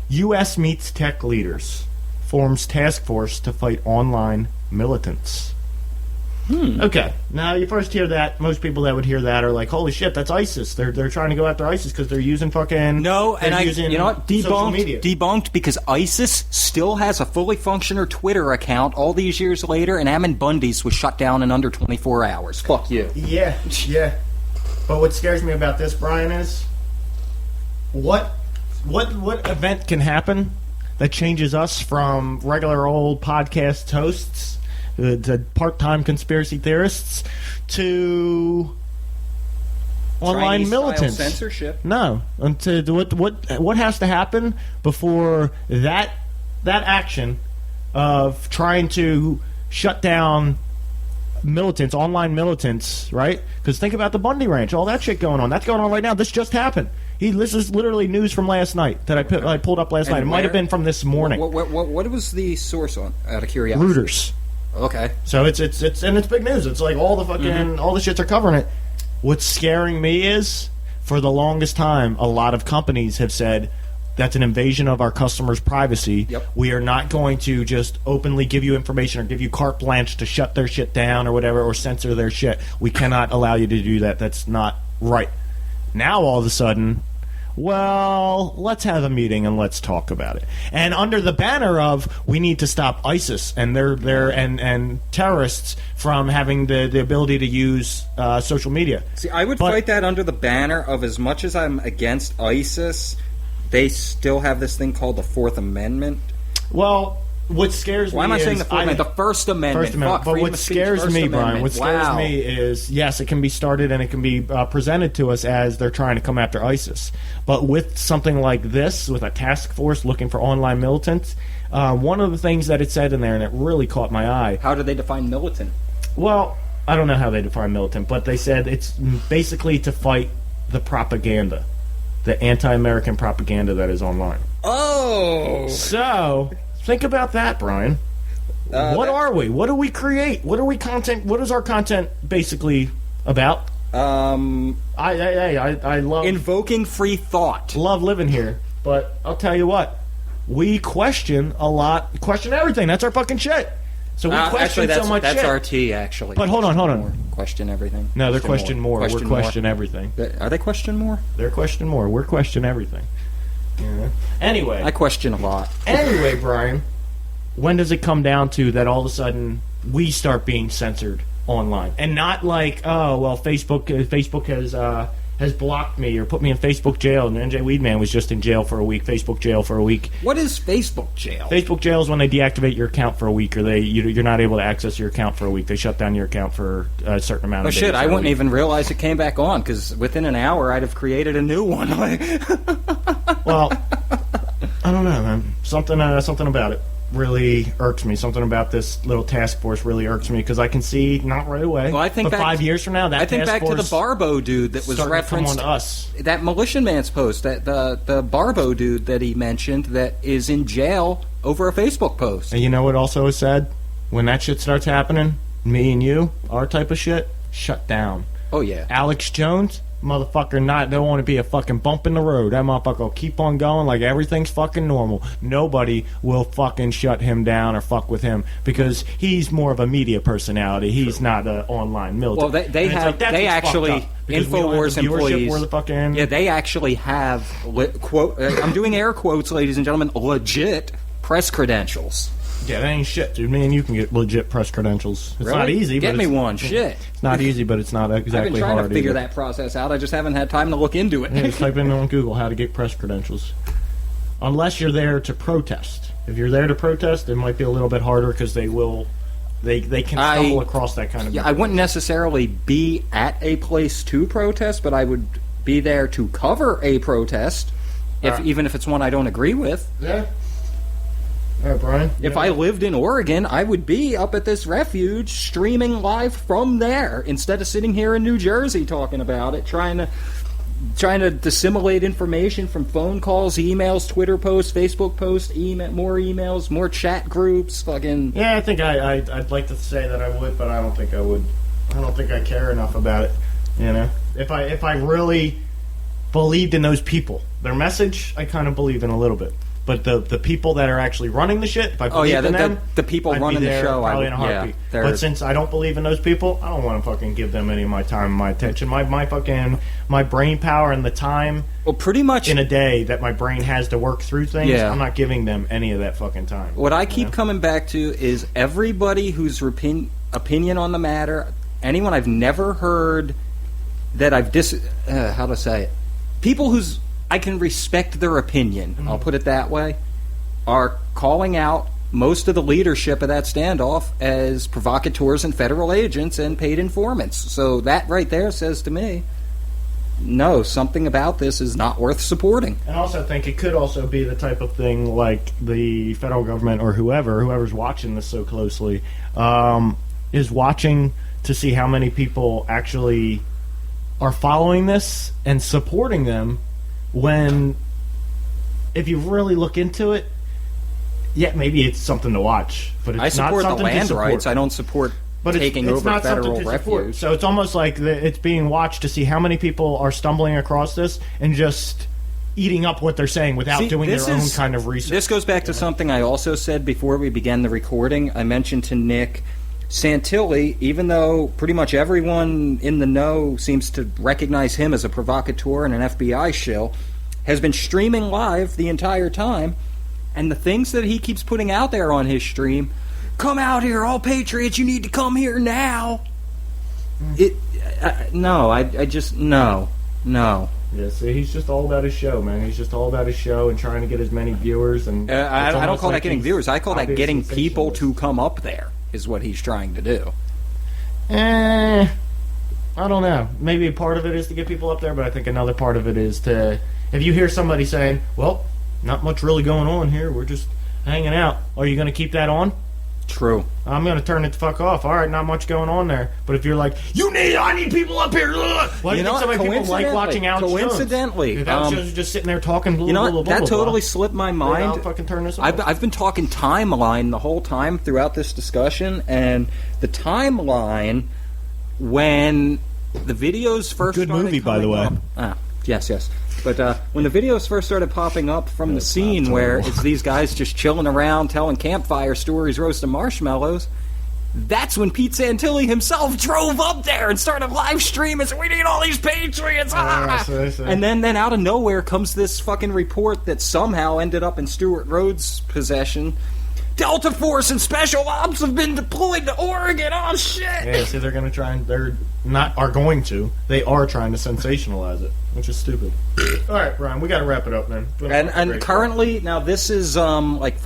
U.S. meets tech leaders. Forms task force to fight online militants. Okay, now you first hear that. Most people that would hear that are like, "Holy shit, that's ISIS! They're trying to go after ISIS because they're using fucking you know what? Debunked because ISIS still has a fully functional Twitter account all these years later, and Ammon Bundy's was shut down in under 24 hours. Fuck you. Yeah. But what scares me about this, Brian, is what event can happen that changes us from regular old podcast hosts to part-time conspiracy theorists to online Chinese militants. Style censorship. No, and to what has to happen before that action of trying to shut down militants, online militants, right? Because think about the Bundy Ranch, all that shit going on. That's going on right now. This just happened. This is literally news from last night that I pulled up last night. It might have been from this morning. What was the source on? Out of curiosity. Reuters. Okay. So it's big news. It's like all the fucking all the shits are covering it. What's scaring me is, for the longest time, a lot of companies have said that's an invasion of our customers' privacy. Yep. We are not going to just openly give you information or give you carte blanche to shut their shit down or whatever, or censor their shit. We cannot allow you to do that. That's not right. Now all of a sudden, well, let's have a meeting and let's talk about it. And under the banner of we need to stop ISIS and and terrorists from having the ability to use social media. See, I would fight that under the banner of, as much as I'm against ISIS, they still have this thing called the Fourth Amendment. Well, what scares me is... Why am I saying the Fourth Amendment? The First Amendment. First Amendment. But what scares me, Brian, what scares me is, yes, it can be started and it can be presented to us as they're trying to come after ISIS. But with something like this, with a task force looking for online militants, one of the things that it said in there, and it really caught my eye... How do they define militant? Well, I don't know how they define militant, but they said it's basically to fight the propaganda. The anti-American propaganda that is online. Oh! So, think about that, Brian. What are we? What do we create? What is our content basically about? I love... Invoking free thought. Love living here. But I'll tell you what. We question a lot. Question everything. That's our fucking shit. So we question so much shit. That's RT, actually. But hold on. Question everything. No, they're question more. We're question everything. Are they question more? They're question more. We're question everything. Yeah. Anyway. I question a lot. Anyway, Brian, when does it come down to that all of a sudden we start being censored online? And not like, oh, well, Facebook has blocked me or put me in Facebook jail, and NJ Weedman was just in jail for a week, Facebook jail for a week. What is Facebook jail? Facebook jail is when they deactivate your account for a week, or you're not able to access your account for a week. They shut down your account for a certain amount of days. Oh, shit, I wouldn't even realize it came back on, because within an hour I'd have created a new one. Well, I don't know, man. Something about it really irks me. Something about this little task force really irks me, because I can see, not right away, well, I think but 5 years from now, that task force... I think back to the Barbo dude that was referenced... to us. That Militia Man's post, that the Barbo dude that he mentioned that is in jail over a Facebook post. And you know what also is sad? When that shit starts happening, me and you, our type of shit, shut down. Oh, yeah. Alex Jones, motherfucker don't want to be a fucking bump in the road. That motherfucker will keep on going like everything's fucking normal. Nobody will fucking shut him down or fuck with him because he's more of a media personality. He's not an online military. Well, they actually InfoWars employees. Yeah, they actually have quote. I'm doing air quotes, ladies and gentlemen. Legit press credentials. Yeah, that ain't shit, dude. Man, you can get legit press credentials. It's not easy. Get but me one. Shit. It's not easy, but it's not exactly hard. I've been trying to figure either. that process out. I just haven't had time to look into it. Yeah, just type in on Google how to get press credentials. Unless you're there to protest. If you're there to protest, it might be a little bit harder because they can stumble across that kind of. Yeah, I wouldn't necessarily be at a place to protest, but I would be there to cover a protest, even if it's one I don't agree with. Yeah. All right, Brian. If I lived in Oregon, I would be up at this refuge streaming live from there instead of sitting here in New Jersey talking about it, trying to dissimulate information from phone calls, emails, Twitter posts, Facebook posts, more emails, more chat groups, fucking. Yeah, I think I'd like to say that I would, but I don't think I would. I don't think I care enough about it. You know, if I really believed in those people, their message, I kind of believe in a little bit. But the people that are actually running the shit, if I believe in them, the people I'd running be there the show, probably in a heartbeat. But since I don't believe in those people, I don't want to fucking give them any of my time and my attention. My brain power and the time pretty much in a day that my brain has to work through things, I'm not giving them any of that fucking time. What I keep coming back to is everybody whose opinion on the matter, anyone I've never heard that I've how to say it, people whose I can respect their opinion, I'll put it that way, are calling out most of the leadership of that standoff as provocateurs and federal agents and paid informants. So that right there says to me, no, something about this is not worth supporting. And I also think it could also be the type of thing like the federal government or whoever's watching this so closely, is watching to see how many people actually are following this and supporting them. When, if you really look into it, yeah, maybe it's something to watch, but it's not something the land to support. Rights. I don't support taking over not federal refuge. So it's almost like it's being watched to see how many people are stumbling across this and just eating up what they're saying without doing their own kind of research. This goes back to something I also said before we began the recording. I mentioned to Nick Santilli, even though pretty much everyone in the know seems to recognize him as a provocateur and an FBI shill, has been streaming live the entire time, and the things that he keeps putting out there on his stream, come out here, all patriots, you need to come here now. No. Yeah, see, he's just all about his show, man. He's just all about his show and trying to get as many viewers. And I don't call that getting viewers. I call that getting people to come up there. Is what he's trying to do. I don't know. Maybe part of it is to get people up there, but I think another part of it is to... If you hear somebody saying, well, not much really going on here, we're just hanging out, are you going to keep that on? True. I'm going to turn it the fuck off. All right, not much going on there. But if you're like, I need people up here. Well, you know so many people like watching Alex coincidentally, Jones. Alex Jones is just sitting there talking. That totally slipped my mind. I'll fucking turn this off. I've been talking timeline the whole time throughout this discussion, and the timeline when the videos first good started movie, by the way. Yes. But when the videos first started popping up from the scene where it's these guys just chilling around, telling campfire stories, roasting marshmallows, that's when Pete Santilli himself drove up there and started live streaming. So we need all these patriots. And then out of nowhere comes this fucking report that somehow ended up in Stuart Rhodes' possession. Delta Force and Special Ops have been deployed to Oregon. Oh shit! Yeah, see, they're going to try and they are trying to sensationalize it, which is stupid. All right, Brian, we got to wrap it up, man. And currently, now this is like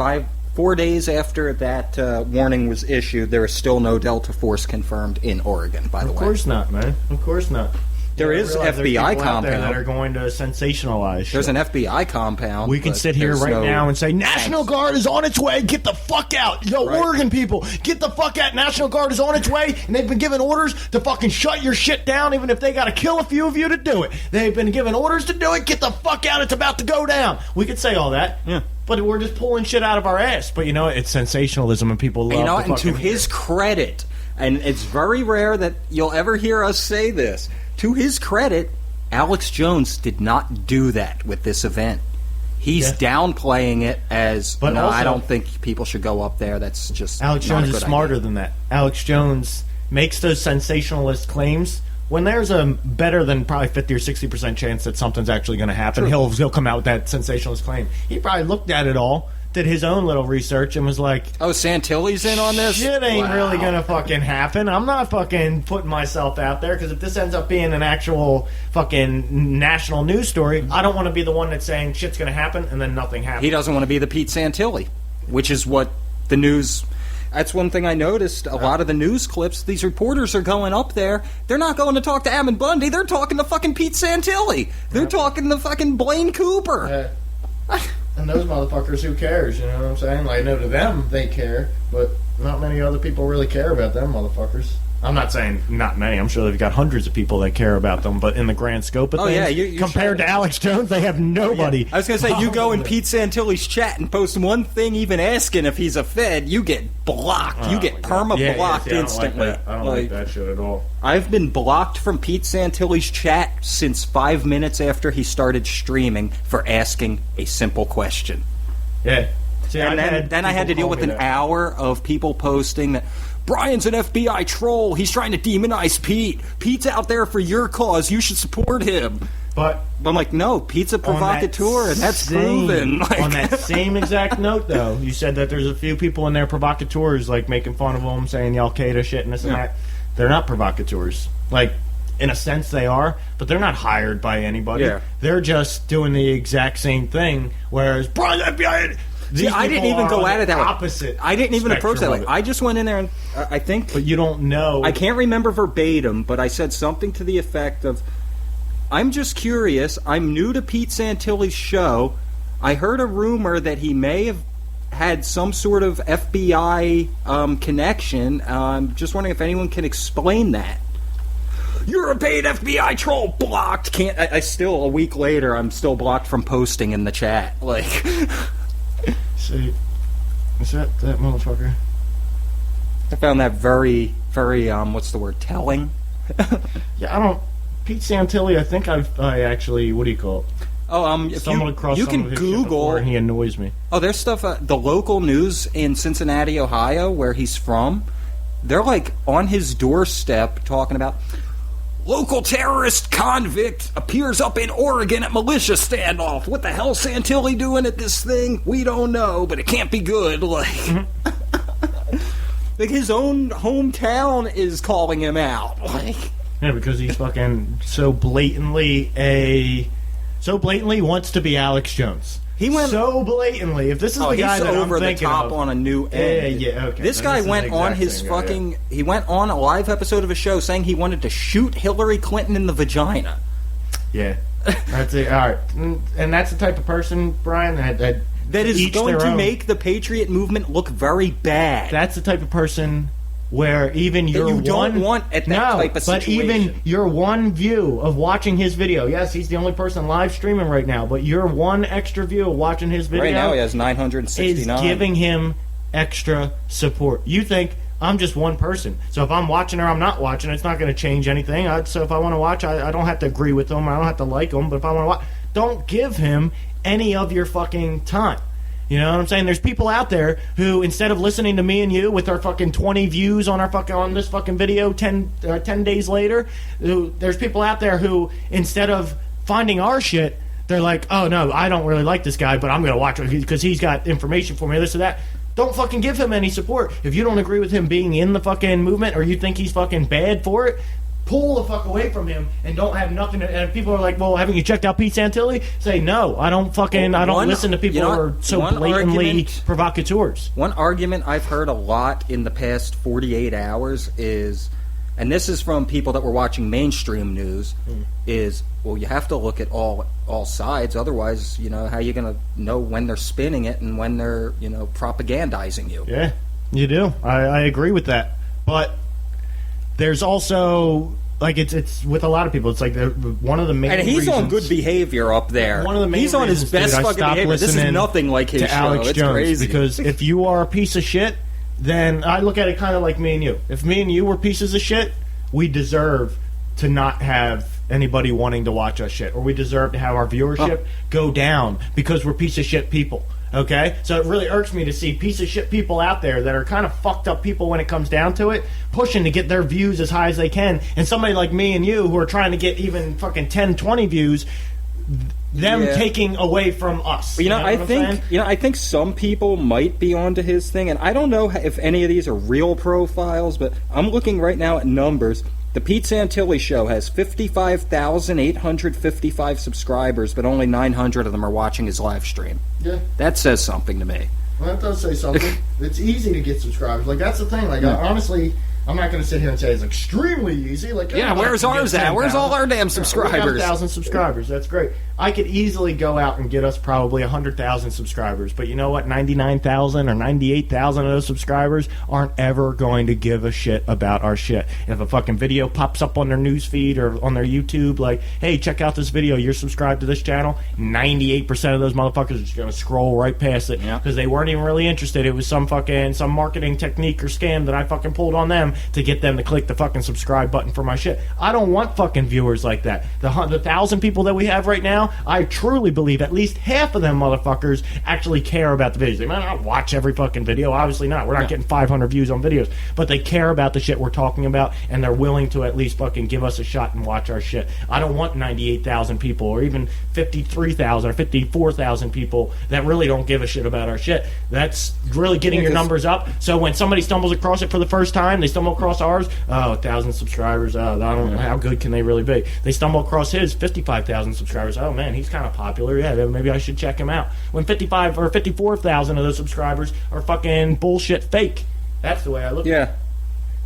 4 days after that warning was issued. There is still no Delta Force confirmed in Oregon. By the way, of course not, man. Of course not. There is FBI compound that are going to sensationalize shit. There's an FBI compound. We can sit here right now and say, National Guard is on its way. Get the fuck out. Yo, right. Oregon people, get the fuck out. National Guard is on its way, and they've been given orders to fucking shut your shit down, even if they got to kill a few of you to do it. They've been given orders to do it. Get the fuck out. It's about to go down. We could say all that. Yeah. But we're just pulling shit out of our ass. But you know, it's sensationalism, and people love and to his credit, and it's very rare that you'll ever hear us say this, to his credit, Alex Jones did not do that with this event. He's downplaying it as, but no, also, I don't think people should go up there. That's just Alex not Jones a good is smarter idea. than that. Alex Jones makes those sensationalist claims when there's a better than probably 50 or 60% chance that something's actually going to happen. He'll come out with that sensationalist claim. He probably looked at it all, did his own little research, and was like, oh, Santilli's in on this? Shit ain't really going to fucking happen. I'm not fucking putting myself out there, because if this ends up being an actual fucking national news story, I don't want to be the one that's saying shit's going to happen and then nothing happens. He doesn't want to be the Pete Santilli, which is what the news... That's one thing I noticed. A lot of the news clips, these reporters are going up there. They're not going to talk to Ammon Bundy. They're talking to fucking Pete Santilli. They're talking to fucking Blaine Cooper. And those motherfuckers, who cares? You know what I'm saying? Like, I know to them they care, but not many other people really care about them motherfuckers. I'm not saying not many. I'm sure they've got hundreds of people that care about them, but in the grand scope of things, you compared to Alex Jones, they have nobody. Yeah. I was going to say, you go in Pete Santilli's chat and post one thing even asking if he's a Fed, you get blocked. You get perma-blocked instantly. I don't like that shit at all. I've been blocked from Pete Santilli's chat since 5 minutes after he started streaming for asking a simple question. Yeah. See, and then I had to deal with an hour of people posting that Brian's an FBI troll. He's trying to demonize Pete. Pete's out there for your cause. You should support him. But I'm like, no, Pete's a provocateur, and that's proven. Like, on that same exact note, though, you said that there's a few people in there provocateurs, like making fun of them, saying the Al-Qaeda shit and this and that. They're not provocateurs. Like, in a sense they are, but they're not hired by anybody. Yeah. They're just doing the exact same thing, whereas Brian's FBI... See, I didn't even go at it that way. Opposite. I didn't even approach that way. I just went in there and I think... But you don't know... I can't remember verbatim, but I said something to the effect of, I'm just curious. I'm new to Pete Santilli's show. I heard a rumor that he may have had some sort of FBI connection. I'm just wondering if anyone can explain that. You're a paid FBI troll. Blocked. Can't... I still, a week later, I'm still blocked from posting in the chat. Like... See, is that motherfucker? I found that very, very, what's the word, telling? Yeah, I don't... Pete Santilli, I think I actually, what do you call it? Oh, if you can Google... He annoys me. Oh, there's stuff, the local news in Cincinnati, Ohio, where he's from, they're, like, on his doorstep talking about... Local terrorist convict appears up in Oregon at militia standoff. What the hell Santilli doing at this thing? We don't know, but it can't be good. Like, like his own hometown is calling him out. Like, yeah, because he's fucking so blatantly wants to be Alex Jones. He went so blatantly. If this is the guy that over I'm the thinking top of, on a new end. Yeah, okay. This guy went on his fucking. He went on a live episode of a show saying he wanted to shoot Hillary Clinton in the vagina. Yeah, that's it. All right, and that's the type of person, Brian, that is going to make the Patriot movement look very bad. That's the type of person where even your don't want at that type of situation. But even your one view of watching his video, yes, he's the only person live streaming right now, but your one extra view of watching his video right now he has 969 is giving him extra support. You think, I'm just one person, so if I'm watching or I'm not watching, it's not going to change anything. So if I want to watch, I don't have to agree with him, I don't have to like him, but if I want to watch, don't give him any of your fucking time. You know what I'm saying? There's people out there who, instead of listening to me and you with our fucking 20 views on this fucking video 10 days later, there's people out there who, instead of finding our shit, they're like, oh no, I don't really like this guy, but I'm going to watch it because he's got information for me, this or that. Don't fucking give him any support. If you don't agree with him being in the fucking movement or you think he's fucking bad for it, pull the fuck away from him and don't have nothing to, and if people are like, well, haven't you checked out Pete Santilli? Say, no, I don't fucking, I don't listen to people who are so blatantly provocateurs. One argument I've heard a lot in the past 48 hours is, and this is from people that were watching mainstream news, is, well, you have to look at all sides, otherwise, you know, how are you going to know when they're spinning it and when they're, you know, propagandizing you? Yeah, you do. I agree with that. But there's also, like, it's with a lot of people, it's like one of the main reasons... And he's on good behavior up there. One of the main he's on his best fucking behavior. This is nothing like his show. Alex it's Jones, crazy. Because if you are a piece of shit, then I look at it kind of like me and you. If me and you were pieces of shit, we deserve to not have anybody wanting to watch us shit, or we deserve to have our viewership go down because we're piece of shit people. Okay? So it really irks me to see piece of shit people out there that are kind of fucked up people when it comes down to it, pushing to get their views as high as they can, and somebody like me and you who are trying to get even fucking 10, 20 views, them taking away from us. I think some people might be onto his thing, and I don't know if any of these are real profiles, but I'm looking right now at numbers. The Pete Santilli Show has 55,855 subscribers, but only 900 of them are watching his live stream. Yeah. That says something to me. Well, that does say something. It's easy to get subscribers. Like, that's the thing. Like, honestly, I'm not going to sit here and say it's extremely easy. Like, where's ours at? Where's all our damn subscribers? We got 1,000 subscribers. That's great. I could easily go out and get us probably 100,000 subscribers. But you know what? 99,000 or 98,000 of those subscribers aren't ever going to give a shit about our shit. If a fucking video pops up on their news feed or on their YouTube, like, hey, check out this video, you're subscribed to this channel, 98% of those motherfuckers are just going to scroll right past it because they weren't even really interested. It was some marketing technique or scam that I fucking pulled on them to get them to click the fucking subscribe button for my shit. I don't want fucking viewers like that. The 1,000 people that we have right now, I truly believe at least half of them motherfuckers actually care about the videos. They might not watch every fucking video, obviously not. We're not getting 500 views on videos, but they care about the shit we're talking about, and they're willing to at least fucking give us a shot and watch our shit. I don't want 98,000 people or even 53,000 or 54,000 people that really don't give a shit about our shit. That's really getting your numbers up. So when somebody stumbles across it for the first time, they stumble across ours, 1,000 subscribers, I don't know, how good can they really be? They stumble across his, 55,000 subscribers, oh man, he's kind of popular, maybe I should check him out. When 55 or 54,000 of those subscribers are fucking bullshit fake. That's the way I look at it. Yeah,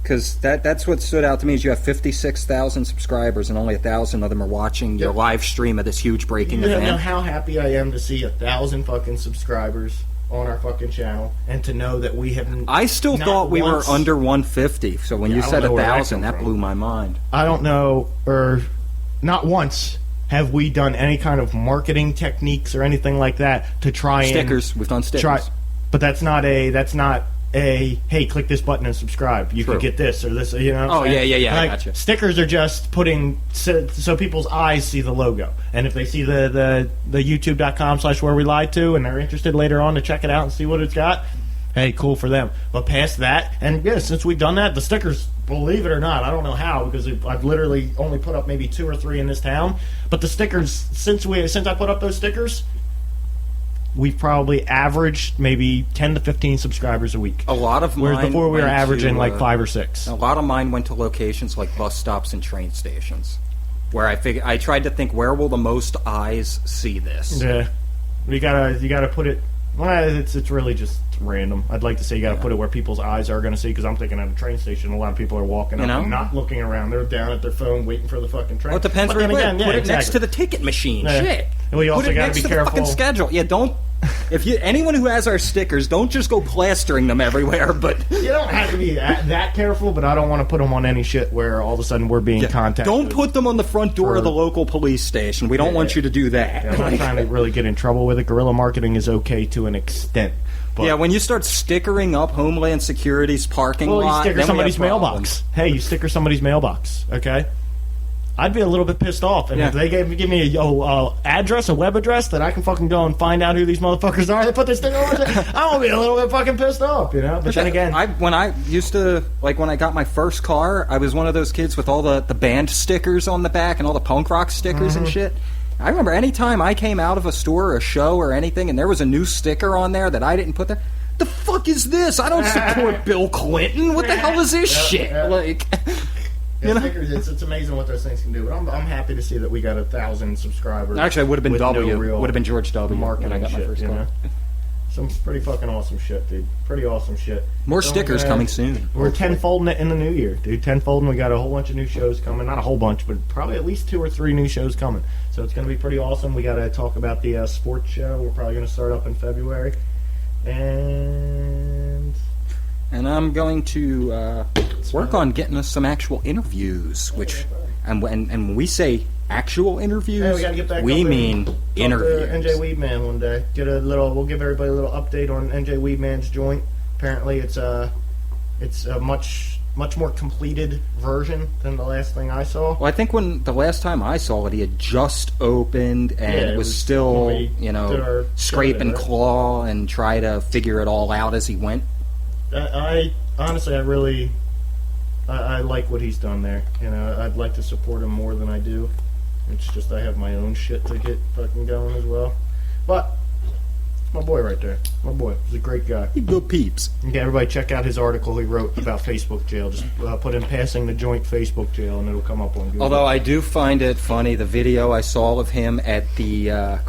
because that's what stood out to me is you have 56,000 subscribers and only 1,000 of them are watching your live stream of this huge breaking event. You know how happy I am to see 1,000 fucking subscribers on our fucking channel, and to know that we have. I still thought we were under 150. So when you said 1,000, that blew my mind. I don't know, or not once have we done any kind of marketing techniques or anything like that to try stickers. We've done stickers, but that's not a hey, click this button and subscribe. You could get this or this. You know. Oh yeah. Like, I gotcha. Stickers are just putting so people's eyes see the logo, and if they see the YouTube.com/where we lied to, and they're interested later on to check it out and see what it's got, hey, cool for them. But past that, and since we've done that, the stickers, believe it or not, I don't know how, because I've literally only put up maybe 2 or 3 in this town. But the stickers, since I put up those stickers, we've probably averaged maybe 10 to 15 subscribers a week. A lot of mine. Whereas before we were averaging like 5 or 6. A lot of mine went to locations like bus stops and train stations, where I tried to think, where will the most eyes see this? Yeah, you gotta put it. Well, it's really just random. I'd like to say you got to put it where people's eyes are going to see, because I'm thinking at a train station, a lot of people are walking up and not looking around. They're down at their phone waiting for the fucking train. Well, it depends where you live. Put it next to the ticket machine. Shit. And we also got to be careful. The fucking schedule. Yeah, don't. Anyone who has our stickers, don't just go plastering them everywhere. But you don't have to be that careful. But I don't want to put them on any shit where all of a sudden we're being contacted. Don't put them on the front door of the local police station. We don't want you to do that. I'm not trying to really get in trouble with it. Guerrilla marketing is okay to an extent. But when you start stickering up Homeland Security's parking lot, you sticker somebody's mailbox. Hey, you sticker somebody's mailbox, okay? I'd be a little bit pissed off. And if they give me a address, a web address, that I can fucking go and find out who these motherfuckers are, they put this thing over there, I'm going to be a little bit fucking pissed off, you know? But then again... when I got my first car, I was one of those kids with all the band stickers on the back and all the punk rock stickers and shit. I remember any time I came out of a store or a show or anything and there was a new sticker on there that I didn't put there, the fuck is this? I don't support Bill Clinton. What the hell is this shit? Like, stickers, it's amazing what those things can do. But I'm happy to see that we got 1,000 subscribers. Actually, it would have been W. Would have been George W. Marketing when I got my first car. Some pretty fucking awesome shit, dude. Pretty awesome shit. More stickers coming soon. We're 10-folding it in the new year, dude. 10-folding. We got a whole bunch of new shows coming. Not a whole bunch, but probably at least 2 or 3 new shows coming. So it's going to be pretty awesome. We got to talk about the sports show. We're probably going to start up in February. And I'm going to work on getting us some actual interviews, and when we say actual interviews, we gotta get back we mean interviews. NJ Weedman one day. We'll give everybody a little update on NJ Weedman's joint. Apparently, it's a much much more completed version than the last thing I saw. Well, I think when the last time I saw it, he had just opened and it was still, scrape and claw and try to figure it all out as he went. I honestly, I like what he's done there. I'd like to support him more than I do. It's just I have my own shit to get fucking going as well. But my boy right there. My boy. He's a great guy. He good peeps. Okay, everybody check out his article he wrote about Facebook jail. Just put in passing the joint Facebook jail and it'll come up on Google. Although I do find it funny, the video I saw of him at the,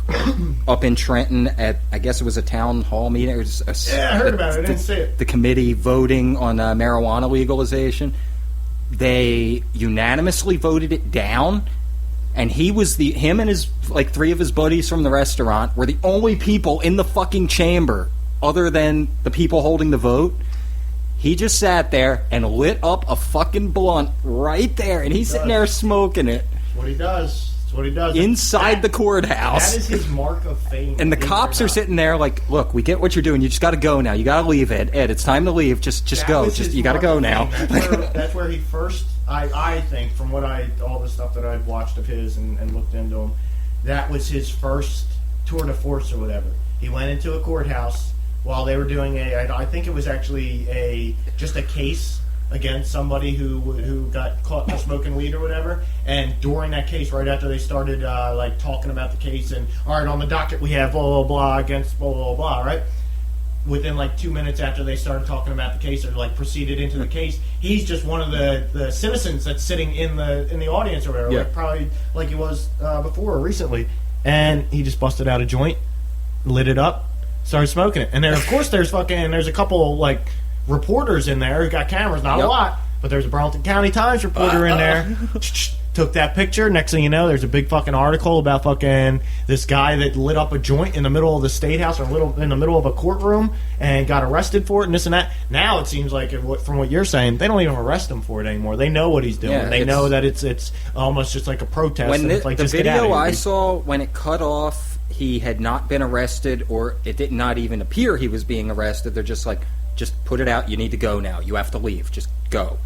up in Trenton at, I guess it was a town hall meeting. Or just I heard about it. I didn't see it. The committee voting on marijuana legalization. They unanimously voted it down. And him and his, three of his buddies from the restaurant were the only people in the fucking chamber other than the people holding the vote. He just sat there and lit up a fucking blunt right there, and he's sitting there smoking it. That's what he does. That's what he does. Inside the courthouse. That is his mark of fame. And the cops are sitting there like, look, we get what you're doing. You just got to go now. You got to leave, Ed. Ed, it's time to leave. Just go. You got to go now. That's where he first... I think, from all the stuff that I've watched of his and looked into him, that was his first tour de force or whatever. He went into a courthouse while they were doing I think it was actually just a case against somebody who got caught for smoking weed or whatever. And during that case, right after they started talking about the case and, all right, on the docket we have blah, blah, blah against blah, blah, blah, right? Within 2 minutes after they started talking about the case or proceeded into the case, he's just one of the citizens that's sitting in the audience or whatever, probably like he was before or recently, and he just busted out a joint, lit it up, started smoking it, and then of course there's a couple reporters in there who got cameras, not a lot, but there's a Burlington County Times reporter in there. Took that picture. Next thing you know, there's a big fucking article about fucking this guy that lit up a joint in the middle of the State House or in the middle of a courtroom and got arrested for it and this and that. Now it seems like, from what you're saying, they don't even arrest him for it anymore. They know what he's doing. Yeah, they know that it's almost just like a protest. When and the video I saw, when it cut off, he had not been arrested, or it did not even appear he was being arrested. They're just like, just put it out. You need to go now. You have to leave. Just go.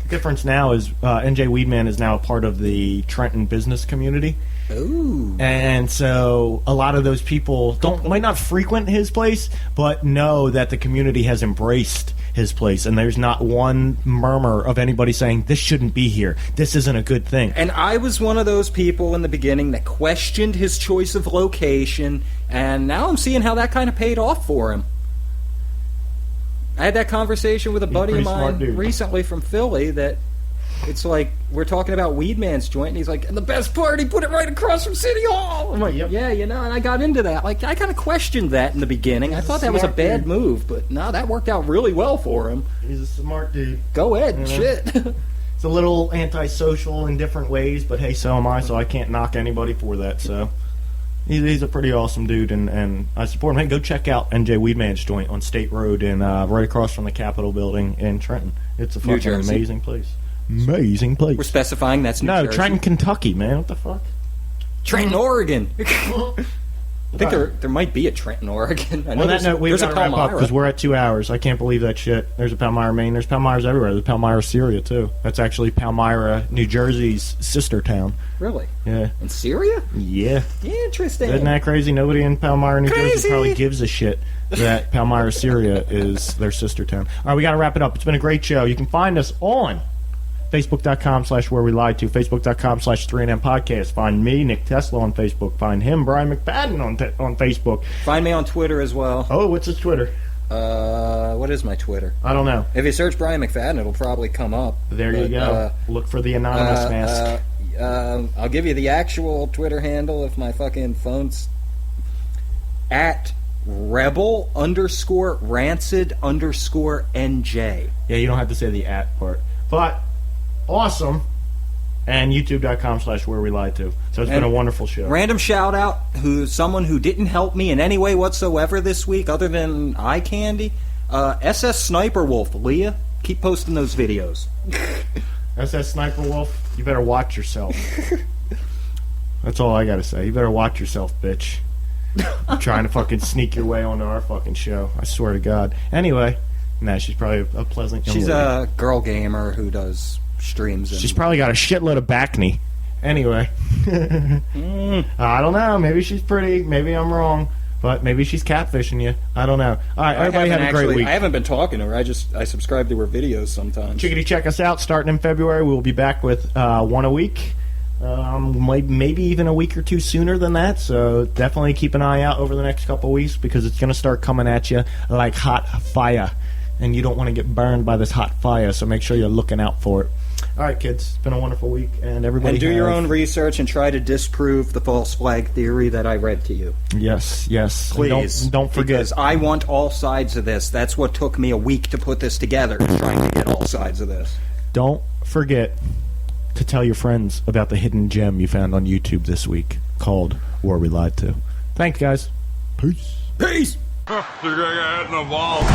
Difference now is NJ Weedman is now a part of the Trenton business community. Ooh. And so a lot of those people might not frequent his place, but know that the community has embraced his place, and there's not one murmur of anybody saying, this shouldn't be here. This isn't a good thing. And I was one of those people in the beginning that questioned his choice of location, and now I'm seeing how that kind of paid off for him. I had that conversation with a buddy of mine recently from Philly that it's like, we're talking about Weedman's joint, and he's like, and the best part, he put it right across from City Hall. I'm like, yeah, and I got into that. I kind of questioned that in the beginning. I thought that was a bad move, but no, that worked out really well for him. He's a smart dude. Go ahead, shit. It's a little antisocial in different ways, but hey, so am I, so I can't knock anybody for that, so... He's a pretty awesome dude, and I support him. Hey, go check out NJ Weedman's joint on State Road right across from the Capitol building in Trenton. It's a fucking amazing place. Amazing place. We're specifying that's New Jersey. Trenton, Kentucky, man. What the fuck? Trenton, Oregon. I think there might be a Trenton, Oregon. I know on that note, we've got to wrap up because we're at 2 hours. I can't believe that shit. There's a Palmyra, Maine. There's Palmyras everywhere. There's Palmyra, Syria, too. That's actually Palmyra, New Jersey's sister town. Really? Yeah. In Syria? Yeah. Interesting. Isn't that crazy? Nobody in Palmyra, New Jersey probably gives a shit that Palmyra, Syria is their sister town. All right, we got to wrap it up. It's been a great show. You can find us on Facebook.com/Where We Lied To, Facebook.com/3NM Podcast. Find me, Nick Tesla, on Facebook. Find him, Brian McFadden, on Facebook. Find me on Twitter as well. Oh, what's his Twitter? What is my Twitter? I don't know. If you search Brian McFadden, it'll probably come up. There you go. Look for the anonymous mask. I'll give you the actual Twitter handle if my fucking phone's at rebel_rancid_NJ. Yeah, you don't have to say the at part. But awesome. And youtube.com/Where We Lied To. So it's been a wonderful show. Random shout out someone who didn't help me in any way whatsoever this week other than eye candy. SS Sniper Wolf, Leah, keep posting those videos. SS Sniper Wolf, you better watch yourself. That's all I gotta say. You better watch yourself, bitch. You're trying to fucking sneak your way onto our fucking show. I swear to God. Anyway, Nah, she's probably a pleasant young She's lady. a girl gamer who does streams. She's probably got a shitload of backney. Anyway. I don't know. Maybe she's pretty. Maybe I'm wrong. But maybe she's catfishing you. I don't know. All right, everybody have a great week. I haven't been talking to her. I subscribe to her videos sometimes. Chickadee, check us out. Starting in February, we'll be back with one a week. Maybe even a week or two sooner than that. So definitely keep an eye out over the next couple weeks because it's going to start coming at you like hot fire. And you don't want to get burned by this hot fire, so make sure you're looking out for it. All right, kids, it's been a wonderful week, and everybody do your own research and try to disprove the false flag theory that I read to you. Yes. Please. And don't forget. Because I want all sides of this. That's what took me a week to put this together, trying to get all sides of this. Don't forget to tell your friends about the hidden gem you found on YouTube this week called Were We Lied To. Thanks, guys. Peace. Peace! You're gonna get hit in the balls.